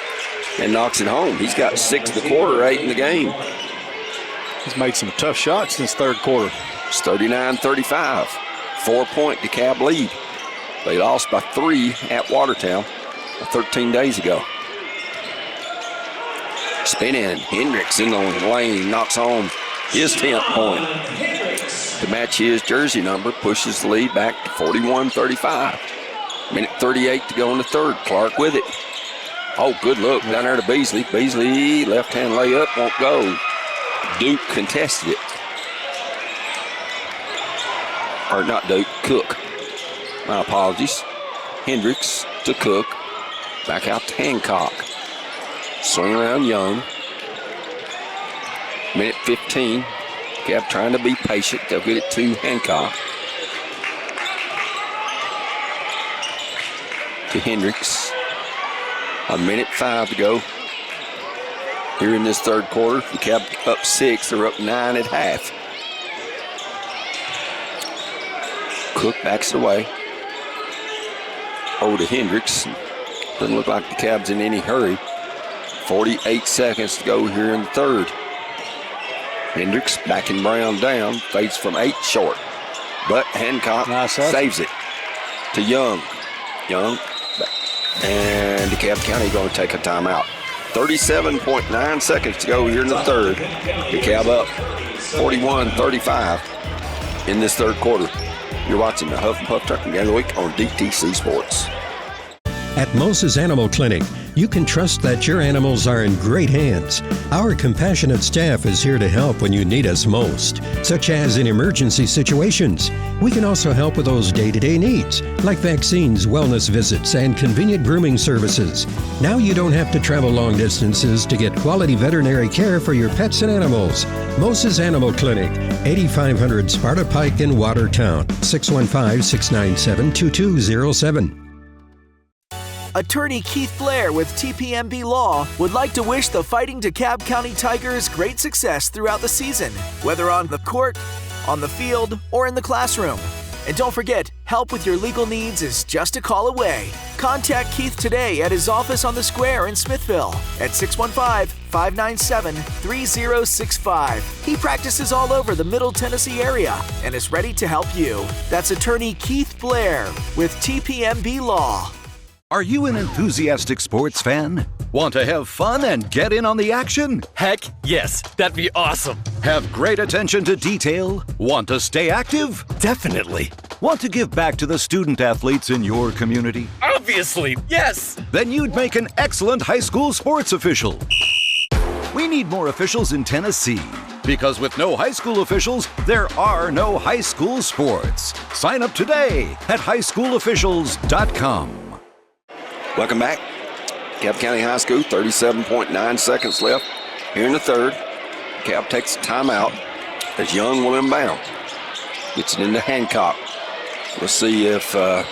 and knocks it home. He's got 6 in the quarter, 8 in the game. He's made some tough shots in this third quarter. It's 39-35. 4-point DeKalb lead. They lost by 3 at Watertown 13 days ago. Spinning. Hendricks in the lane. Knocks home his 10th point. To match his jersey number, pushes the lead back to 41-35. Minute 38 to go in the third. Clark with it. Oh, good look down there to Beasley. Beasley, left-hand layup, won't go. Duke contested it. Or not Duke, Cook. My apologies. Hendricks to Cook. Back out to Hancock. Swing around Young. Minute 15. Cab trying to be patient. They'll get it to Hancock. To Hendricks. A minute 5 to go. Here in this third quarter, the Cab up 6. They're up 9 at half. Cook backs it away. Over to Hendricks. Doesn't look like the Cab's in any hurry. 48 seconds to go here in the third. Hendricks backing Brown down. Fades from 8 short. But Hancock saves it to Young. Young. And DeKalb County going to take a timeout. 37.9 seconds to go here in the third. DeKalb up 41-35 in this third quarter. You're watching the Huff and Puff Trucking Game of the Week on DTC Sports. At Moses Animal Clinic, you can trust that your animals are in great hands. Our compassionate staff is here to help when you need us most, such as in emergency situations. We can also help with those day-to-day needs, like vaccines, wellness visits, and convenient grooming services. Now you don't have to travel long distances to get quality veterinary care for your pets and animals. Moses Animal Clinic, 8500 Sparta Pike in Watertown, 615-697-2207. Attorney Keith Blair with TPMB Law would like to wish the Fighting DeKalb County Tigers great success throughout the season, whether on the court, on the field, or in the classroom. And don't forget, help with your legal needs is just a call away. Contact Keith today at his office on the square in Smithville at 615-597-3065. He practices all over the Middle Tennessee area and is ready to help you. That's Attorney Keith Blair with TPMB Law. Are you an enthusiastic sports fan? Want to have fun and get in on the action? Heck, yes. That'd be awesome. Have great attention to detail? Want to stay active? Definitely. Want to give back to the student athletes in your community? Obviously, yes. Then you'd make an excellent high school sports official. We need more officials in Tennessee. Because with no high school officials, there are no high school sports. Sign up today at highschoolofficials.com. Welcome back. DeKalb County High School, 37.9 seconds left here in the third. DeKalb takes a timeout as Young will inbound. Gets it into Hancock. We'll see if the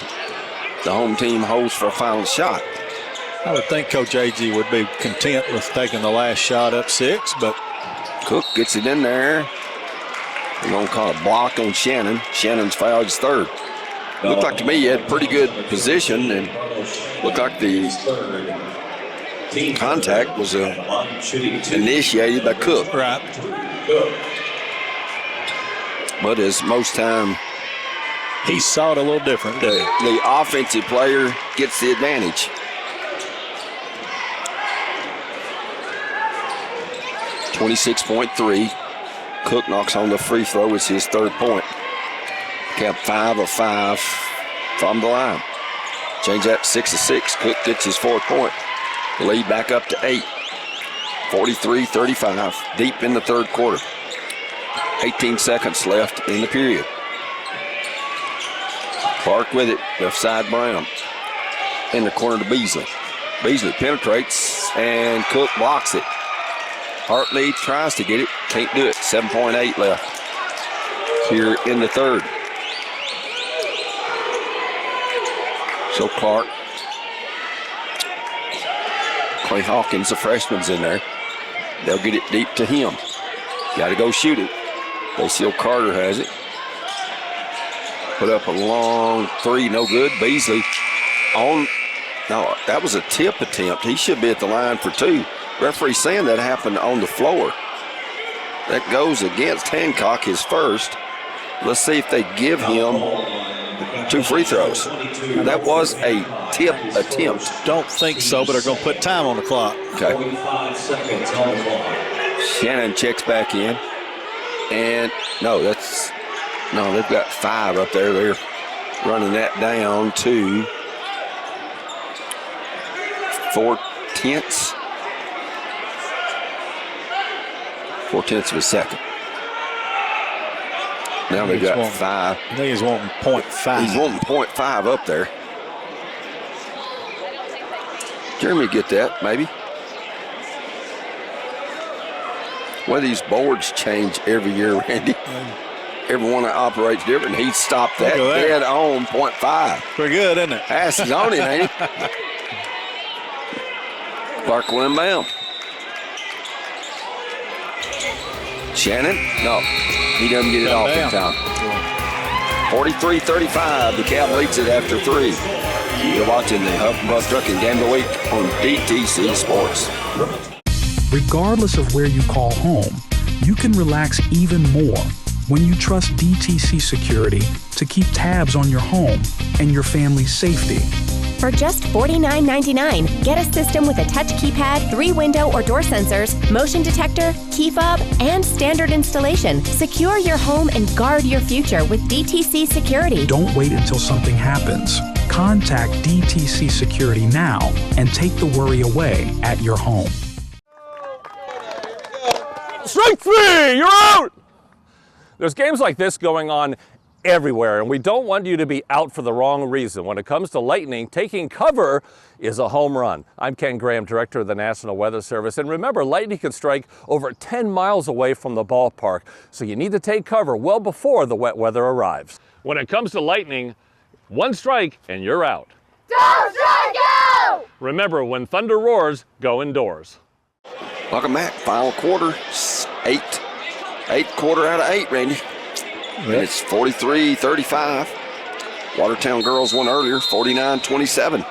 home team holds for a final shot. I would think Coach A.G. would be content with taking the last shot up 6, but Cook gets it in there. We're going to call a block on Shannon. Shannon's fouled his third. Looked like to me he had pretty good position and looked like the contact was initiated by Cook. Right. But as most time, he saw it a little different. The offensive player gets the advantage. .3. Cook knocks on the free throw. It's his third point. Cap 5 of 5 from the line. Change that 6 of 6. Cook gets his fourth point. The lead back up to 8. 43-35. Deep in the third quarter. 18 seconds left in the period. Clark with it. Left side Brown. In the corner to Beasley. Beasley penetrates and Cook blocks it. Hartley tries to get it. Can't do it. 7.8 left here in the third. So Clark, Clay Hawkins, the freshman's in there. They'll get it deep to him. Got to go shoot it. Basil Carter has it. Put up a long three, no good. Beasley on. No, that was a tip attempt. He should be at the line for 2. Referee saying that happened on the floor. That goes against Hancock, his first. Let's see if they give him 2 free throws. That was a tip attempt. Don't think so, but they're going to put time on the clock. Okay. Shannon checks back in. And they've got 5 up there. They're running that down to 4/10. 4/10 of a second. Now they've got 5. I think he's wanting 0.5. He's wanting 0.5 up there. Jeremy get that, maybe. Well, these boards change every year, Randy. Everyone operates different. He stopped that dead on 0.5. Pretty good, isn't it? Pass is on him, ain't he? Clark will inbound. Shannon? No, he doesn't get it off in time. 43-35, the Cab leads it after 3. You're watching the Huff and Buff Trucking Game of the Week on DTC Sports. Regardless of where you call home, you can relax even more when you trust DTC Security to keep tabs on your home and your family's safety. For just $49.99, get a system with a touch keypad, 3 window or door sensors, motion detector, key fob, and standard installation. Secure your home and guard your future with DTC Security. Don't wait until something happens. Contact DTC Security now and take the worry away at your home. Strike 3, you're out! There's games like this going on everywhere, and we don't want you to be out for the wrong reason. When it comes to lightning, taking cover is a home run. I'm Ken Graham, Director of the National Weather Service, and remember, lightning can strike over 10 miles away from the ballpark, so you need to take cover well before the wet weather arrives. When it comes to lightning, 1 strike and you're out. Don't strike out! Remember, when thunder roars, go indoors. Welcome back. Final quarter, 8th quarter out of 8, Randy. And it's 43-35. Watertown girls won earlier, 49-27.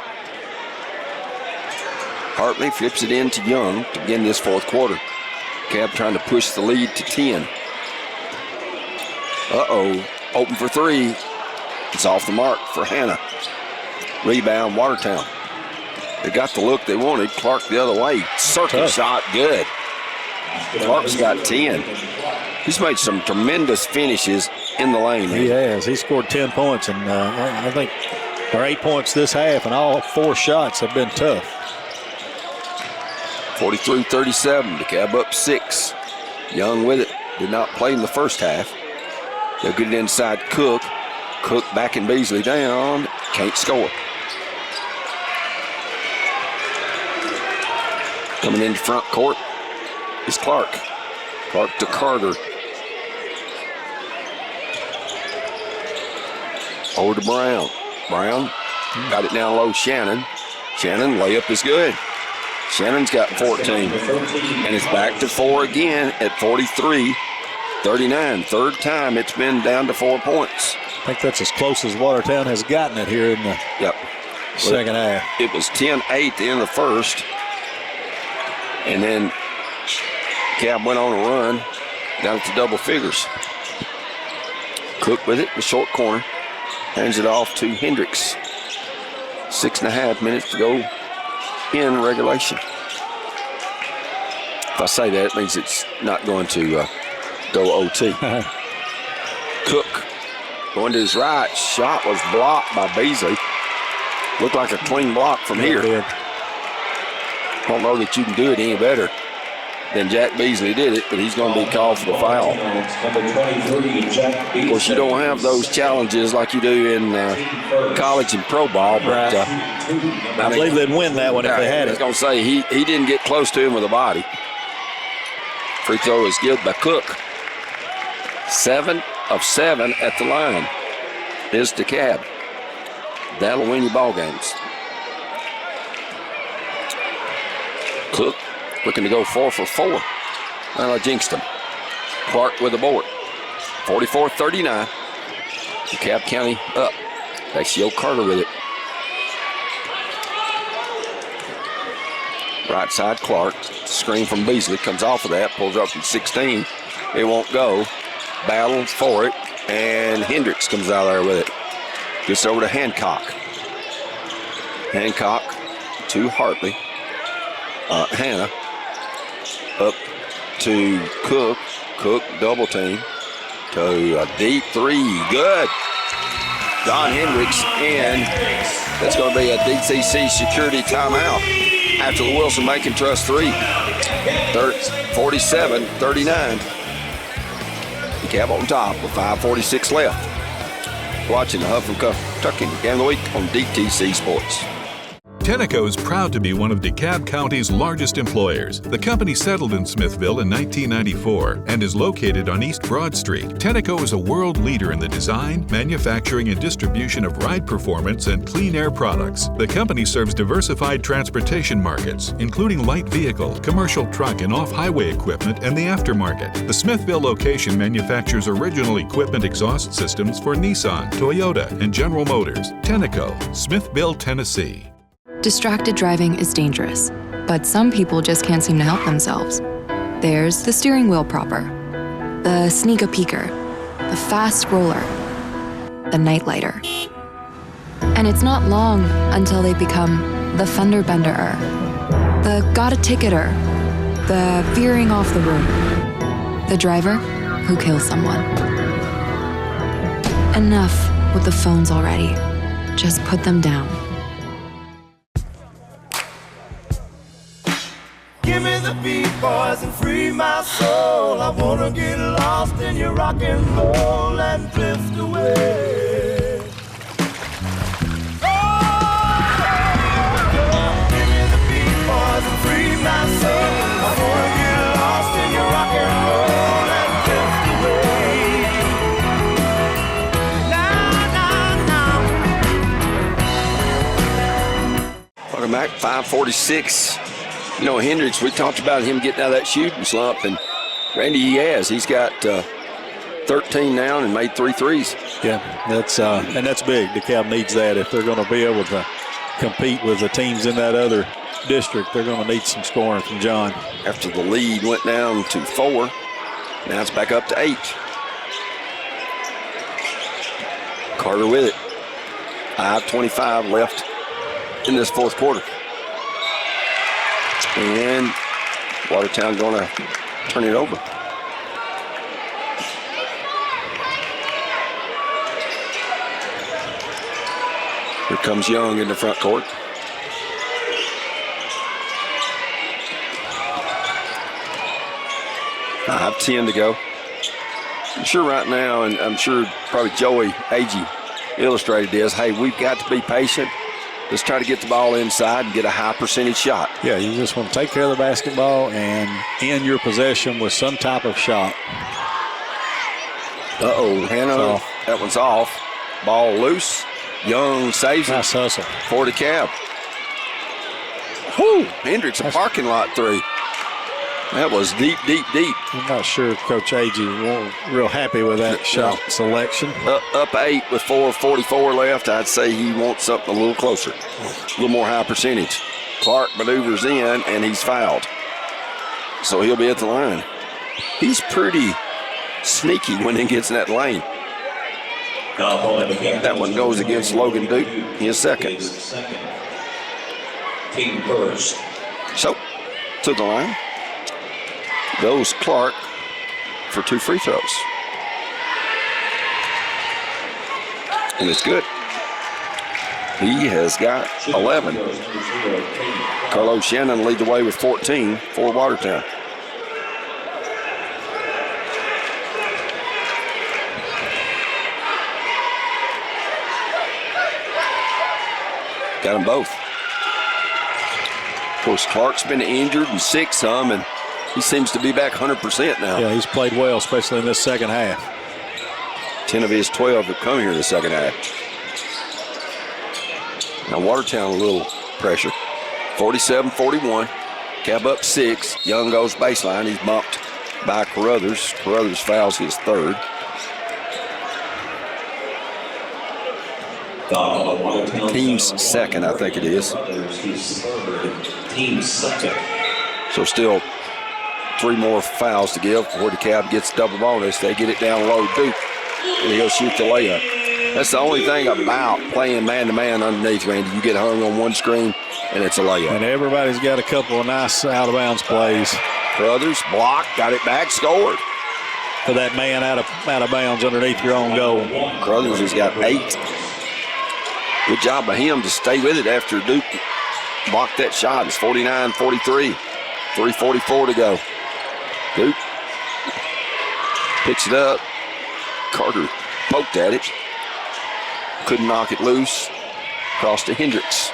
Hartley flips it in to Young to begin this 4th quarter. Cab trying to push the lead to 10. Open for 3. It's off the mark for Hannah. Rebound, Watertown. They got the look they wanted. Clark the other way. Circle shot, good. Clark's got 10. He's made some tremendous finishes in the lane. He has. He scored 10 points, and I think, or 8 points this half, and all 4 shots have been tough. 43-37, the Cab up 6. Young with it. Did not play in the first half. They'll get it inside Cook. Cook backing Beasley down. Can't score. Coming into front court is Clark. Clark to Carter. Over to Brown. Brown got it down low, Shannon. Shannon, layup is good. Shannon's got 14. And it's back to 4 again at 43-39. 3rd time it's been down to 4 points. I think that's as close as Watertown has gotten it here in the second half. It was 10-8 at the end of the first. And then Cab went on a run down to double figures. Cook with it in the short corner. Hands it off to Hendricks. 6.5 minutes to go in regulation. If I say that, it means it's not going to go OT. Cook going to his right. Shot was blocked by Beasley. Looked like a clean block from here. Don't know that you can do it any better than Jack Beasley did it, but he's going to be called for the foul. Of course, you don't have those challenges like you do in college and pro ball. But I believe they'd win that one if they had it. I was going to say, he didn't get close to him with a body. Free throw is good by Cook. 7 of 7 at the line is to Cab. That'll win you ball games. Cook looking to go 4 for 4. And I jinxed him. Clark with the board. 44-39. DeKalb County up. That's Yo Carter with it. Right side Clark. Screen from Beasley. Comes off of that. Pulls up from 16. It won't go. Battle for it. And Hendricks comes out there with it. Gets over to Hancock. Hancock to Hartley. Hannah up to Cook. Cook double team to a deep 3. Good. Don Hendricks in. That's going to be a DTC security timeout after the Wilson Bank and Trust 3. 47-39. The Cab on top with 5:46 left. Watching the Huff and Cuff Trucking Game of the Week on DTC Sports. Tenneco is proud to be one of DeKalb County's largest employers. The company settled in Smithville in 1994 and is located on East Broad Street. Tenneco is a world leader in the design, manufacturing, and distribution of ride performance and clean air products. The company serves diversified transportation markets, including light vehicle, commercial truck, and off-highway equipment and the aftermarket. The Smithville location manufactures original equipment exhaust systems for Nissan, Toyota, and General Motors. Tenneco, Smithville, Tennessee. Distracted driving is dangerous, but some people just can't seem to help themselves. There's the steering wheel propper, the sneak-a-peeker, the fast roller, the nightlighter. And it's not long until they become the fender benderer, the got-a-ticketer, the veering off the road, the driver who kills someone. Enough with the phones already. Just put them down. Give me the beat, boys, and free my soul. I wanna get lost in your rock and roll and drift away. Give me the beat, boys, and free my soul. I wanna get lost in your rock and roll and drift away. Welcome back, 5:46. You know, Hendricks, we talked about him getting out of that shooting slump, and Randy, he has. He's got 13 now and made 3 threes. Yeah, that's big. DeKalb needs that if they're going to be able to compete with the teams in that other district. They're going to need some scoring from John. After the lead went down to 4, now it's back up to 8. Carter with it. 5:25 left in this fourth quarter. And Watertown going to turn it over. Here comes Young in the front court. I have 10 to go. I'm sure right now, and I'm sure probably Joey Agee illustrated this, hey, we've got to be patient. Let's try to get the ball inside and get a high percentage shot. Yeah, you just want to take care of the basketball and end your possession with some type of shot. Hannah, that one's off. Ball loose. Young saves it. Nice hustle. For DeKalb. Whoo! Hendricks, a parking lot 3. That was deep, deep, deep. I'm not sure Coach Agee was real happy with that shot selection. Up 8 with 4:44 left. I'd say he wants something a little closer, a little more high percentage. Clark maneuvers in, and he's fouled. So he'll be at the line. He's pretty sneaky when he gets in that lane. That one goes against Logan Duke. His second. Team first. So, to the line goes Clark for 2 free throws. And it's good. He has got 11. Carlos Shannon lead the way with 14 for Watertown. Got them both. Of course, Clark's been injured and sick some, and he seems to be back 100% now. Yeah, he's played well, especially in this second half. 10 of his 12 have come here in the second half. Now Watertown a little pressure. 47-41. Cab up 6. Young goes baseline. He's bumped by Carruthers. Carruthers fouls his 3rd. Team's 2nd, I think it is. Team's 2nd. So still 3 more fouls to give before DeKalb gets double bonus. They get it down low, Duke, and he'll shoot the layup. That's the only thing about playing man-to-man underneath, Randy. You get hung on one screen, and it's a layup. And everybody's got a couple of nice out-of-bounds plays. Brothers blocked, got it back, scored. For that man out of bounds underneath your own goal. Brothers has got 8. Good job by him to stay with it after Duke blocked that shot. It's 49-43. 3:44 to go. Duke picks it up. Carter poked at it. Couldn't knock it loose. Cross to Hendricks.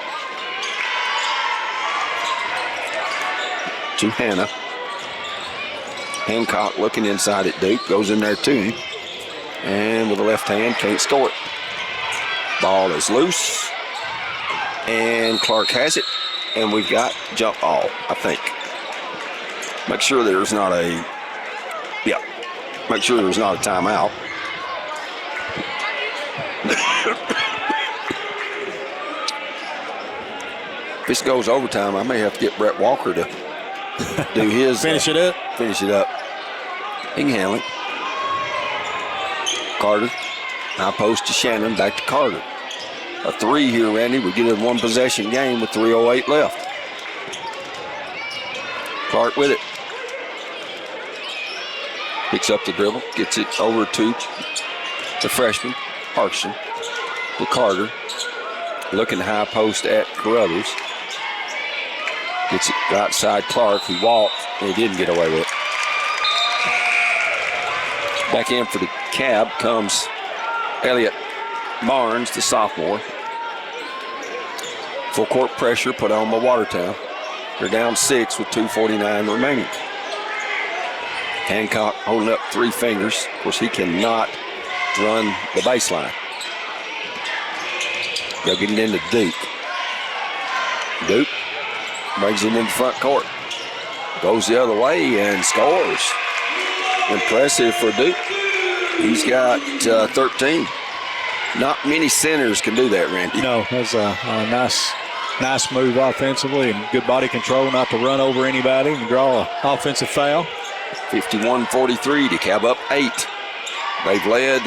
to Hannah. Hancock looking inside at Duke, goes in there too. And with the left hand, can't score it. Ball is loose. And Clark has it. And we've got jump ball, I think. Make sure there's not a timeout. If this goes overtime, I may have to get Brett Walker to do his. Finish it up. Finish it up. He can handle it. Carter. High post to Shannon. Back to Carter. A 3 here, Randy. We get a 1 possession game with 3:08 left. Clark with it. Picks up the dribble. Gets it over to the freshman, Parkson. To Carter. Looking high post at Carruthers. Gets it outside Clark, who walked, and he didn't get away with it. Back in for the Cab comes Elliott Barnes, the sophomore. Full court pressure put on by Watertown. They're down 6 with 2:49 remaining. Hancock holding up 3 fingers. Of course, he cannot run the baseline. They'll get it into Duke. Duke brings it in the front court. Goes the other way and scores. Impressive for Duke. He's got 13. Not many centers can do that, Randy. No, that's a nice move offensively and good body control not to run over anybody and draw an offensive foul. 51-43, DeKalb up 8. They've led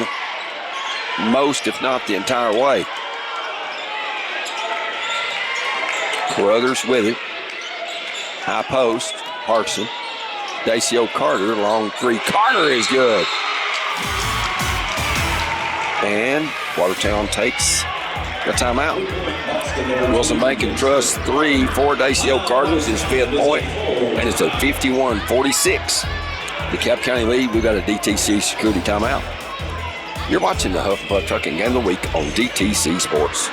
most, if not the entire way. Carruthers with it. High post, Parkson. Dacio Carter, long 3. Carter is good. And Watertown takes a timeout. Wilson Bank and Trust 3 for Dacio Carter's his 5th point. And it's a 51-46. The DeKalb County lead. We've got a DTC security timeout. You're watching the Huff and Puff Trucking Game of the Week on DTC Sports.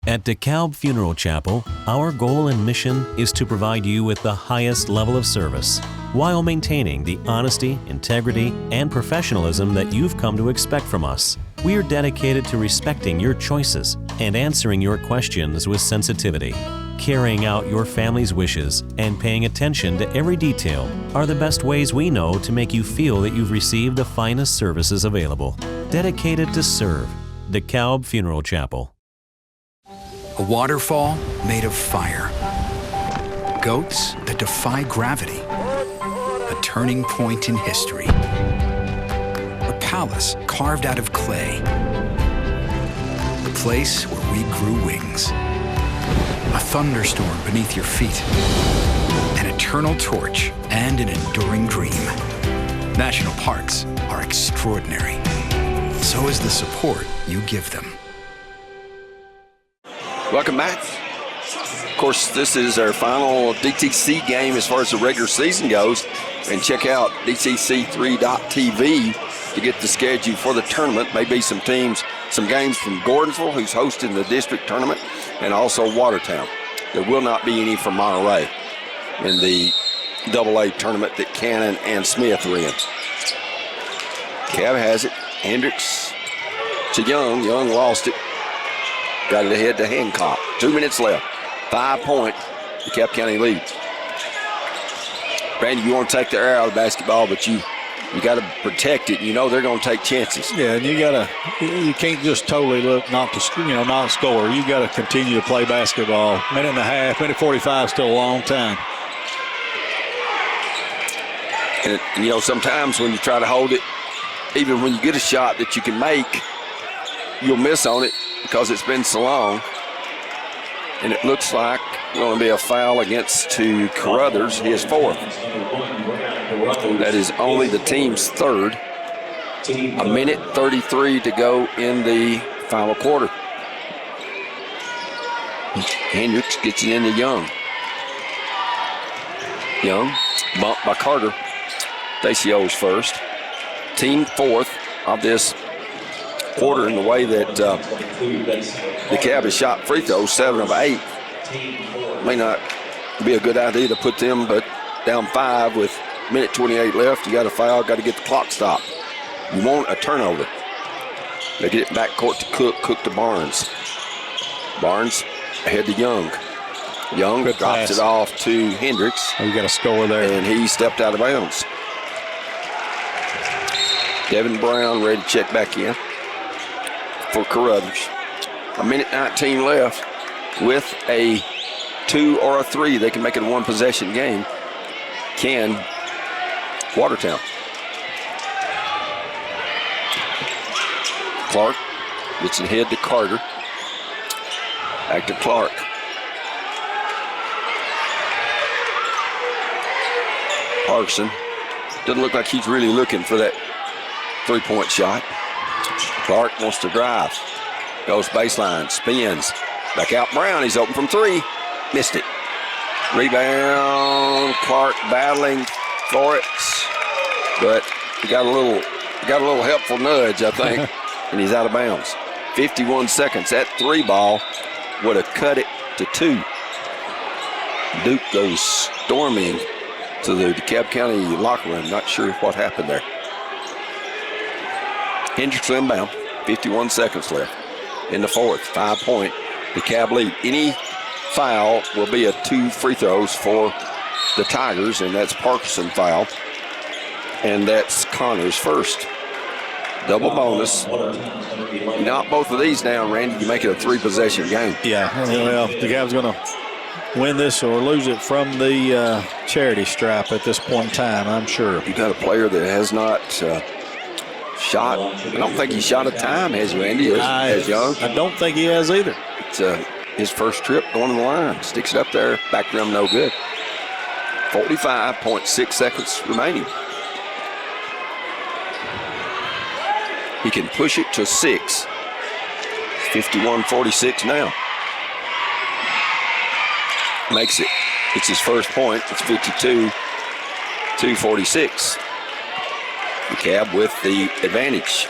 At DeKalb Funeral Chapel, our goal and mission is to provide you with the highest level of service while maintaining the honesty, integrity, and professionalism that you've come to expect from us. We are dedicated to respecting your choices and answering your questions with sensitivity. Carrying out your family's wishes and paying attention to every detail are the best ways we know to make you feel that you've received the finest services available. Dedicated to serve. DeKalb Funeral Chapel. A waterfall made of fire. Goats that defy gravity. A turning point in history. A palace carved out of clay. The place where we grew wings. A thunderstorm beneath your feet. An eternal torch and an enduring dream. National parks are extraordinary. So is the support you give them. Welcome back. Of course, this is our final DTC game as far as the regular season goes. And check out DTC3.tv to get the schedule for the tournament. Maybe some games from Gordonsville, who's hosting the district tournament, and also Watertown. There will not be any from Monterey in the AA tournament that Cannon and Smith were in. Cab has it. Hendricks to Young. Young lost it. Got it ahead to Hancock. 2 minutes left. 5 point. The DeKalb County lead. Randy, you want to take the air out of the basketball, but you got to protect it. You know they're going to take chances. Yeah, and you can't just totally look not score. You got to continue to play basketball. Minute and a half, minute 45 is still a long time. And sometimes when you try to hold it, even when you get a shot that you can make, you'll miss on it because it's been so long. And it looks like going to be a foul against to Carruthers, his 4th. That is only the team's 3rd. A minute 33 to go in the final quarter. Hendricks gets it into Young. Young, bumped by Carter. Dacio's first. Team 4th of this quarter in the way that DeKalb has shot free throws, 7 of 8. May not be a good idea to put them, but down 5 with minute 28 left. You got a foul, got to get the clock stopped. You want a turnover. They get it back court to Cook to Barnes. Barnes ahead to Young. Young drops it off to Hendricks. You got a score there. And he stepped out of bounds. Devin Brown ready to check back in for Carruthers. A minute 19 left. With a 2 or a 3, they can make it a one-possession game. Can Watertown. Clark gets it ahead to Carter. Back to Clark. Parkinson doesn't look like he's really looking for that three-point shot. Clark wants to drive. Goes baseline, spins. Back out Brown, he's open from 3. Missed it. Rebound, Clark battling for it. But he got a little helpful nudge, I think, and he's out of bounds. 51 seconds. That 3 ball would have cut it to 2. Duke goes storming to the DeKalb County locker room. Not sure what happened there. Hendricks inbound. 51 seconds left in the fourth. 5-point DeKalb lead. Any foul will be 2 free throws for the Tigers, and that's Parkinson foul. And that's Connor's first. Double bonus. You knock both of these down, Randy, you make it a 3-possession game. Yeah, well, DeKalb's going to win this or lose it from the charity stripe at this point in time, I'm sure. You got a player that has not shot. I don't think he shot a time, has Randy, as Young. I don't think he has either. It's his first trip going to the line. Sticks it up there, back rim no good. 45.6 seconds remaining. He can push it to 6. 51-46 now. Makes it. It's his first point. It's 52-46. DeKalb with the advantage.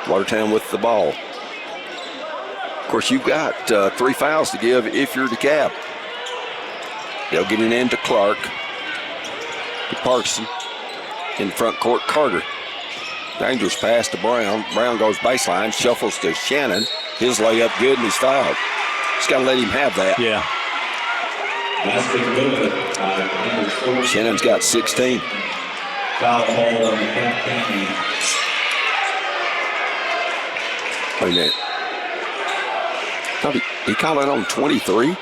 Watertown with the ball. Of course, you've got 3 fouls to give if you're DeKalb. They'll get it into Clark. To Parkinson. In front court, Carter. Dangerous pass to Brown. Brown goes baseline, shuffles to Shannon. His layup good, and he's fouled. Just got to let him have that. Yeah. Shannon's got 16. Wait a minute. Thought he called it on 23?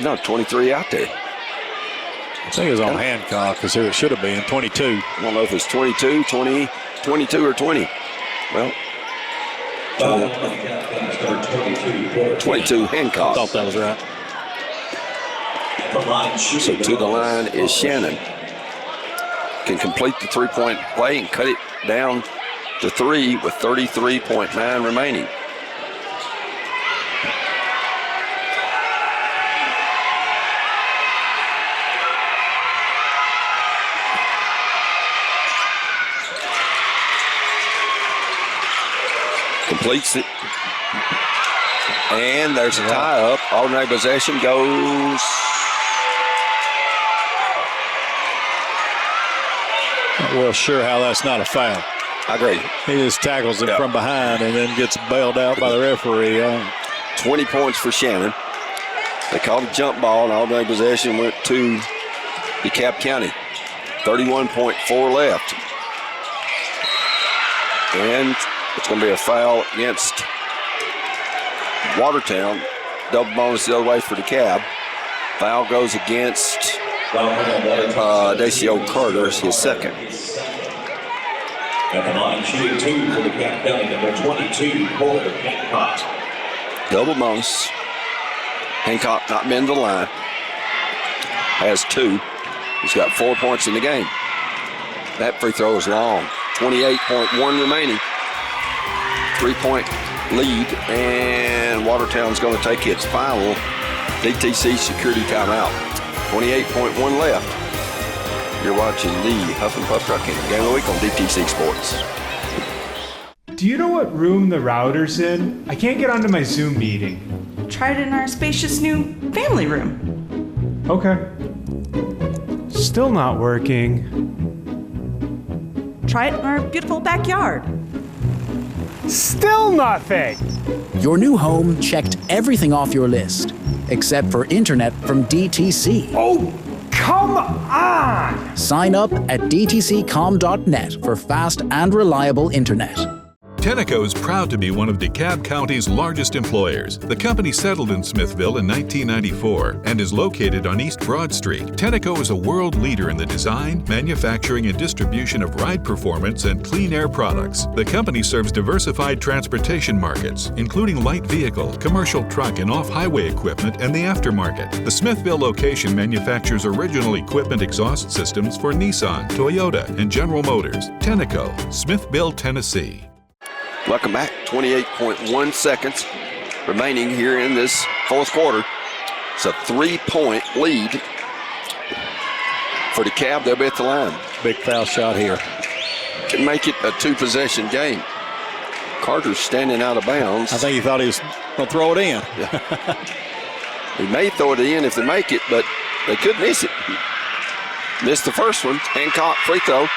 No, 23 out there. I think it was on Hancock, because here it should have been 22. I don't know if it's 22, 20, 22 or 20. Well, 22 Hancock. I thought that was right. So to the line is Shannon. Can complete the 3-point play and cut it down to 3 with 33.9 remaining. Completes it. And there's a tie up. Alternate possession goes. Not real sure how that's not a foul. I agree. He just tackles him from behind and then gets bailed out by the referee. 20 points for Shannon. They called a jump ball, and alternate possession went to DeKalb County. 31.4 left. And it's going to be a foul against Watertown. Double bonus the other way for DeKalb. Foul goes against Dacio Carter, his second. At the line, shooting 2 for DeKalb County, number 22, Porter Hancock. Double bonus. Hancock not been to the line. Has 2. He's got 4 points in the game. That free throw is long. 28.1 remaining. 3-point lead, and Watertown's going to take its final DTC security timeout. 28.1 left. You're watching the Huff and Puff Trucking Game of the Week on DTC Sports. Do you know what room the router's in? I can't get onto my Zoom meeting. Try it in our spacious new family room. Okay. Still not working. Try it in our beautiful backyard. Still nothing! Your new home checked everything off your list, except for internet from DTC. Oh, come on! Sign up at dtccom.net for fast and reliable internet. Tenneco is proud to be one of DeKalb County's largest employers. The company settled in Smithville in 1994 and is located on East Broad Street. Tenneco is a world leader in the design, manufacturing, and distribution of ride performance and clean air products. The company serves diversified transportation markets, including light vehicle, commercial truck, and off-highway equipment and the aftermarket. The Smithville location manufactures original equipment exhaust systems for Nissan, Toyota, and General Motors. Tenneco, Smithville, Tennessee. Welcome back. 28.1 seconds remaining here in this fourth quarter. It's a 3-point lead for DeKalb. They'll be at the line. Big foul shot here. Can make it a 2-possession game. Carter's standing out of bounds. I think he thought he was going to throw it in. Yeah. He may throw it in if they make it, but they could miss it. Missed the first one. Hancock free throw.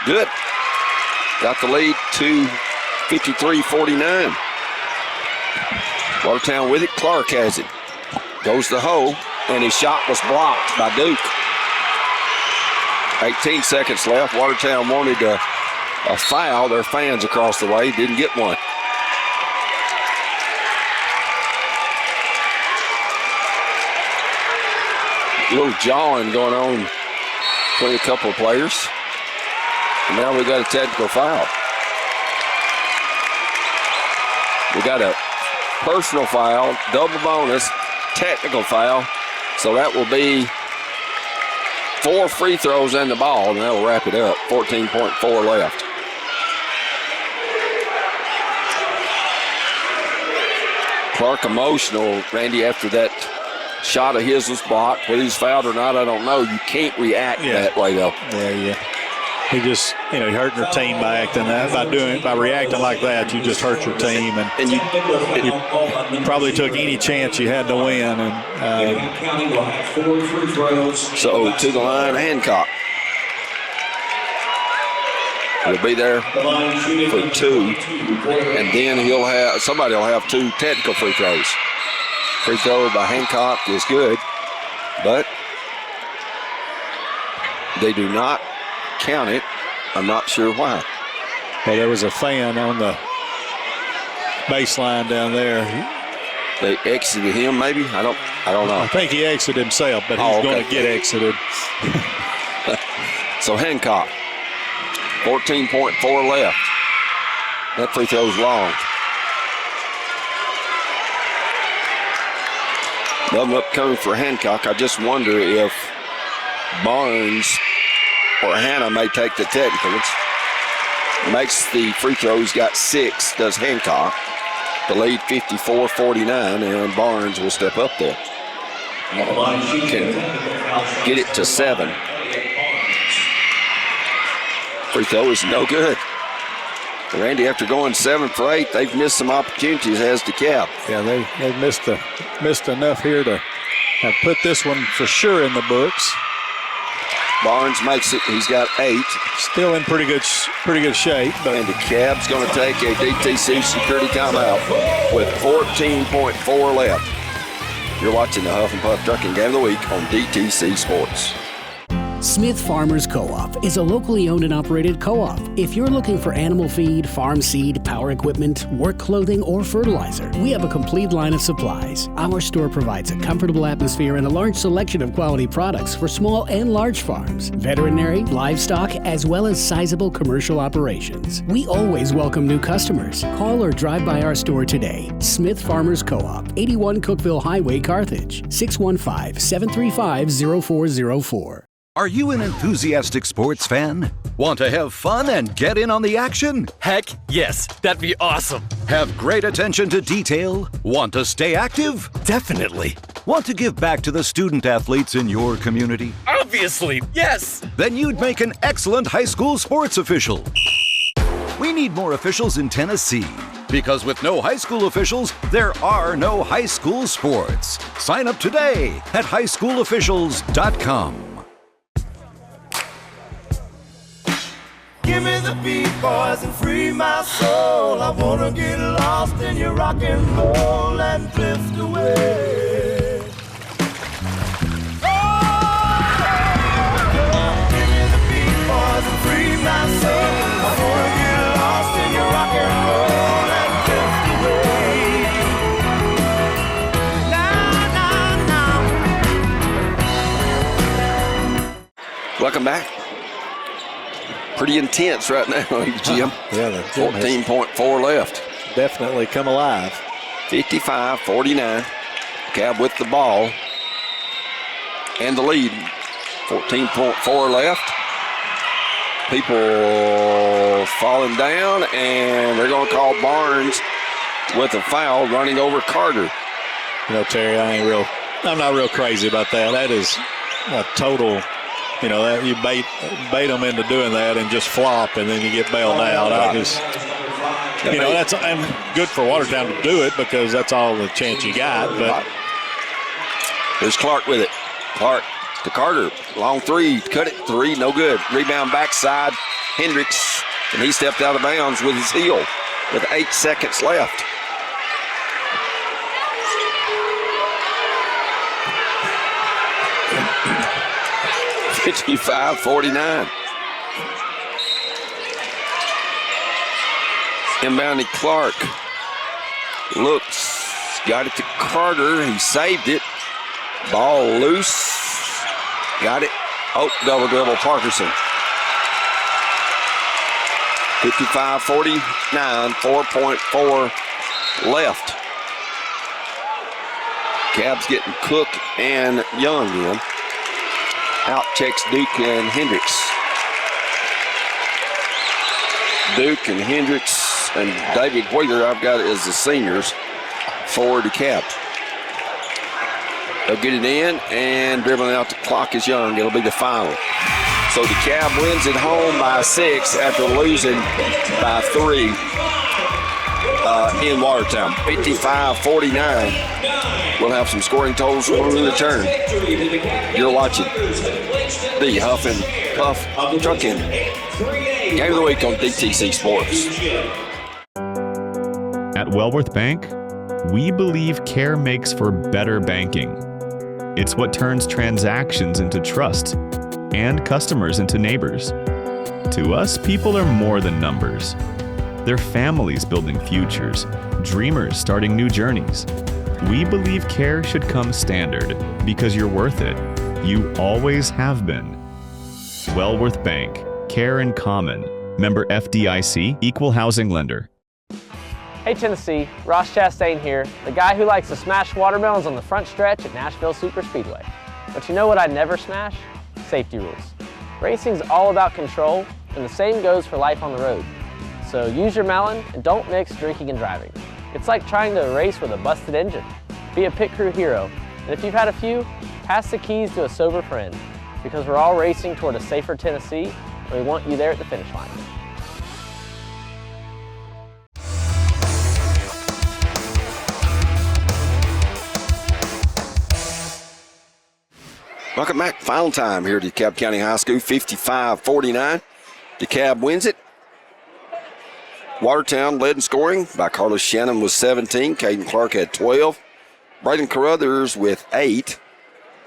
Good. Got the lead to 53-49. Watertown with it. Clark has it. Goes the hole, and his shot was blocked by Duke. 18 seconds left. Watertown wanted a foul. Their fans across the way didn't get one. A little jawing going on between a couple of players. And now we got a technical foul. We got a personal foul, double bonus, technical foul. So that will be 4 free throws and the ball, and that'll wrap it up. 14.4 left. Clark emotional, Randy, after that shot of his was blocked. Whether he's fouled or not, I don't know. You can't react that way, though. Yeah. He just, he hurt your team by acting that. By reacting like that, you just hurt your team, and you probably took any chance you had to win. And so to the line, Hancock. He'll be there for 2, and then somebody will have 2 technical free throws. Free throw by Hancock is good, but they do not count it. I'm not sure why. Well, there was a fan on the baseline down there. They exited him, maybe. I don't know. I think he exited himself, but he's going to get exited. So Hancock, 14.4 left. That free throw's long. Nothing upcoming for Hancock. I just wonder if Barnes or Hannah may take the technicals. Makes the free throw. He's got 6, does Hancock. The lead 54-49, and Barnes will step up there. Can get it to 7. Free throw is no good. Randy, after going 7 for 8, they've missed some opportunities as DeKalb. Yeah, they've missed enough here to have put this one for sure in the books. Barnes makes it. He's got 8. Still in pretty good shape. But and DeKalb's going to take a DTC security timeout with 14.4 left. You're watching the Huff and Puff Trucking Game of the Week on DTC Sports. Smith Farmers Co-op is a locally owned and operated co-op. If you're looking for animal feed, farm seed, power equipment, work clothing, or fertilizer, we have a complete line of supplies. Our store provides a comfortable atmosphere and a large selection of quality products for small and large farms, veterinary, livestock, as well as sizable commercial operations. We always welcome new customers. Call or drive by our store today. Smith Farmers Co-op, 81 Cookeville Highway, Carthage, 615-735-0404. Are you an enthusiastic sports fan? Want to have fun and get in on the action? Heck yes, that'd be awesome. Have great attention to detail? Want to stay active? Definitely. Want to give back to the student athletes in your community? Obviously, yes. Then you'd make an excellent high school sports official. We need more officials in Tennessee. Because with no high school officials, there are no high school sports. Sign up today at highschoolofficials.com. me the beat, boys, and free my soul. I wanna get lost in your rock and roll and drift away. Give me the beat, boys, and free my soul. I wanna get lost in your rock and roll and drift away. Welcome back. Pretty intense right now, Jim. Yeah, 14.4 left. Definitely come alive. 55-49. Cab with the ball and the lead. 14.4 left. People falling down, and they're going to call Barnes with a foul running over Carter. You know, Terry, I'm not real crazy about that. That is a total, you know, that you bait them into doing that and just flop, and then you get bailed out. I just, you know, that's good for Watertown to do it because that's all the chance you got. But there's Clark with it. Clark to Carter. Long three. Cut it. Three. No good. Rebound backside. Hendricks. And he stepped out of bounds with his heel with 8 seconds left. $55-49. Inbounding Clark. Looks. Got it to Carter. He saved it. Ball loose. Got it. Oh, double dribble Parkerson. 55-49. 4.4 left. Cavs getting Cook and Young in. Out checks Duke and Hendricks. Duke and Hendricks and David Wheeler I've got as the seniors for DeKalb. They'll get it in, and dribbling out the clock is Young. It'll be the final. So DeKalb wins at home by 6 after losing by 3 in Watertown. 55-49. We'll have some scoring totals when we return. You're watching the Huff and Puff Trucking Game of the Week on DTC Sports. At Wellworth Bank, we believe care makes for better banking. It's what turns transactions into trust and customers into neighbors. To us, people are more than numbers. They're families building futures, dreamers starting new journeys. We believe care should come standard because you're worth it. You always have been. Wellworth Bank, care in common. Member FDIC, equal housing lender. Hey Tennessee, Ross Chastain here, the guy who likes to smash watermelons on the front stretch at Nashville Superspeedway. But you know what I never smash? Safety rules. Racing's all about control, and the same goes for life on the road. So use your melon and don't mix drinking and driving. It's like trying to race with a busted engine. Be a pit crew hero, and if you've had a few, pass the keys to a sober friend, because we're all racing toward a safer Tennessee, and we want you there at the finish line. Welcome back. Final time here at DeKalb County High School, 55-49. DeKalb wins it. Watertown led in scoring by Carlos Shannon with 17. Caden Clark had 12. Braden Carruthers with 8.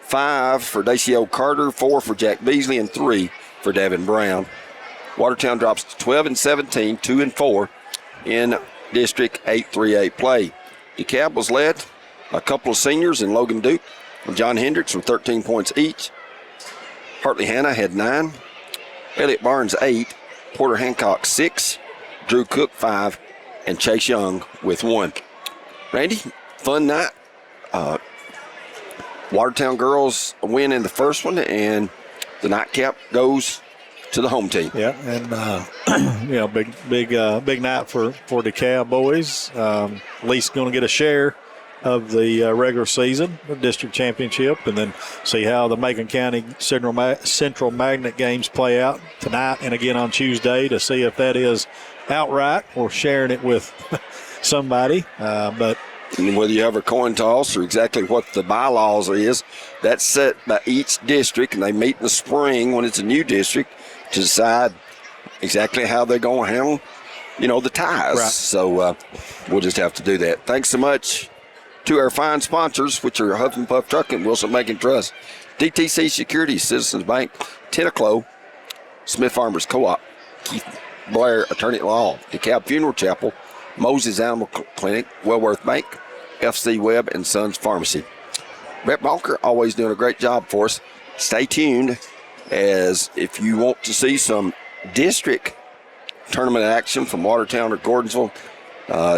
5 for Daciel Carter, 4 for Jack Beasley, and 3 for Devin Brown. Watertown drops to 12-17, 2-4 in District 8-3A play. DeKalb was led by a couple of seniors in Logan Duke and John Hendricks with 13 points each. Hartley Hanna had 9. Elliott Barnes 8. Porter Hancock 6. Drew Cook 5. And Chase Young with 1. Randy, fun night. Watertown girls win in the first one, and the nightcap goes to the home team. Yeah, and big night for DeKalb boys. At least going to get a share of the regular season, the district championship, and then see how the Macon County Central Magnet games play out tonight and again on Tuesday to see if that is outright or sharing it with somebody. But whether you have a coin toss or exactly what the bylaws is, that's set by each district, and they meet in the spring when it's a new district to decide exactly how they're going to handle, the ties. Right. So we'll just have to do that. Thanks so much to our fine sponsors, which are Huff and Puff Trucking, Wilson Bank and Trust, DTC Securities, Citizens Bank, Tentaclo, Smith Farmers Co-op, Keith Blair Attorney at Law, DeKalb Funeral Chapel, Moses Animal Clinic, Wellworth Bank, FC Webb and Sons Pharmacy. Brett Bonker always doing a great job for us. Stay tuned, as if you want to see some district tournament action from Watertown or Gordonsville,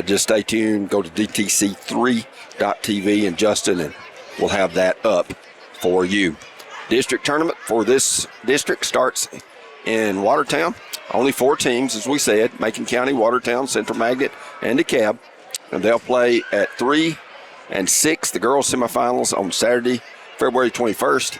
just stay tuned. Go to DTC3.tv and Justin, and we'll have that up for you. District tournament for this district starts in Watertown. Only 4 teams, as we said: Macon County, Watertown, Central Magnet, and DeKalb. And they'll play at 3 and 6, the girls semifinals on Saturday, February 21st.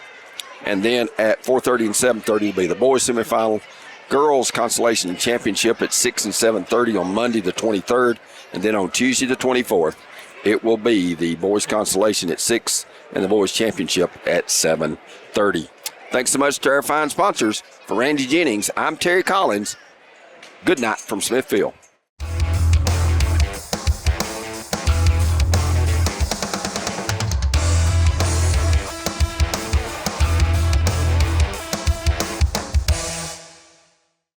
And then at 4:30 and 7:30 will be the boys semifinal. Girls Consolation Championship at 6 and 7:30 on Monday the 23rd. And then on Tuesday the 24th, it will be the boys Consolation at 6 and the boys Championship at 7:30. Thanks so much to our fine sponsors. For Randy Jennings, I'm Terry Collins. Good night from Smithfield.